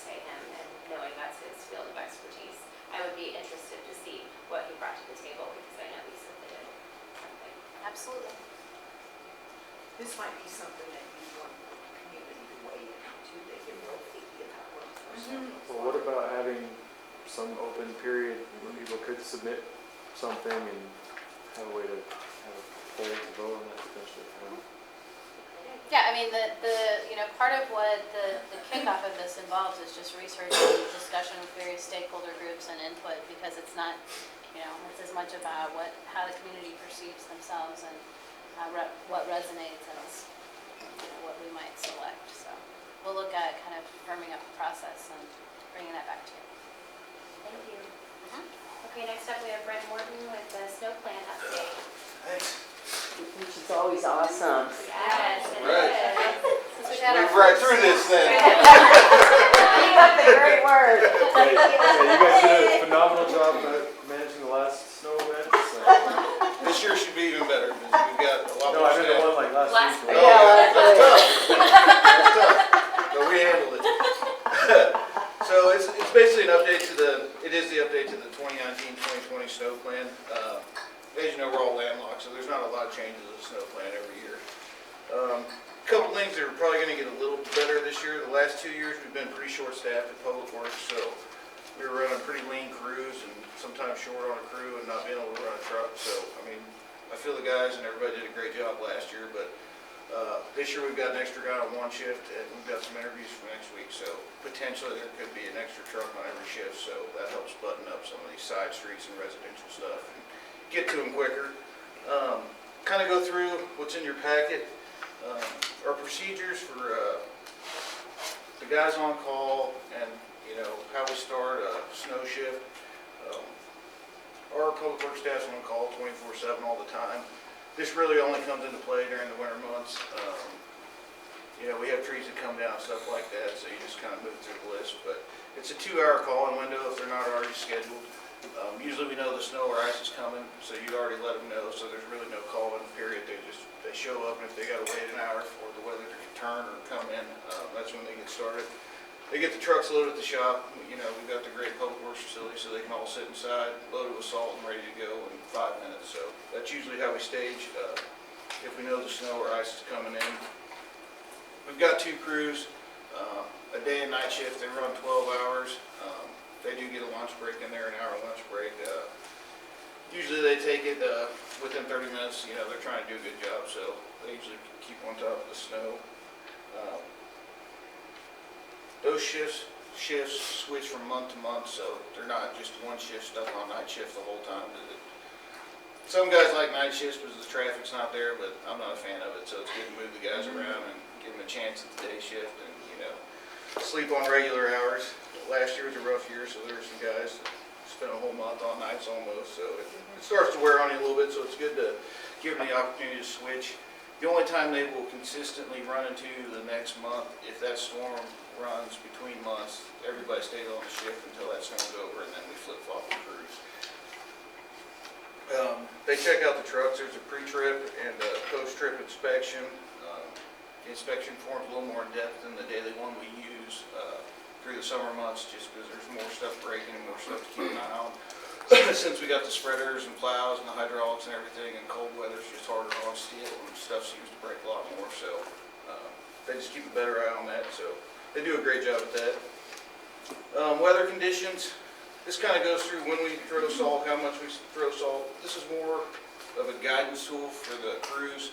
say him, and knowing that's his field of expertise. I would be interested to see what he brought to the table, because I know he submitted something.
Absolutely.
This might be something that you want the community to weigh in on too. They can really think about what it's
Well, what about having some open period where people could submit something and have a way to have a poll to vote on that potentially?
Yeah, I mean, you know, part of what the kickoff of this involves is just research and discussion with various stakeholder groups and input, because it's not, you know, it's as much about how the community perceives themselves and what resonates as, you know, what we might select. So we'll look at kind of firming up the process and bringing that back to you.
Thank you. Okay, next up we have Brent Morton with the snow plan update.
Thanks.
Which is always awesome.
Yes, it
Right.
is.
Since we've had our
Move right
first-
through this thing.
That's a great word.
You guys did a phenomenal job managing the last snow event.
This year should be even better, because we've got a lot
No,
more
I meant the
staff.
one like last
Last
week.
Oh,
Yeah,
that's
that's
tough. That's tough, but we handled it. So it's basically an update it is the update to the 2019-2020 snow plan. As you know, we're all landlocked, so there's not a lot of changes to the snow plan every year. A couple things that are probably going to get a little better this year. The last 2 years, we've been pretty short-staffed at Public Works, so we were running pretty lean crews and sometimes short on a crew and not being able to run a truck. So, I mean, I feel the guys and everybody did a great job last year, but this year we've got an extra guy on one shift, and we've got some interviews for next week, so potentially there could be an extra truck on every shift, so that helps button up some of these side streets and residential stuff and get to them quicker. Kind of go through what's in your packet. Our procedures for the guys on call, and you know how we start a snow shift. Our public works staff's on call 24/7 all the time. This really only comes into play during the winter months. You know, we have trees that come down, stuff like that, so you just kind of move through the list. But it's a 2-hour call-in window if they're not already scheduled. Usually we know the snow or ice is coming, so you already let them know, so there's really no call-in period. They show up, and if they got to wait an hour for the weather to turn or come in, that's when they get started. They get the trucks loaded at the shop. You know, we've got the great public works facility, so they can all sit inside, loaded with salt and ready to go in 5 minutes. So that's usually how we stage if we know the snow or ice is coming in. We've got 2 crews, a day and night shift. They run 12 hours. They do get a lunch break in there, an hour lunch break. Usually they take it within 30 minutes, you know, they're trying to do a good job, so they usually keep on top of the snow. Those shifts switch from month to month, so they're not just one shift stuck on night shift the whole time. Some guys like night shifts because the traffic's not there, but I'm not a fan of it, so it's good to move the guys around and give them a chance at the day shift and, you know, sleep on regular hours. Last year was a rough year, so there were some guys that spent a whole month on nights almost, so it starts to wear on you a little bit, so it's good to give them the opportunity to switch. The only time they will consistently run into the next month, if that storm runs between months, everybody stays on the shift until that storm's over, and then we flip-flop the crews. They check out the trucks. There's a pre-trip and a post-trip inspection. The inspection form's a little more in-depth than the daily one we use through the summer months, just because there's more stuff breaking and more stuff to keep an eye on. Since we got the spreaders and plows and the hydraulics and everything, and cold weather's just harder on steel and stuff seems to break a lot more, so they just keep a better eye on that, so they do a great job at that. Weather conditions, this kind of goes through when we throw salt, how much we throw salt. This is more of a guidance tool for the crews.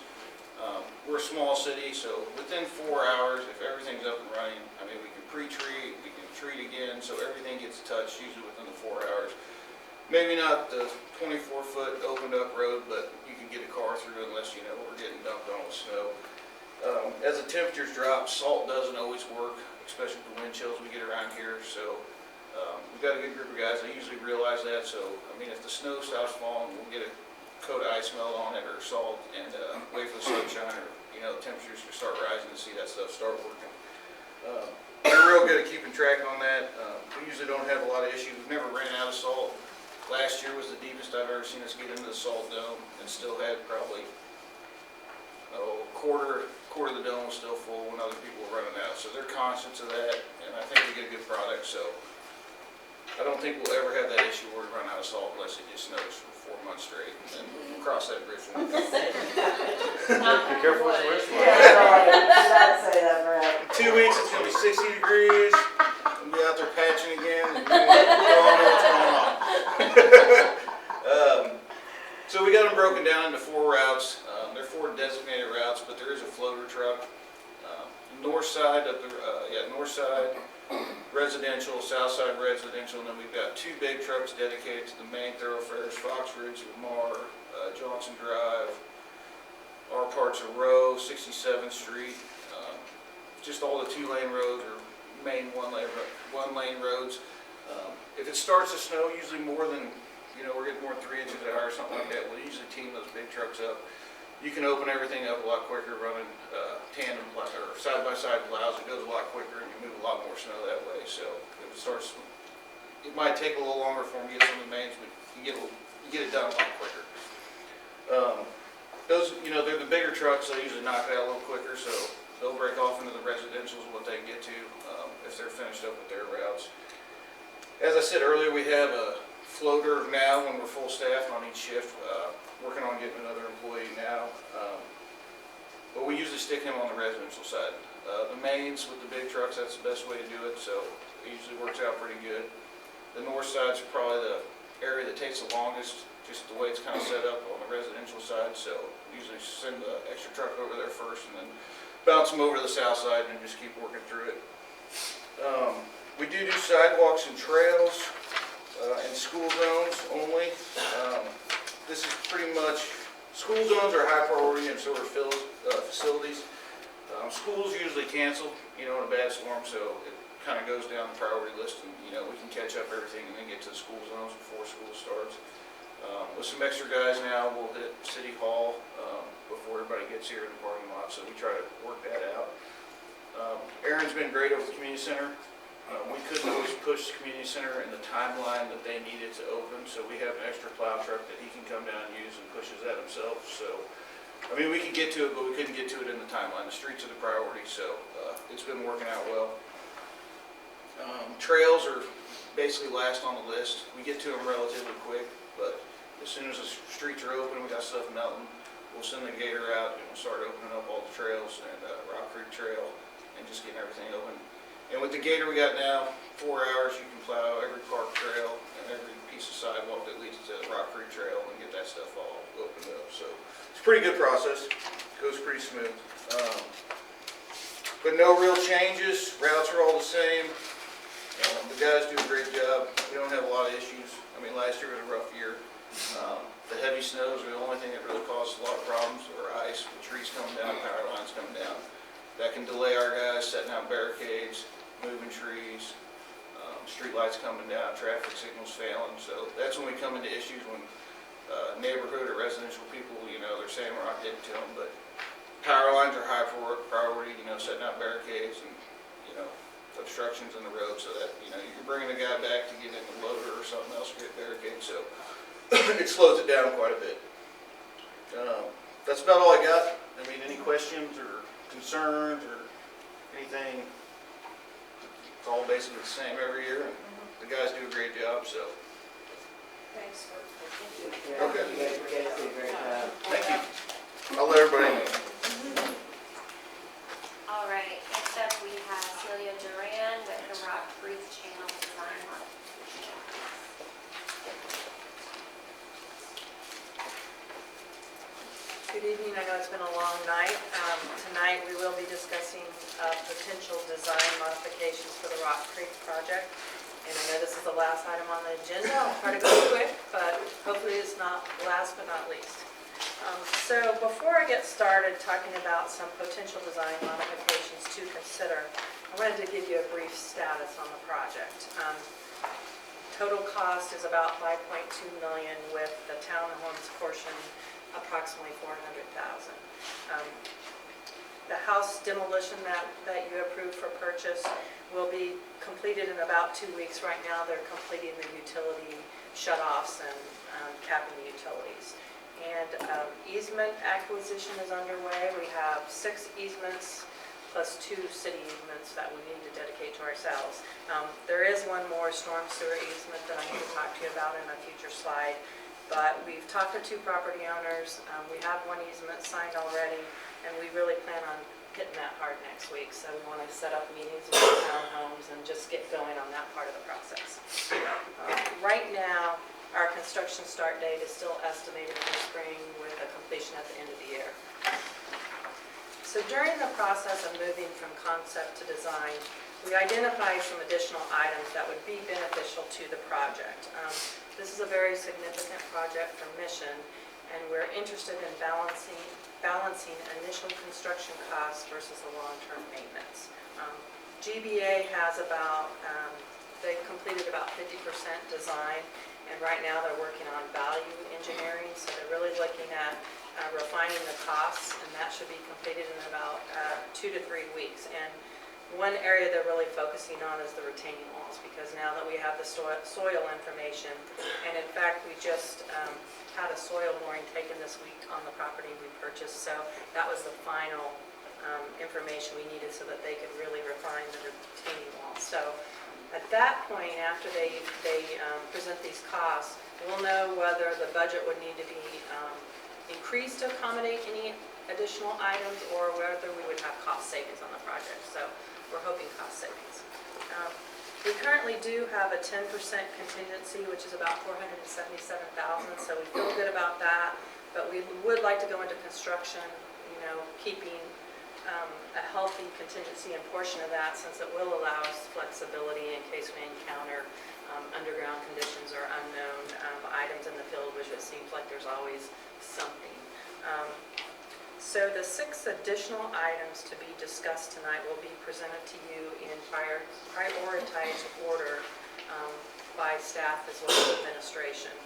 We're a small city, so within 4 hours, if everything's up and running, I mean, we can pre-treat, we can treat again, so everything gets touched usually within the 4 hours. Maybe not the 24-foot opened up road, but you can get a car through unless, you know, we're getting dumped on with snow. As the temperatures drop, salt doesn't always work, especially with the wind chills we get around here, so we've got a good group of guys. They usually realize that, so, I mean, if the snow stops falling, we'll get a coat of ice melt on it or salt and wait for the sunshine, or, you know, the temperatures to start rising to see that stuff start working. We're real good at keeping track on that. We usually don't have a lot of issues. We've never ran out of salt. Last year was the deepest I've ever seen us get into the salt dome, and still had probably quarter of the dome was still full when other people were running out. So they're conscious of that, and I think we get a good product. So I don't think we'll ever have that issue where we run out of salt unless it just snows for 4 months straight, and then we'll cross that bridge when we come.
Be careful what you wish for.
Yeah, right. Did not say that, Brett.
2 weeks, it's gonna be 60 degrees. We'll be out there patching again, and we all know what's going on. So we got them broken down into 4 routes. They're 4 designated routes, but there is a floater truck. North side of the, north side residential, south side residential, and then we've got 2 big trucks dedicated to the main thoroughfares, Fox Ridge, Lamar, Johnson Drive, our parts of Row, 67th Street, just all the 2-lane roads or main one-lane roads. If it starts to snow, usually more than, you know, we're getting more than 3 inches an hour or something like that, we'll usually team those big trucks up. You can open everything up a lot quicker running tandem or side-by-side plows. It goes a lot quicker and you move a lot more snow that way. So if it starts, it might take a little longer for them to get some of the mains, but you get it done a lot quicker. Those, you know, they're the bigger trucks, so they usually knock it out a little quicker, so they'll break off into the residentials what they can get to if they're finished up with their routes. As I said earlier, we have a floater now when we're full staffed on each shift. Working on getting another employee now, but we usually stick him on the residential side. The mains with the big trucks, that's the best way to do it, so it usually works out pretty good. The north side's probably the area that takes the longest, just the way it's kind of set up on the residential side, so usually send the extra truck over there first and then bounce them over to the south side and just keep working through it. We do sidewalks and trails and school zones only. This is pretty much, school zones are high priority and so are facilities. Schools usually cancel, you know, in a bad storm, so it kind of goes down the priority list and, you know, we can catch up everything and then get to the school zones before school starts. With some extra guys now, we'll hit City Hall before everybody gets here in the parking lot, so we try to work that out. Aaron's been great over the community center. We couldn't always push the community center in the timeline that they needed to open, so we have an extra plow truck that he can come down and use and pushes that himself. So, I mean, we could get to it, but we couldn't get to it in the timeline. The streets are the priority, so it's been working out well. Trails are basically last on the list. We get to them relatively quick, but as soon as the streets are open, we got stuff melting, we'll send the gator out and we'll start opening up all the trails and Rock Creek Trail and just getting everything open. And with the gator we got now, 4 hours you can plow every park trail and every piece of sidewalk that leads to Rock Creek Trail and get that stuff all opened up. it's a pretty good process, goes pretty smooth. But no real changes, routes are all the same. The guys do a great job, we don't have a lot of issues. I mean, last year was a rough year. The heavy snows are the only thing that really causes a lot of problems, or ice, with trees coming down, power lines coming down. That can delay our guys setting out barricades, moving trees, street lights coming down, traffic signals failing. So that's when we come into issues when neighborhood or residential people, they're saying we're not getting to them, but power lines are high priority, setting out barricades and, obstructions in the road so that, you're bringing a guy back to get in the loader or something else to get barricades. So it slows it down quite a bit. That's about all I got. I mean, any questions or concerns or anything? It's all basically the same every year, and the guys do a great job, so.
Thanks for
Yeah,
Okay.
You guys do a great job.
Thank you. I'll let everybody know.
All right, next up we have Celia Duran with the Rock Creek Channel Design Modification.
Good evening, I know it's been a long night. Tonight we will be discussing potential design modifications for the Rock Creek project. And I know this is the last item on the agenda. I'll try to go quick, but hopefully it's not last but not least. So before I get started talking about some potential design modifications to consider, I wanted to give you a brief status on the project. Total cost is about $5.2 million, with the townhomes portion approximately $400,000. The house demolition that you approved for purchase will be completed in about 2 weeks. Right now, they're completing the utility shutoffs and capping the utilities. And easement acquisition is underway. We have 6 easements plus 2 city easements that we need to dedicate to ourselves. There is one more storm sewer easement that I need to talk to you about in a future slide. But we've talked to 2 property owners. We have 1 easement signed already, and we really plan on hitting that hard next week. So we want to set up meetings with the townhomes and just get going on that part of the process. Right now, our construction start date is still estimated for spring, with a completion at the end of the year. So during the process of moving from concept to design, we identified some additional items that would be beneficial to the project. This is a very significant project for Mission, and we're interested in balancing initial construction costs versus the long-term maintenance. GBA has they've completed about 50% design, and right now they're working on value engineering, so they're really looking at refining the costs, and that should be completed in about 2 to 3 weeks. And one area they're really focusing on is the retaining walls, because now that we have the soil information, and in fact we just had a soil boring taken this week on the property we purchased, so that was the final information we needed so that they could really refine the retaining walls. So at that point, after they present these costs, we'll know whether the budget would need to be increased to accommodate any additional items, or whether we would have cost savings on the project. So we're hoping cost savings. We currently do have a 10% contingency, which is about $477,000, so we feel good about that. But we would like to go into construction, keeping a healthy contingency and portion of that, since it will allow us flexibility in case we encounter underground conditions or unknown items in the field, which it seems like there's always something. So the 6 additional items to be discussed tonight will be presented to you in prioritized order by staff as well as administration.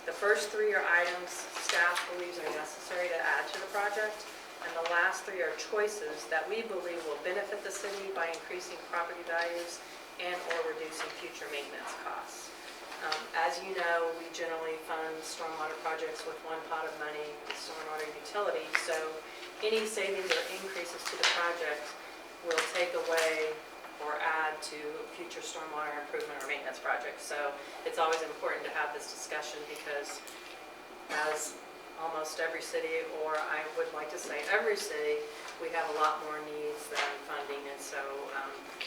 The first 3 are items staff believes are necessary to add to the project, and the last 3 are choices that we believe will benefit the city by increasing property values and or reducing future maintenance costs. As you know, we generally fund stormwater projects with one pot of money, stormwater utility, so any savings or increases to the project will take away or add to future stormwater improvement or maintenance projects. So it's always important to have this discussion, because as almost every city, or I would like to say every city, we have a lot more needs than funding, and so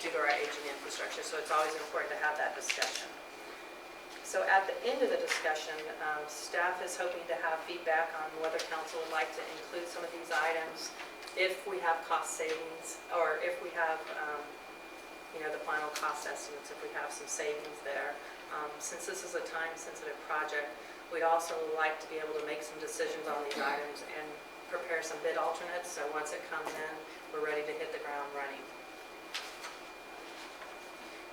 due to our aging infrastructure, so it's always important to have that discussion. So at the end of the discussion, staff is hoping to have feedback on whether council would like to include some of these items if we have cost savings, or if we have, the final cost estimates, if we have some savings there. Since this is a time-sensitive project, we'd also like to be able to make some decisions on these items and prepare some bid alternates, so once it comes in, we're ready to hit the ground running.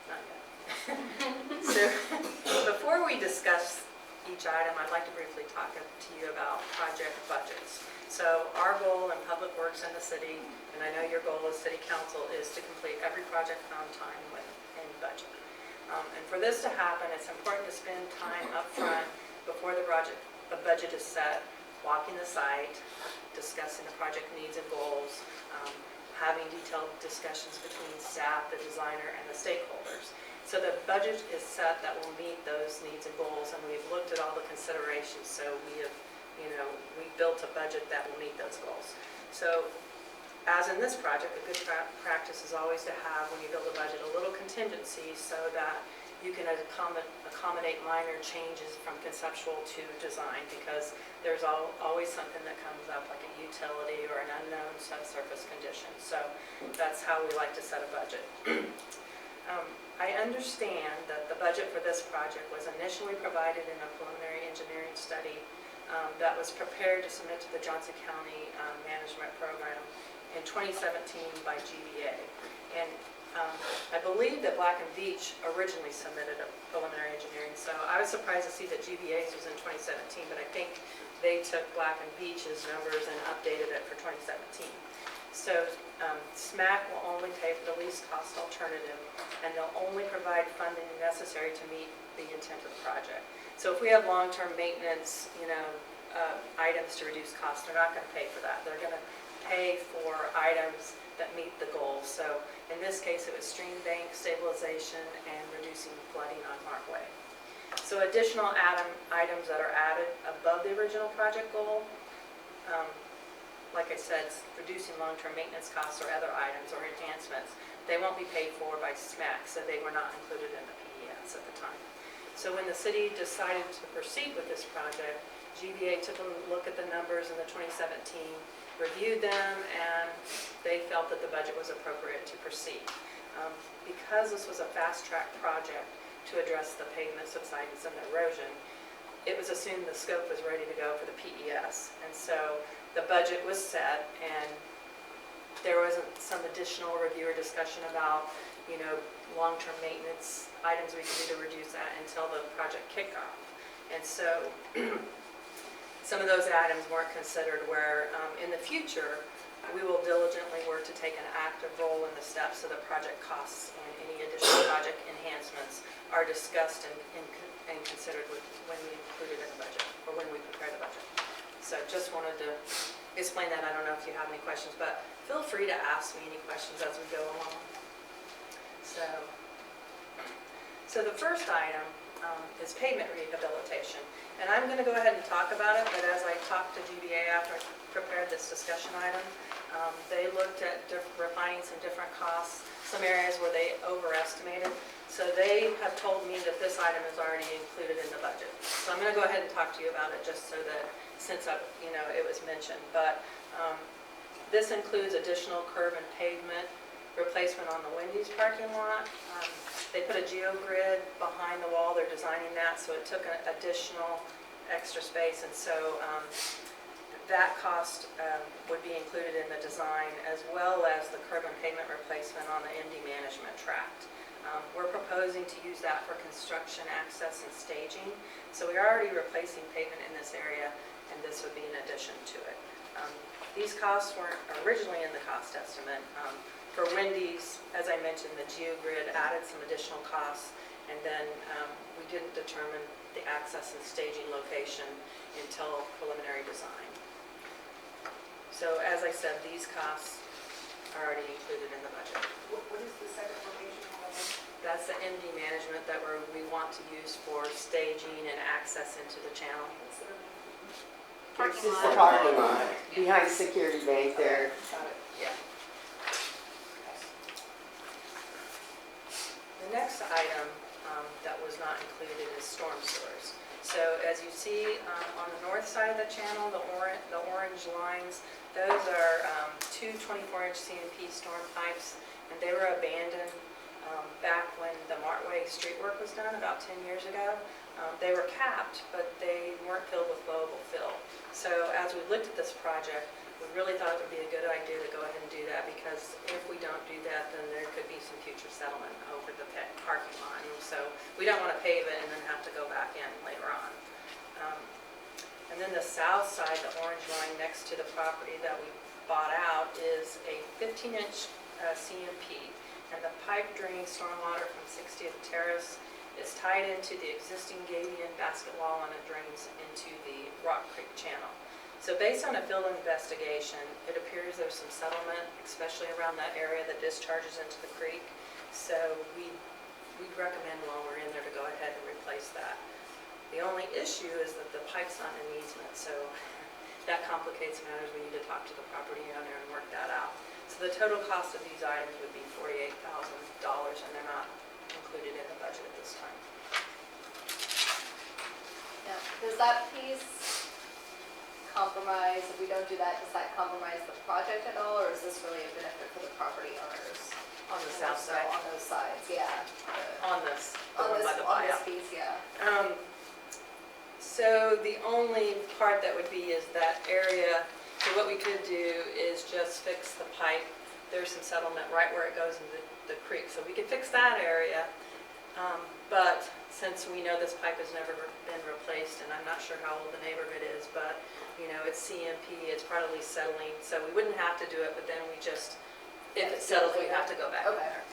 Not yet. So, before we discuss each item, I'd like to briefly talk to you about project budgets. So our goal in Public Works in the city, and I know your goal as city council, is to complete every project on time within budget. And for this to happen, it's important to spend time up front before the budget is set, walking the site, discussing the project needs and goals, having detailed discussions between staff, the designer, and the stakeholders. So the budget is set that will meet those needs and goals, and we've looked at all the considerations, so we have, we built a budget that will meet those goals. So as in this project, a good practice is always to have, when you build a budget, a little contingency so that you can accommodate minor changes from conceptual to design, because there's always something that comes up, like a utility or an unknown subsurface condition. So that's how we like to set a budget. I understand that the budget for this project was initially provided in a preliminary engineering study that was prepared to submit to the Johnson County Management Program in 2017 by GBA. And I believe that Black and Veatch originally submitted a preliminary engineering, so I was surprised to see that GBA's was in 2017, but I think they took Black and Veatch's numbers and updated it for 2017. So SMAC will only pay for the least cost alternative, and they'll only provide funding necessary to meet the intent of the project. So if we have long-term maintenance, items to reduce costs, they're not going to pay for that. They're going to pay for items that meet the goals. So in this case, it was stream bank stabilization and reducing flooding on Markway. So additional items that are added above the original project goal, like I said, reducing long-term maintenance costs or other items or enhancements, they won't be paid for by SMAC, so they were not included in the PES at the time. So when the city decided to proceed with this project, GBA took a look at the numbers in the 2017, reviewed them, and they felt that the budget was appropriate to proceed. Because this was a fast-track project to address the pavement subsidence and erosion, it was assumed the scope was ready to go for the PES. And so the budget was set, and there wasn't some additional review or discussion about, long-term maintenance items we could do to reduce that until the project kickoff. And so some of those items weren't considered, where in the future, we will diligently work to take an active role in the steps so the project costs and any additional project enhancements are discussed and considered when we include it in the budget, or when we prepare the budget. So just wanted to explain that. I don't know if you have any questions, but feel free to ask me any questions as we go along. So the first item is pavement rehabilitation. And I'm going to go ahead and talk about it, but as I talked to GBA after I prepared this discussion item, they looked at refining some different costs, some areas where they overestimated. So they have told me that this item is already included in the budget. So I'm going to go ahead and talk to you about it, just so that, since it was mentioned. But this includes additional curb and pavement replacement on the Wendy's parking lot. They put a geogrid behind the wall. They're designing that, so it took an additional extra space, and so that cost would be included in the design, as well as the curb and pavement replacement on the MD management tract. We're proposing to use that for construction access and staging. So we're already replacing pavement in this area, and this would be in addition to it. These costs weren't originally in the cost estimate. For Wendy's, as I mentioned, the geogrid added some additional costs, and then we didn't determine the access and staging location until preliminary design. So as I said, these costs are already included in the budget.
What is the second location called?
That's the MD management that we want to use for staging and access into the channel.
It's just the parking lot behind Security Bank there.
Got it.
Yeah. The next item that was not included included is storm sewers. So as you see on the north side of the channel, the orange lines, those are two 24-inch CMP storm pipes, and they were abandoned back when the Martway street work was done about 10 years ago. They were capped, but they weren't filled with flowable fill. So as we looked at this project, we really thought it would be a good idea to go ahead and do that, because if we don't do that, then there could be some future settlement over the parking lot. And so we don't want to pave it and then have to go back in later on. And then the south side, the orange line next to the property that we bought out, is a 15-inch CMP. And the pipe draining stormwater from 60th Terrace is tied into the existing Gadian basket wall, and it drains into the Rock Creek channel. So based on a field investigation, it appears there's some settlement, especially around that area that discharges into the creek. So we'd recommend while we're in there to go ahead and replace that. The only issue is that the pipe's not an easement, so that complicates matters. We need to talk to the property owner and work that out. So the total cost of these items would be $48,000, and they're not included in the budget at this time.
Yeah. Does that piece compromise, if we don't do that, does that compromise the project at all, or is this really a benefit for the property owners?
On the south side?
On those sides, yeah.
On this, the
On
one
this,
by the
on this
buyout.
piece, yeah.
So the only part that would be is that area. So what we could do is just fix the pipe. There's some settlement right where it goes into the creek, so we could fix that area. But since we know this pipe has never been replaced, and I'm not sure how old the neighborhood is, but you know, it's CMP, it's probably settling, so we wouldn't have to do it, but then we just, if it settles, we have to go back in
Okay.
there.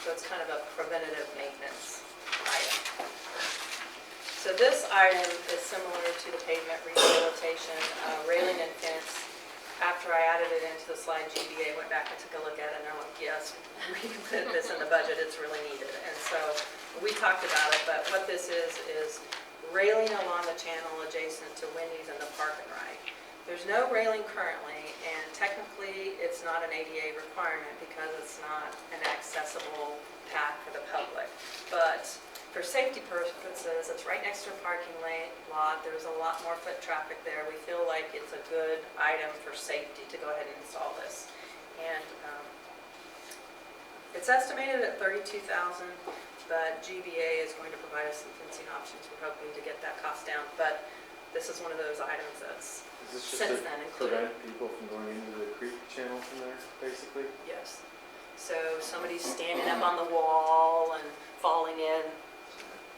So it's kind of a preventative maintenance item. So this item is similar to the pavement rehabilitation, railing and fence. After I added it into the slide, GBA went back and took a look at it, and they're like, yes, we can put this in the budget, it's really needed. And so we talked about it, but what this is railing along the channel adjacent to Wendy's and the Park and Ride. There's no railing currently, and technically it's not an ADA requirement because it's not an accessible path for the public. But for safety purposes, it's right next to a parking lot. There's a lot more foot traffic there. We feel like it's a good item for safety to go ahead and install this. And it's estimated at $32,000, but GBA is going to provide us some fencing options. We're hoping to get that cost down, but this is one of those items that's
Is this just
since
to
then included.
prevent people from going into the creek channel from there, basically?
Yes. So somebody's standing up on the wall and falling in.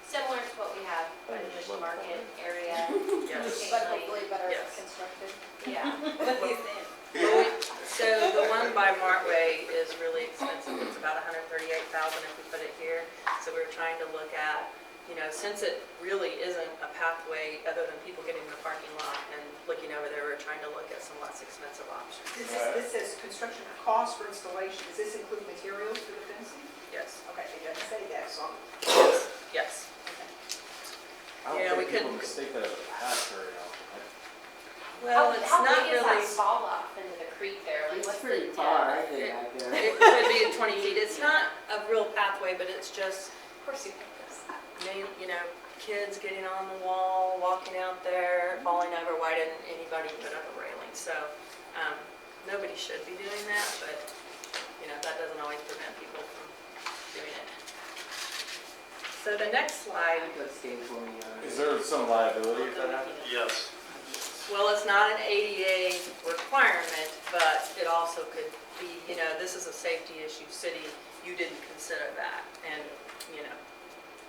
Similar to what we have in the Fish Market area.
Yes.
But hopefully better
Yes.
constructed.
Yeah.
So the one by Martway is really expensive. It's about $138,000 if we put it here. So we're trying to look at, you know, since it really isn't a pathway other than people getting in the parking lot and looking over there, we're trying to look at some less expensive options.
This says construction cost for installation. Does this include materials for the fencing?
Yes.
Okay, it doesn't say that, so.
Yes.
I
Yeah,
don't
we
think people
could-
mistake that as a path very often.
Well, it's
How
not
big is
really.
that fall off into the creek there? Like,
It's
what's the
pretty
depth?
far, I think, out there.
It could be 20 feet. It's not a real pathway, but it's just,
Of course you think this.
you know, kids getting on the wall, walking out there, falling over. Why didn't anybody put up a railing? So nobody should be doing that, but you know, that doesn't always prevent people from doing it. So the next slide,
I go skateboarding on it.
Is there some liability if that happens?
Yes.
well, it's not an ADA requirement, but it also could be, you know, this is a safety issue. City, you didn't consider that, and you know,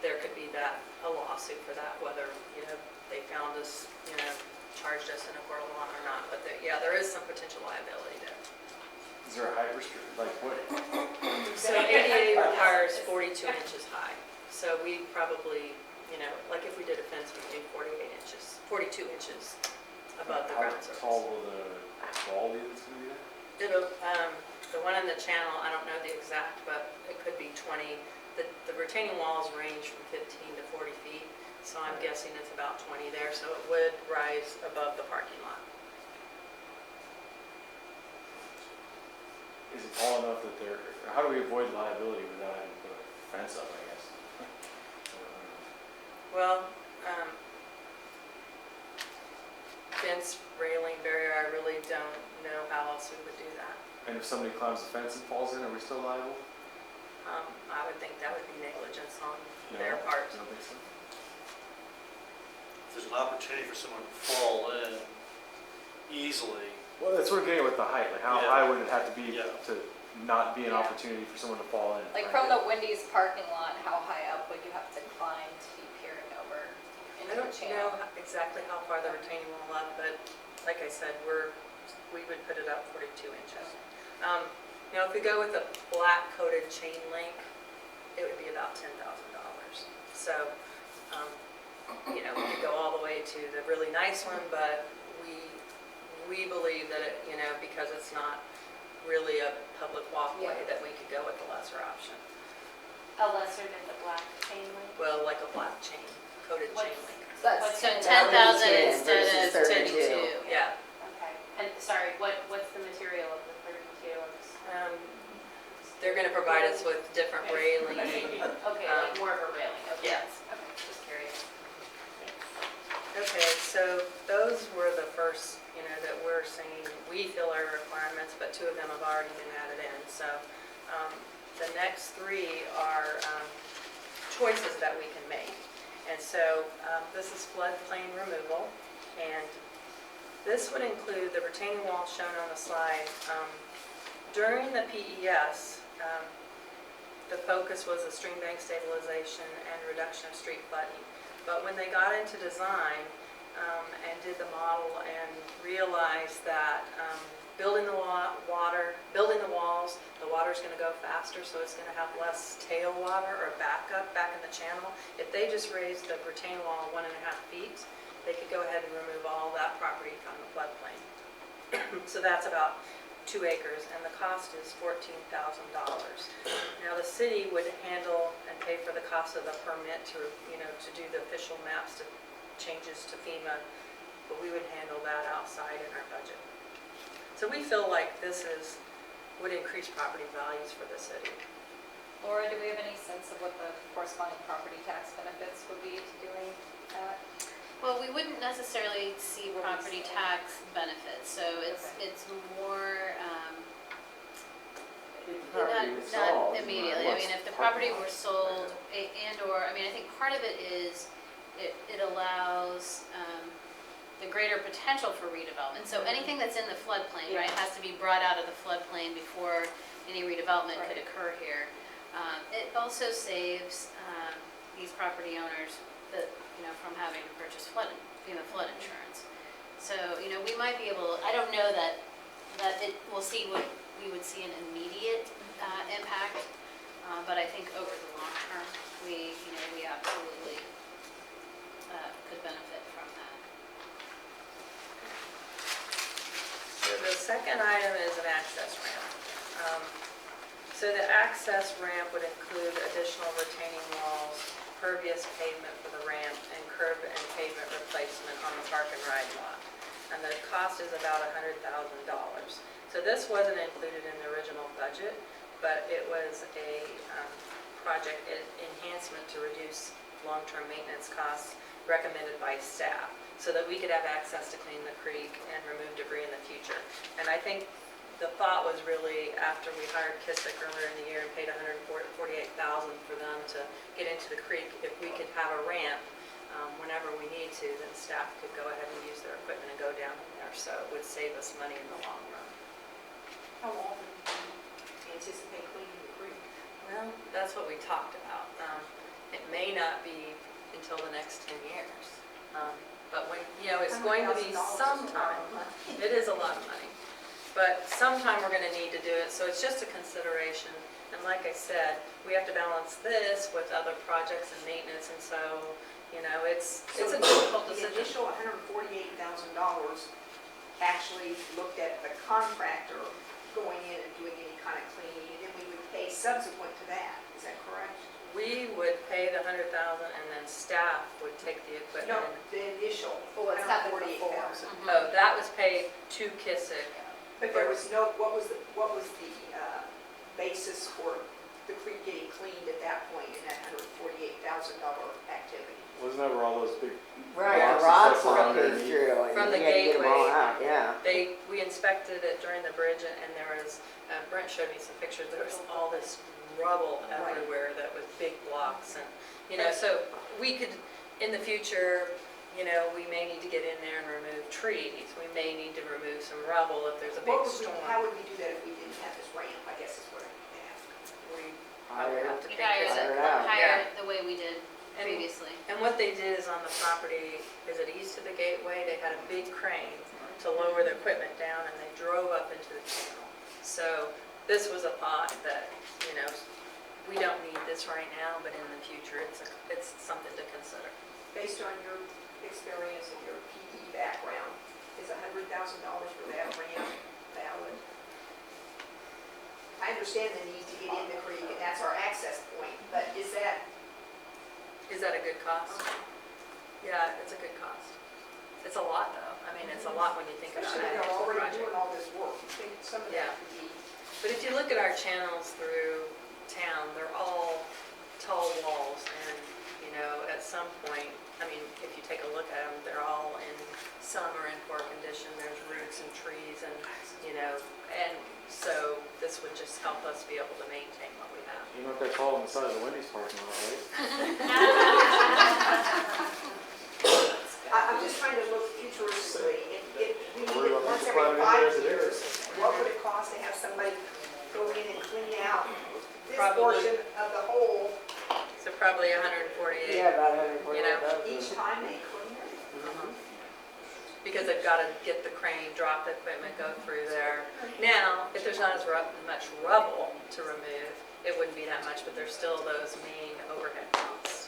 there could be a lawsuit for that, whether, you know, they found us, you know, charged us in a court of law or not. But yeah, there is some potential liability there.
Is there a height restriction, like what?
So ADA requires 42 inches high. So we probably, you know, like if we did a fence, we'd do 42 inches above the ground surface.
How tall will the wall be that's gonna be there?
It'll, the one in the channel, I don't know the exact, but it could be 20. The retaining walls range from 15 to 40 feet, so I'm guessing it's about 20 there, so it would rise above the parking lot.
Is it tall enough that how do we avoid liability without having to put a fence up, I guess?
Well, fence, railing, barrier, I really don't know how else we would do that.
And if somebody climbs the fence and falls in, are we still liable?
I would think that would be negligence on
No,
their part.
I don't think so.
If there's an opportunity for someone to fall in easily,
Well, that's what we're getting with the height, like how
Yeah.
high would it have to be
Yeah.
to not be an
Yeah.
opportunity for someone to fall in?
Like
right?
from the Wendy's parking lot, how high up would you have to climb to be peering over
I
into
don't
the channel?
know exactly how far the retaining wall up, but like I said, we would put it up 42 inches. Now, if we go with a black coated chain link, it would be about $10,000. So, we could go all the way to the really nice one, but we believe that it, because it's not really a public walkway,
Yeah.
that we could go with the lesser option.
A lesser than the black chain link?
Well, like a black chain, coated chain
What's-
link.
That's
So
10,000.
10,000
10
instead
versus
of
32.
32.
Yeah.
Okay, and sorry, what's the material of the 32?
They're going to provide us with different railing.
Okay, like more of a railing, okay.
Yes.
Okay, just curious.
Okay, so those were the first, that we're saying we feel are requirements, but 2 of them have already been added in. So the next 3 are choices that we can make. And so this is floodplain removal, and this would include the retaining wall shown on the slide. During the PES, the focus was the stream bank stabilization and reduction of street flooding. But when they got into design and did the model and realized that building the walls, the water's going to go faster, so it's going to have less tailwater or backup back in the channel. If they just raised the retaining wall 1.5 feet, they could go ahead and remove all that property from the floodplain. So that's about 2 acres, and the cost is $14,000. Now, the city would handle and pay for the cost of the permit to do the official maps to changes to FEMA, but we would handle that outside in our budget. So we feel like this would increase property values for the city.
Laura, do we have any sense of what the corresponding property tax benefits would be to doing that?
Well, we wouldn't necessarily see property tax benefits, so it's more, not immediately. I mean, if the property were sold and/or, I think part of it is it allows the greater potential for redevelopment. So anything that's in the floodplain, right, has to be brought out of the floodplain before any redevelopment could occur here. It also saves these property owners from having to purchase FEMA flood insurance. So, we might be able, I don't know that we would see an immediate impact, but I think over the long term, we absolutely could benefit from that.
So the second item is an access ramp. So the access ramp would include additional retaining walls, pervious pavement for the ramp, and curb and pavement replacement on the park and ride lot. And the cost is about $100,000. So this wasn't included in the original budget, but it was a project enhancement to reduce long-term maintenance costs recommended by staff, so that we could have access to clean the creek and remove debris in the future. And I think the thought was really, after we hired Kissick earlier in the year and paid $148,000 for them to get into the creek, if we could have a ramp whenever we need to, then staff could go ahead and use their equipment and go down there. So it would save us money in the long run.
How often do you anticipate cleaning the creek?
Well, that's what we talked about. It may not be until the next 10 years. But when, it's going to be sometime. It is a lot of money. But sometime we're going to need to do it, so it's just a consideration. And like I said, we have to balance this with other projects and maintenance, and so, it's a difficult
The
decision.
initial $148,000 actually looked at the contractor going in and doing any kind of cleaning, and then we would pay subsequent to that. Is that correct?
We would pay the $100,000, and then staff would take the equipment.
No, the initial
Well, what's happened before.
$148,000.
Oh, that was paid to Kissick.
But there was no, what was the basis for the creek getting cleaned at that point in that $148,000 activity?
Wasn't that where all those big
Right, the
rocks
rocks
and stuff
were
were
pushed
underneath?
through, and
From
we
the
had to get them all
gateway.
out, yeah.
We inspected it during the bridge and there was, Brent showed me some pictures, there was all this rubble everywhere that was big blocks and, so we could, in the future, we may need to get in there and remove trees. We may need to remove some rubble if there's a big storm.
How would we do that if we didn't have this ramp, I guess is what I'm asking.
We probably have to
You
think
hire
of
it out.
hire it the way we did
And-
previously.
And what they did is on the property, is it east of the gateway, they had a big crane to lower the equipment down and they drove up into the channel. So this was a thought that, we don't need this right now, but in the future, it's something to consider.
Based on your experience and your PE background, is $100,000 for that ramp valid? I understand the need to get in the creek and that's our access point, but is that?
Is that a good cost? Yeah, it's a good cost. It's a lot though. I mean, it's a lot when you think about
Especially
it
when
as
they're
a
already
project.
doing all this work, you think some of
Yeah.
that could be.
But if you look at our channels through town, they're all tall walls and, at some point, I mean, if you take a look at them, they're all some are in poor condition, there's roots and trees and, and so this would just help us be able to maintain what we have.
You know what they're calling the side of the Wendy's parking lot, right?
I'm just trying to look futuristically, if we need
Worry
it
about
once
people
every
climbing in
5
there
years, what would it cost to have somebody go in and clean out this
Probably.
portion of the hole
So probably 148.
Yeah, about 148,000.
each time they clean it?
Because they've got to get the crane, drop the equipment, go through there. Now, if there's not as much rubble to remove, it wouldn't be that much, but there's still those main overhead costs.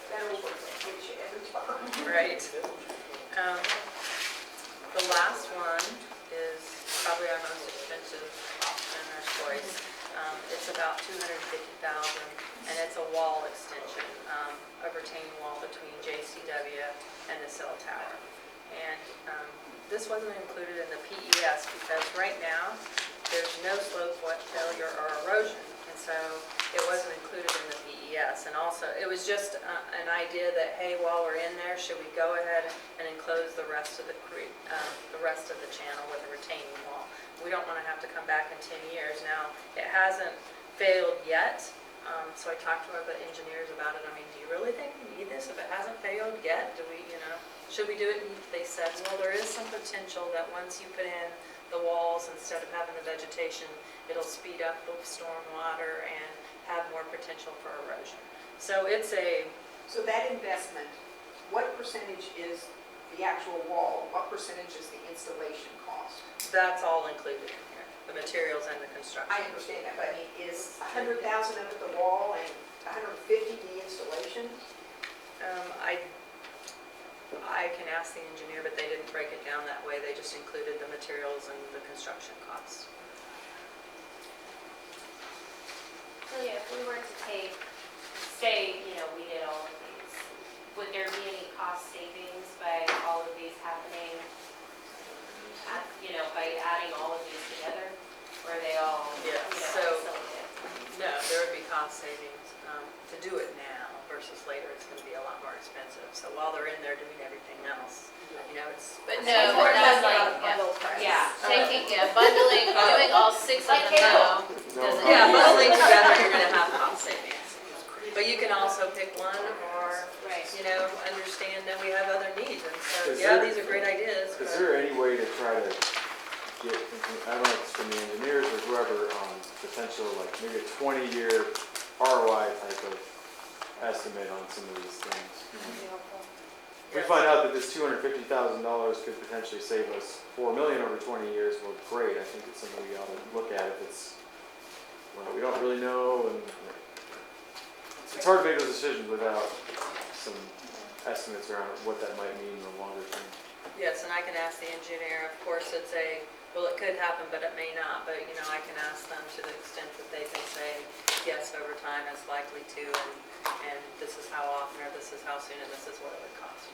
That'll get you every time.
Right. The last one is probably our most expensive option or choice. It's about $250,000, and it's a wall extension, a retaining wall between JCW and the cell tower. And this wasn't included in the PES because right now there's no slope failure or erosion, and so it wasn't included in the PES. And also, it was just an idea that, hey, while we're in there, should we go ahead and enclose the rest of the creek, the rest of the channel with a retaining wall? We don't want to have to come back in 10 years. Now, it hasn't failed yet, so I talked to the engineers about it. I mean, do you really think we need this if it hasn't failed yet? Do we, should we do it? And they said, well, there is some potential that once you put in the walls, instead of having the vegetation, it'll speed up the storm water and have more potential for erosion. So it's
So that investment, what percentage is the actual wall? What percentage is the installation cost?
that's all included in here, the materials and the construction.
I understand that, but I mean, is 100,000 of it the wall and 150 the installation?
I can ask the engineer, but they didn't break it down that way. They just included the materials and the construction costs.
So yeah, if we were to say, we did all of these, would there be any cost savings by all of these happening, by adding all of these together? Or are they all,
Yeah,
isolated?
No, there would be cost savings. To do it now versus later, it's going to be a lot more expensive. So while they're in there doing everything else, it's.
But no, we're not like, bundling, doing all 6 of them now. doesn't-
Yeah, bundling together, you're going to have cost savings. But you can also pick one or,
Right.
understand that we have other needs. And so,
Is
yeah,
there-
these are great ideas.
Is
but-
there any way to try to get, I don't know if it's from the engineers or whoever, potential, like maybe a 20-year ROI type of estimate on some of these things? If we find out that this $250,000 could potentially save us $4 million over 20 years, well, great, I think it's something we ought to look at if it's, well, we don't really know, and it's hard to make those decisions without some estimates around what that might mean in the longer term.
Yes, and I can ask the engineer, of course, it could happen, but it may not, but, I can ask them to the extent that they can say, yes, over time it's likely to, and this is how often, or this is how soon, and this is what it would cost.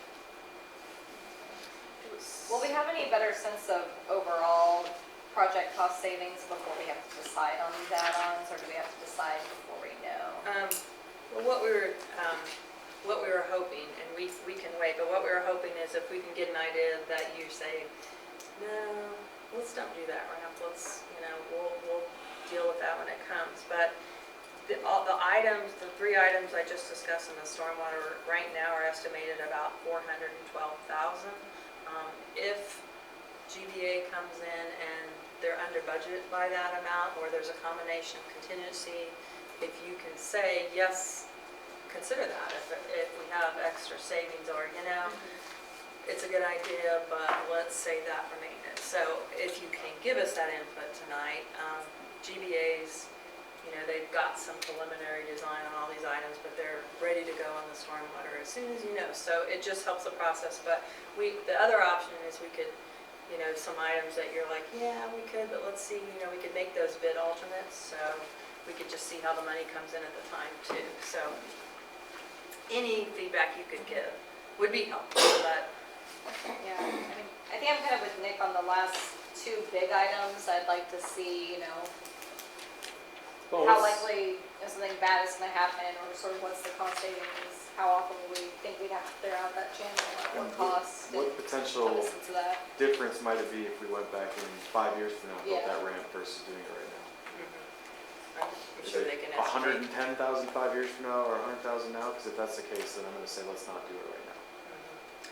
Will we have any better sense of overall project cost savings before we have to decide on these add-ons, or do we have to decide before we know?
Well, what we were hoping, and we can wait, but what we were hoping is if we can get an idea that you say, no, let's don't do that ramp, let's, we'll deal with that when it comes. But all the items, the 3 items I just discussed in the stormwater right now are estimated about $412,000. If GBA comes in and they're under budget by that amount, or there's a combination of contingency, if you can say, yes, consider that, if we have extra savings, or, it's a good idea, but let's save that for maintenance. So if you can give us that input tonight, GBA's, they've got some preliminary design on all these items, but they're ready to go on the stormwater as soon as you know. So it just helps the process. But the other option is we could, some items that you're like, yeah, we could, but let's see, we could make those bid alternates. So we could just see how the money comes in at the time too. So any feedback you could give would be helpful. But
Yeah, I think I'm kind of with Nick on the last 2 big items. I'd like to see, how likely if something bad is going to happen, or sort of what's the cost savings, how often will we think we'd have to clear out that channel, at what cost.
What potential
Listen to that.
difference might it be if we went back in 5 years from now and built
Yeah.
that ramp versus doing it right now?
I'm
Is
sure
it
they can estimate.
110,000 5 years from now, or 100,000 now? Because if that's the case, then I'm going to say let's not do it right now.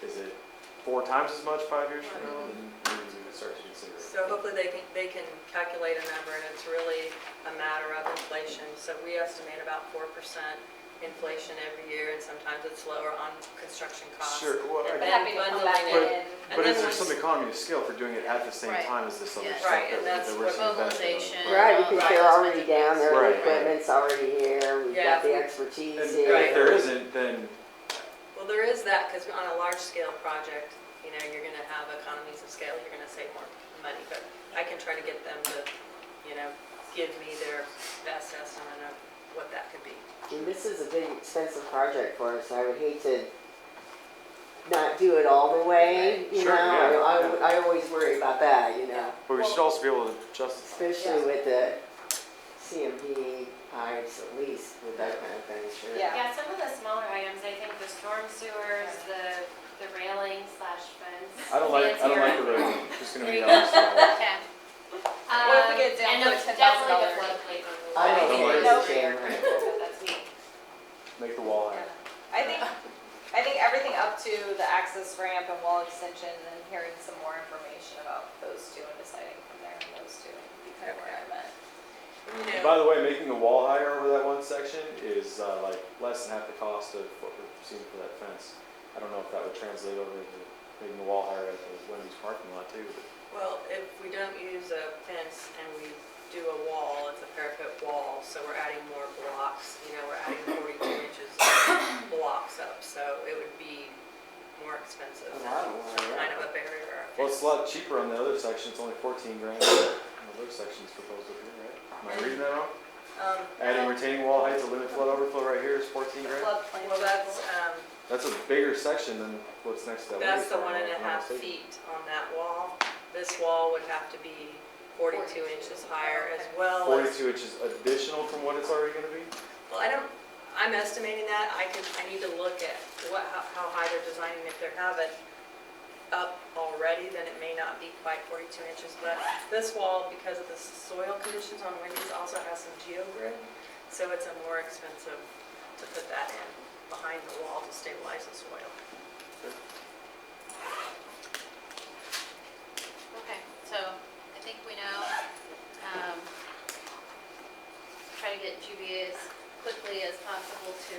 Is it 4 times as much 5 years from now? Then maybe we would start to consider it.
So hopefully they can calculate a number, and it's really a matter of inflation. So we estimate about 4% inflation every year, and sometimes it's lower on construction costs.
Sure. Well,
And
But
then
happy to come
bundling
back
it.
in.
And
but
then
is there
once-
some economy of scale for doing it at the same
Right.
time as this other
Yes.
stuff
Right,
that,
and that's
that we're
what
seeing benefit of?
mobilization.
Right, because
Right.
they're already down there,
Right.
the equipment's already here, we've
Yeah,
got the
if we-
expertise
And
here.
if there isn't, then
Well, there is that, because on a large-scale project, you're going to have economies of scale, you're going to save more money. But I can try to get them to, give me their best estimate of what that could be.
And this is a big expensive project for us, I would hate to not do it all the way,
Sure, yeah.
I always worry about that,
but we should also be able to justify.
especially with the CMP pipes, at least, with that kind of thing, sure.
Yeah.
Yeah, some of the smaller items, I think the storm sewers, the railing/fence.
I don't like the road. Just going to be
There you
honest. About it.
Okay.
What if we get down
And
to
it's
$10,000?
definitely the floodplain removal.
I don't
think
it's
no
a shame.
That's me.
Make the wall higher.
I think everything up to the access ramp and wall extension, and hearing some more information about those 2 and deciding from there on those 2 would be kind of where I'm at.
And by the way, making the wall higher over that one section is like less than half the cost of what we're seeing for that fence. I don't know if that would translate over to making the wall higher at the Wendy's parking lot too. But
Well, if we don't use a fence and we do a wall, it's a parapet wall, so we're adding more blocks. We're adding 42 inches of blocks up, so it would be more expensive
A
than
lot more,
some
yeah.
kind of a barrier or a
well, it's
fence.
a lot cheaper on the other section. It's only 14 grand. On the other section's proposed up here, right? Am I reading that wrong? Adding retaining wall height to limit flood overflow right here is 14
The
grand.
floodplain.
Well,
That's a bigger section than what's next to that.
that's the
Wendy's
1.5
parking lot, if I'm not mistaken.
feet on that wall. This wall would have to be 42 inches higher, as well as,
42 inches additional from what it's already going to be.
well, I'm estimating that. I need to look at how high they're designing. If they have it up already, then it may not be quite 42 inches. But this wall, because of the soil conditions on Wendy's, also has some geogrid, so it's a more expensive to put that in behind the wall to stabilize the soil.
Okay, so I think we know, try to get GBA as quickly as possible to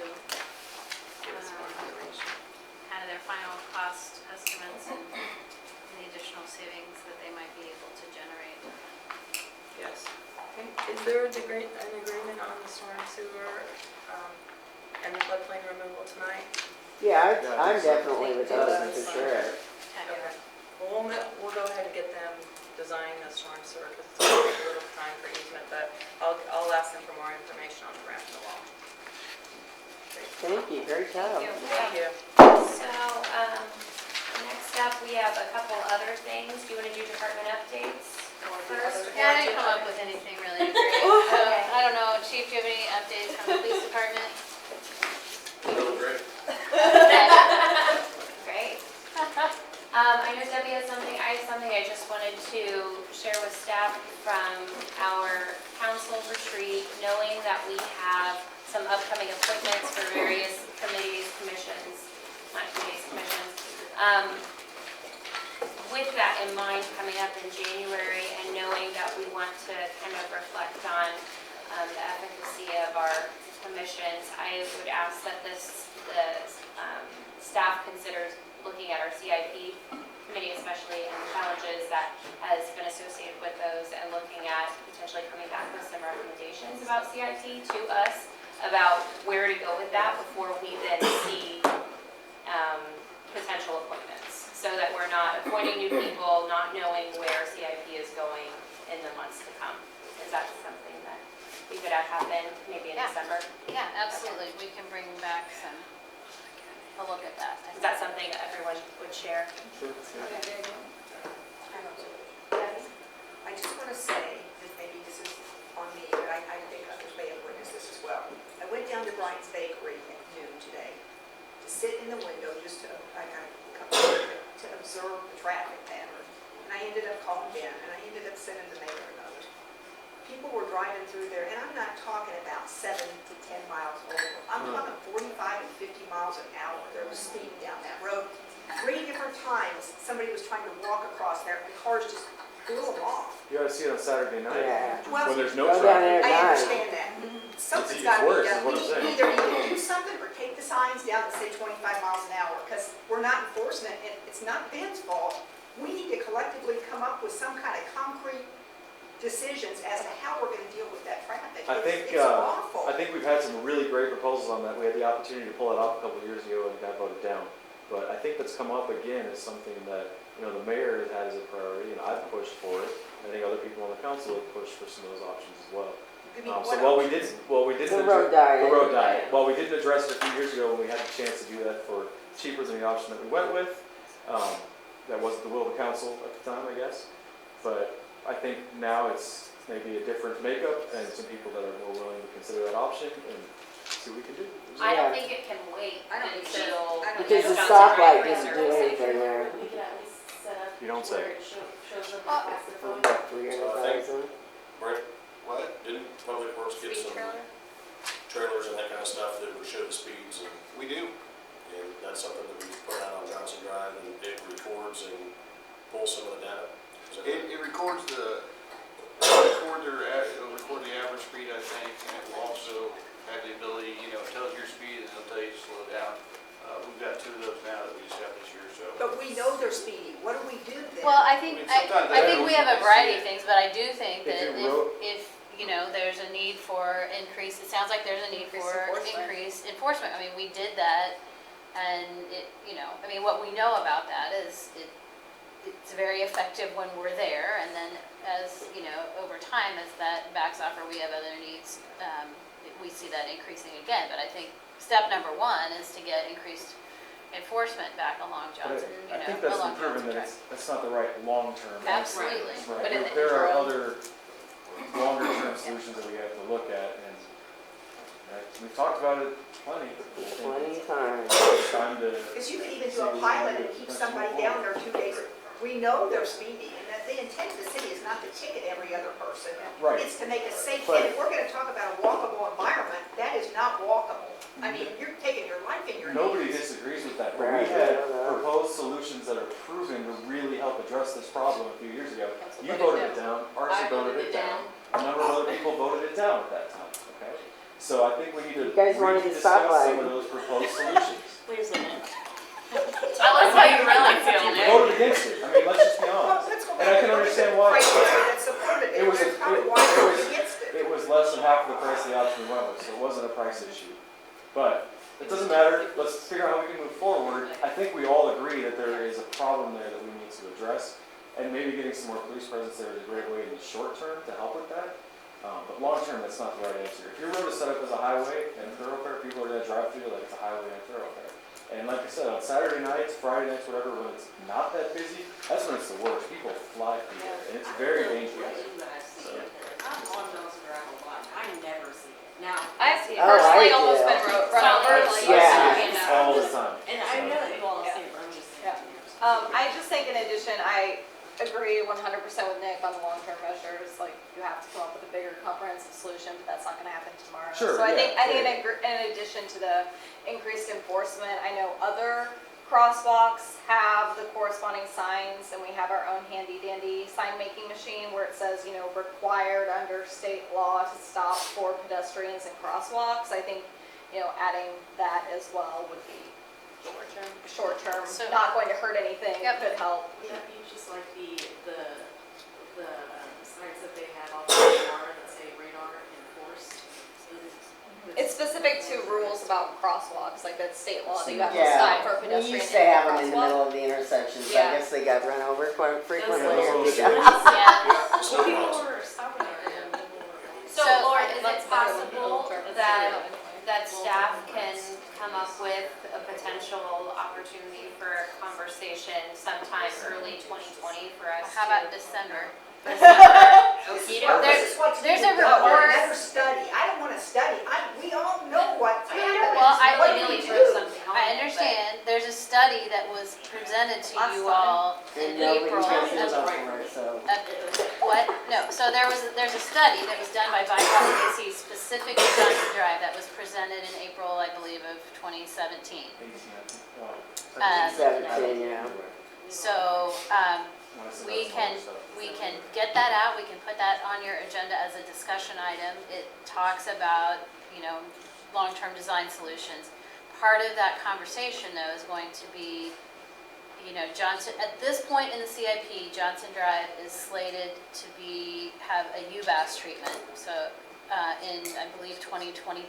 kind of their final cost estimates and the additional savings that they might be able to generate.
Yes. Is there an agreement on the storm sewer and the floodplain removal tonight?
Yeah,
Yeah,
I'm
I think so.
definitely with those, for sure.
Okay.
Okay. Well, we'll go ahead and get them designing the storm sewer, because it's going to take a little time for easement, but I'll ask them for more information on the ramp and the wall.
Thank you, great job.
Thank you.
So, next up, we have a couple other things. Do you want to do department updates? Or do
First,
other-
Yeah, I didn't come up with anything really great. So,
Okay.
I don't know, Chief, do you have any updates from the police department?
With that in mind, coming up in January and knowing that we want to kind of reflect on the efficacy of our commissions, I would ask that the staff considers looking at our CIP committee especially and the challenges that has been associated with those and looking at potentially coming back with some recommendations about CIP to us about where to go with that before we then see potential appointments, so that we're not appointing new people, not knowing where CIP is going in the months to come. Is that something that we could have happen maybe in December?
Yeah, absolutely. We can bring back a look at that.
Is that something that everyone would share?
Sure.
I just want to say, that maybe this is on me, but I think others may have witnessed this as well. I went down to Brian's Bakery at noon today to sit in the window just to observe the traffic pattern. And I ended up calling Ben, and I ended up sending the mayor a note. People were driving through there, and I'm not talking about 7 to 10 miles over. I'm talking 45 and 50 miles an hour. There was speed down that road. 3 different times, somebody was trying to walk across there, and cars just blew them off.
You ought to see it on Saturday night,
Yeah.
Well,
when there's no
Go down there
traffic.
at
I
night.
understand that. Something's
It's
got to be
worse, is
done.
what
We
I'm saying.
either need to do something or take the signs down that say 25 miles an hour, because we're not enforcing it, and it's not Ben's fault. We need to collectively come up with some kind of concrete decisions as to how we're going to deal with that traffic.
I think,
It's awful.
I think we've had some really great proposals on that. We had the opportunity to pull it off a couple of years ago and got voted down. But I think that's come up again as something that, the mayor has had as a priority, and I've pushed for it. I think other people on the council have pushed for some of those options as well.
Give me
So
what
while we
options?
didn't.
The road diet.
The road diet. While we didn't address it a few years ago when we had the chance to do that for cheaper than the option that we went with, that wasn't the will of the council at the time, I guess. But I think now it's maybe a different makeup and some people that are more willing to consider that option and see what we can do.
I don't think it can wait
I don't think
until.
I don't
Because the
think
stoplight doesn't do anything there.
We could at least set up.
You don't say.
where it shows up as the phone.
300,000.
What? Didn't Public Works get
Speed
some
trailer?
trailers and that kind of stuff that would show the speeds? And
We do.
and that's something that we put out on Johnson Drive, and it records and pulls some of the data. Is that right?
It records it'll record the average speed, I think, and it will also have the ability, it tells your speed and it'll tell you to slow down. We've got 2 of those now that we just got this year, so.
But we know they're speedy. What do we do then?
Well, I
mean,
think,
sometimes
I
I
think
don't
we have a
see
variety
it.
of things, but I do think
If
that
you wrote-
if, there's a need for increase, it sounds like there's a need
Increased
for
enforcement.
increased enforcement. I mean, we did that, and what we know about that is it's very effective when we're there, and then as, over time, as that backs off or we have other needs, we see that increasing again. But I think step number 1 is to get increased enforcement back along
But
Johnson,
I think that's
along
been proven
Johnson
that
Drive.
that's not the right long-term answer.
Absolutely,
Right.
but in the
There are
interim,
other longer-term solutions that we have to look at, and we've talked about it plenty.
Plenty of times.
It's time to.
Because you can even do a pilot and keep somebody down there 2 days. We know they're speedy, and that the intent of the city is not to ticket every other person.
Right.
It's to make it safe,
But-
and if we're gonna talk about a walkable environment, that is not walkable. I mean, you're taking your life in your hands.
Nobody disagrees with that, but we
Right.
had proposed solutions that are proven to really help address this problem a few years ago. You voted it down, RC voted it down, a number of other people voted it down at that time, okay? So I think we need to
You guys wanted to
rediscuss some
stoplight.
of those proposed solutions.
Where's the net? Tell us how you really feel,
We
Nick.
voted against it, I mean, let's just be
Well,
honest.
let's go
And
back
I
and
can
look at
understand
the
why.
criteria that supported it.
It was,
That's probably why we voted against it.
it was less than half of the price of the option we went with, so it wasn't a price issue. But it doesn't matter, let's figure out how we can move forward. I think we all agree that there is a problem there that we need to address, and maybe getting some more police presence there is a great way in the short term to help with that. But long term, that's not the right answer. If your road is set up as a highway and a thoroughfare, people are gonna drive through it like it's a highway and a thoroughfare. And like I said, on Saturday nights, Friday nights, whatever, when it's not that busy, that's when it's the worst. People fly through there, and it's very dangerous.
I'm on those gravel lots, I never see it. Now,
I've
Oh,
personally
I
almost
do.
been run over, like,
Yeah.
All the time.
and I know that you all see it, but I'm just saying.
I just think in addition, I agree 100% with Nick on the long-term measures. Like, you have to come up with a bigger comprehensive solution, but that's not gonna happen tomorrow.
Sure,
So I
yeah,
think
yeah.
in addition to the increased enforcement, I know other Crosswalks have the corresponding signs, and we have our own handy dandy sign making machine where it says, required under state law to stop for pedestrians and crosswalks. I think, adding that as well would be short term,
So-
not going to hurt anything,
Yep.
could help.
Would that be just like the signs that they have on the radar that say radar enforced?
It's specific to rules about crosswalks, like that's state law, that you have to
Yeah,
stop for
we
pedestrians
used to
and
have them in the
crosswalk.
middle of the intersections,
Yeah.
I guess they got run over quite frequently.
Those
Yeah.
Well, people were stopping there.
So
So,
Laura,
I'd
is
like
it
to better
possible
control
that staff can come up with a potential opportunity for a conversation sometime early 2020 for us to?
How about December?
This
You
is
know,
what
there's
you
a
do. No,
report-
Another study. I don't want to study. We all know what's happening.
Well, I
What do
really
we
threw
do?
something on
I
it,
understand, there's a study that was presented to
Last
you
time.
all in
And nobody
April.
cares about it, so.
What? No, so there's a study that was done by Viacom AC specific to Johnson Drive that was presented in April, I believe, of 2017.
17, yeah.
So, we can get that out, we can put that on your agenda as a discussion item. It talks about, long-term design solutions. Part of that conversation, though, is going to be, Johnson, at this point in the CIP, Johnson Drive is slated to have a UBAS treatment, so, in, I believe, 2022.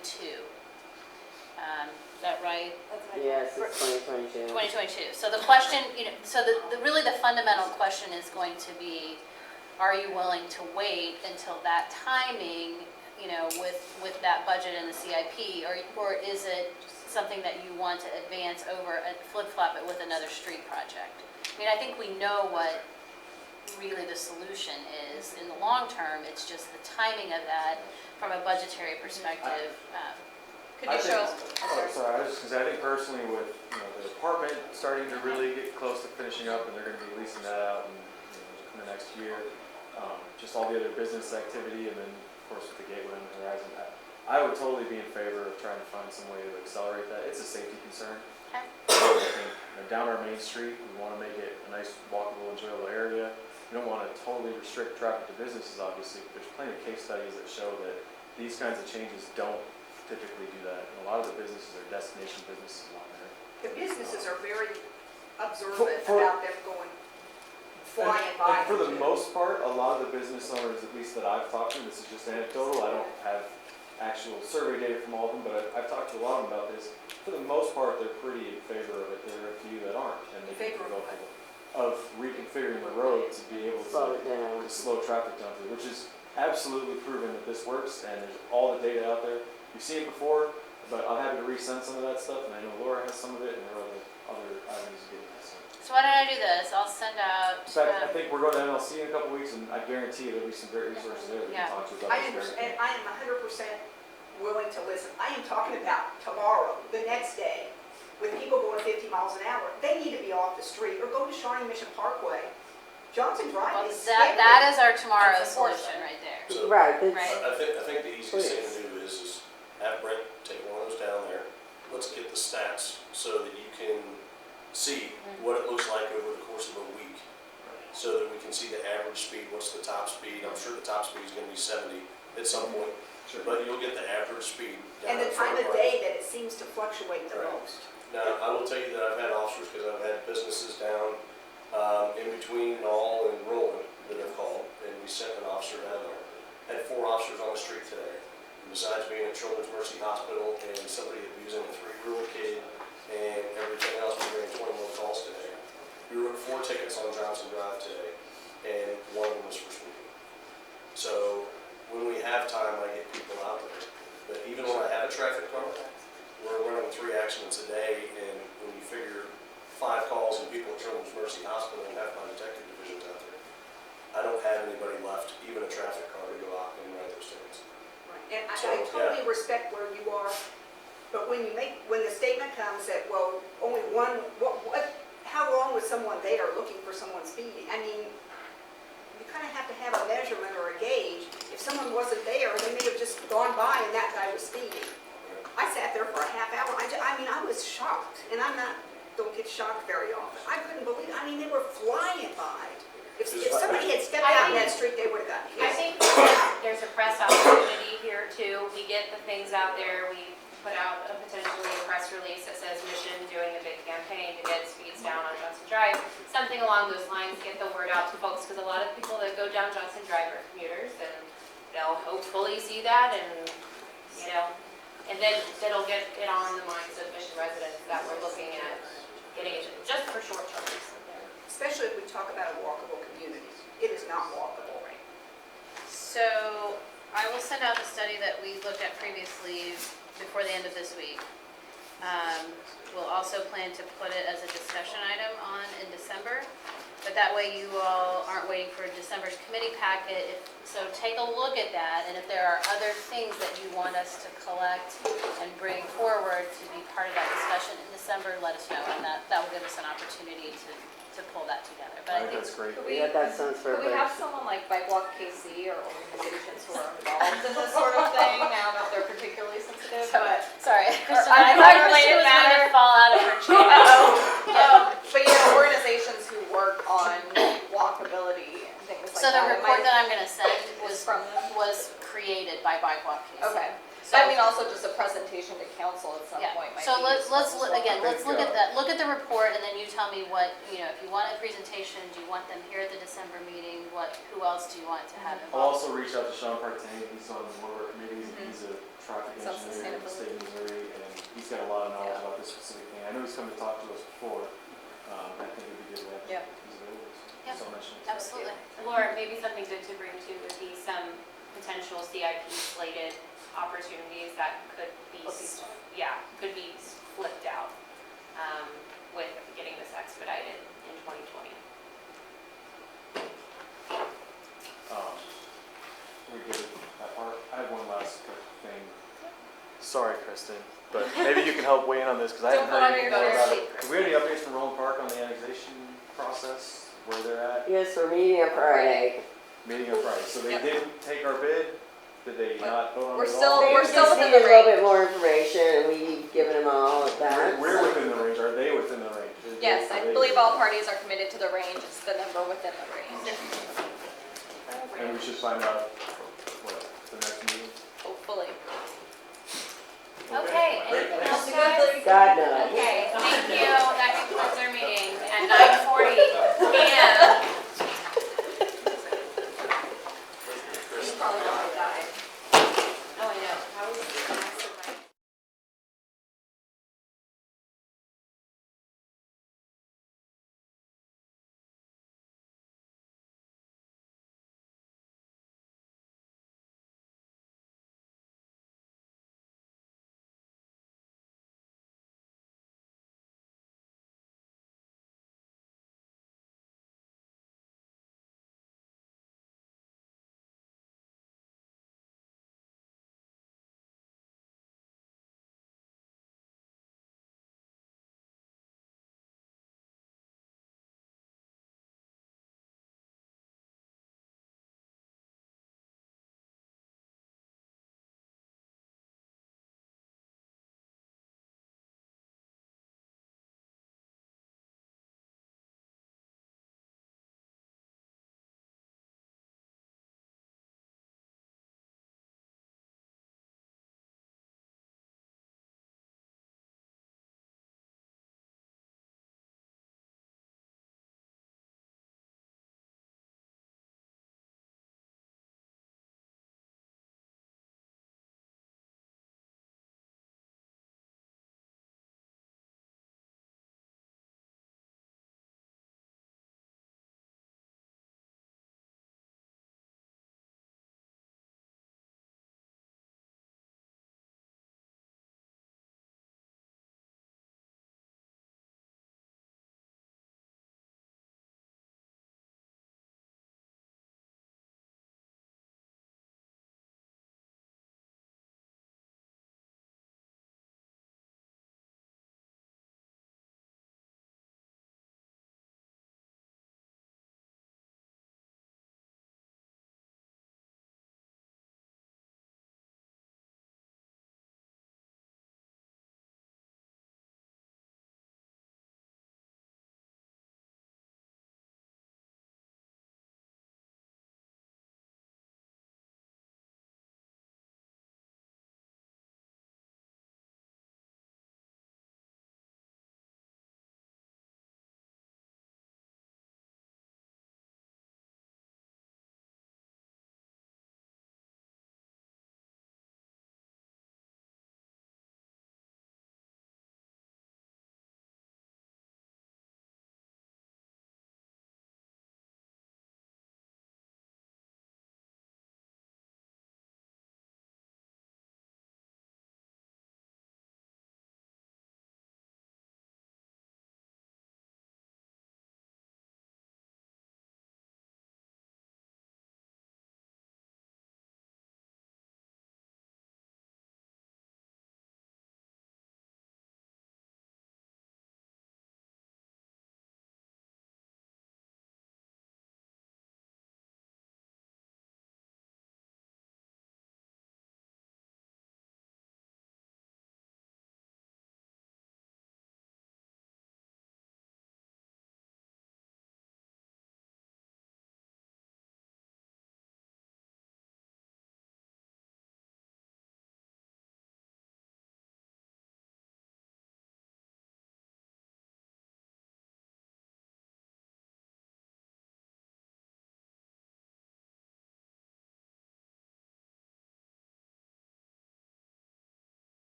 Is that right?
Yes, it's 2022.
2022. So the question, so really the fundamental question is going to be, are you willing to wait until that timing, with that budget in the CIP, or is it something that you want to advance over and flip-flop it with another street project? I mean, I think we know what really the solution is in the long term. It's just the timing of that from a budgetary perspective. Could you show us?
Sorry, I was just gonna say, I think personally with, the apartment starting to really get close to finishing up, and they're gonna be leasing that out in the next year. Just all the other business activity, and then, of course, with the gateway on the horizon, I would totally be in favor of trying to find some way to accelerate that. It's a safety concern.
Okay.
I think, down our main street, we wanna make it a nice, walkable, enjoyable area. We don't wanna totally restrict traffic to businesses, obviously, but there's plenty of case studies that show that these kinds of changes don't typically do that. And a lot of the businesses are destination businesses along there.
The businesses are very observant
For-
about them going, flying by.
And for the most part, a lot of the business owners, at least that I've talked to, this is just anecdotal, I don't have actual survey data from all of them, but I've talked to a lot of them about this. For the most part, they're pretty in favor of it. There are a few that aren't. And
In favor of what?
of reconfiguring the road to be able
Slow
to
it down.
slow traffic down through, which is absolutely proven that this works, and there's all the data out there. You've seen it before, but I'm happy to resend some of that stuff, and I know Laura has some of it, and there are other avenues of getting this.
So why don't I do this? I'll send out.
In fact, I think we're going to MLC in a couple weeks, and I guarantee there'll be some great resources there that we
Yeah.
can talk to about
I
this.
understand, I am 100% willing to listen. I am talking about tomorrow, the next day, with people going 50 miles an hour. They need to be off the street or go to Shawnee Mission Parkway. Johnson Drive
Well,
is scary.
that is our tomorrow
That's important.
solution right there.
So,
Right, that's,
Right.
I think the easiest thing to do is have Brent take one of those down there. Let's get the stats so that you can see what it looks like over the course of a week. So that we can see the average speed, what's the top speed. I'm sure the top speed is gonna be 70 at some point.
Sure.
But you'll get the average speed. down
And the
in front
time of
our-
day that it seems to fluctuate the
Right.
most.
Now, I will tell you that I've had officers, because I've had businesses down in between Knoll and Roland that have called, and we sent an officer down there. Had 4 officers on the street today. And besides being at Children's Mercy Hospital and somebody abusing a 3-year-old kid and everything else, we ran 21 calls today. We wrote 4 tickets on Johnson Drive today, and 1 of them was for speeding. So when we have time, I get people out there. But even when I have a traffic car, we're running 3 accidents a day, and when you figure 5 calls and people at Children's Mercy Hospital and half my detective division's out there, I don't have anybody left, even a traffic car, to go out and write those tickets.
And I
So,
totally respect where you are, but when the statement comes that, well, only one, how long was someone there looking for someone speeding? I mean, you kind of have to have a measurement or a gauge. If someone wasn't there, they may have just gone by and that guy was speeding. I sat there for a half hour. I mean, I was shocked, and I'm not don't get shocked very often. I couldn't believe, I mean, they were flying by. If somebody had stepped out in that street, they would have gotten
I
killed.
think there's a press opportunity here too. We get the things out there. We put out a potentially a press release that says Mission doing a big campaign to get speeds down on Johnson Drive. Something along those lines, get the word out to folks, because a lot of people that go down Johnson Drive are commuters, and they'll hopefully see that, and, you know, and then it'll get it on the minds of Mission residents that we're looking at getting it just for short terms.
Especially if we talk about a walkable community. It is not walkable.
Right. So I will send out the study that we looked at previously before the end of this week. We'll also plan to put it as a discussion item on in December, but that way you all aren't waiting for December's committee packet. So take a look at that, and if there are other things that you want us to collect and bring forward to be part of that discussion in December, let us know, and that will give us an opportunity to pull that together. But I think
that's great.
Yeah, that sounds
Could we
perfect.
have someone like Bike Walk KC or organizations who are involved in this sort of thing? I don't know if they're particularly sensitive, but.
Sorry, Kristen,
Or
I thought Kristen
unrelated
was going
matter.
to fall out of her chair.
But you know, organizations who work on walkability and things like
So
that.
the
it
report
might-
that I'm going to send
was from them?
was created by Bike Walk KC.
Okay.
So
I mean, also just a presentation to council at some
Yeah,
point might
so
be
let's
useful as well.
again, let's look at
think,
that, look at the report, and then you tell me what, you know, if you want a presentation, do you want them here at the December meeting, who else do you want to have
I'll
involved?
also reach out to Sean Partang, he's on one of our committees, and he's a traffic
Some
engineer in the state of Missouri, and he's got a lot of knowledge about this specific thing. I know he's come to talk to us before, I think it'd be good to have
Yep.
he's available,
Yep.
so I'll mention it.
Absolutely. Laura, maybe something good to bring to would be some potential CIP slated opportunities that could be, could be flipped out, with getting this expedited in 2020.
We good with that part? I have one last quick thing. Sorry, Kristen, but maybe you can help weigh in on this, because I haven't
Don't put
heard
on
anything
your
more about
shirt.
it. Do we have any updates from Roland Park on the annexation process, where they're at?
Yes, we're meeting on Friday.
Meeting on Friday, so they didn't take our bid? Did they not vote on
We're
it at
still-
all?
They
we're
just
within
need
the
a little
range.
bit more information, and we've given them all of that.
We're within the range, are they within the range?
Yes,
Are
I
they-
believe all parties are committed to the range, it's the number within the range,
And we should find out, what, the next meeting?
hopefully.
Okay, anything else,
Thanks.
guys?
God knows.
Okay, thank you, that concludes our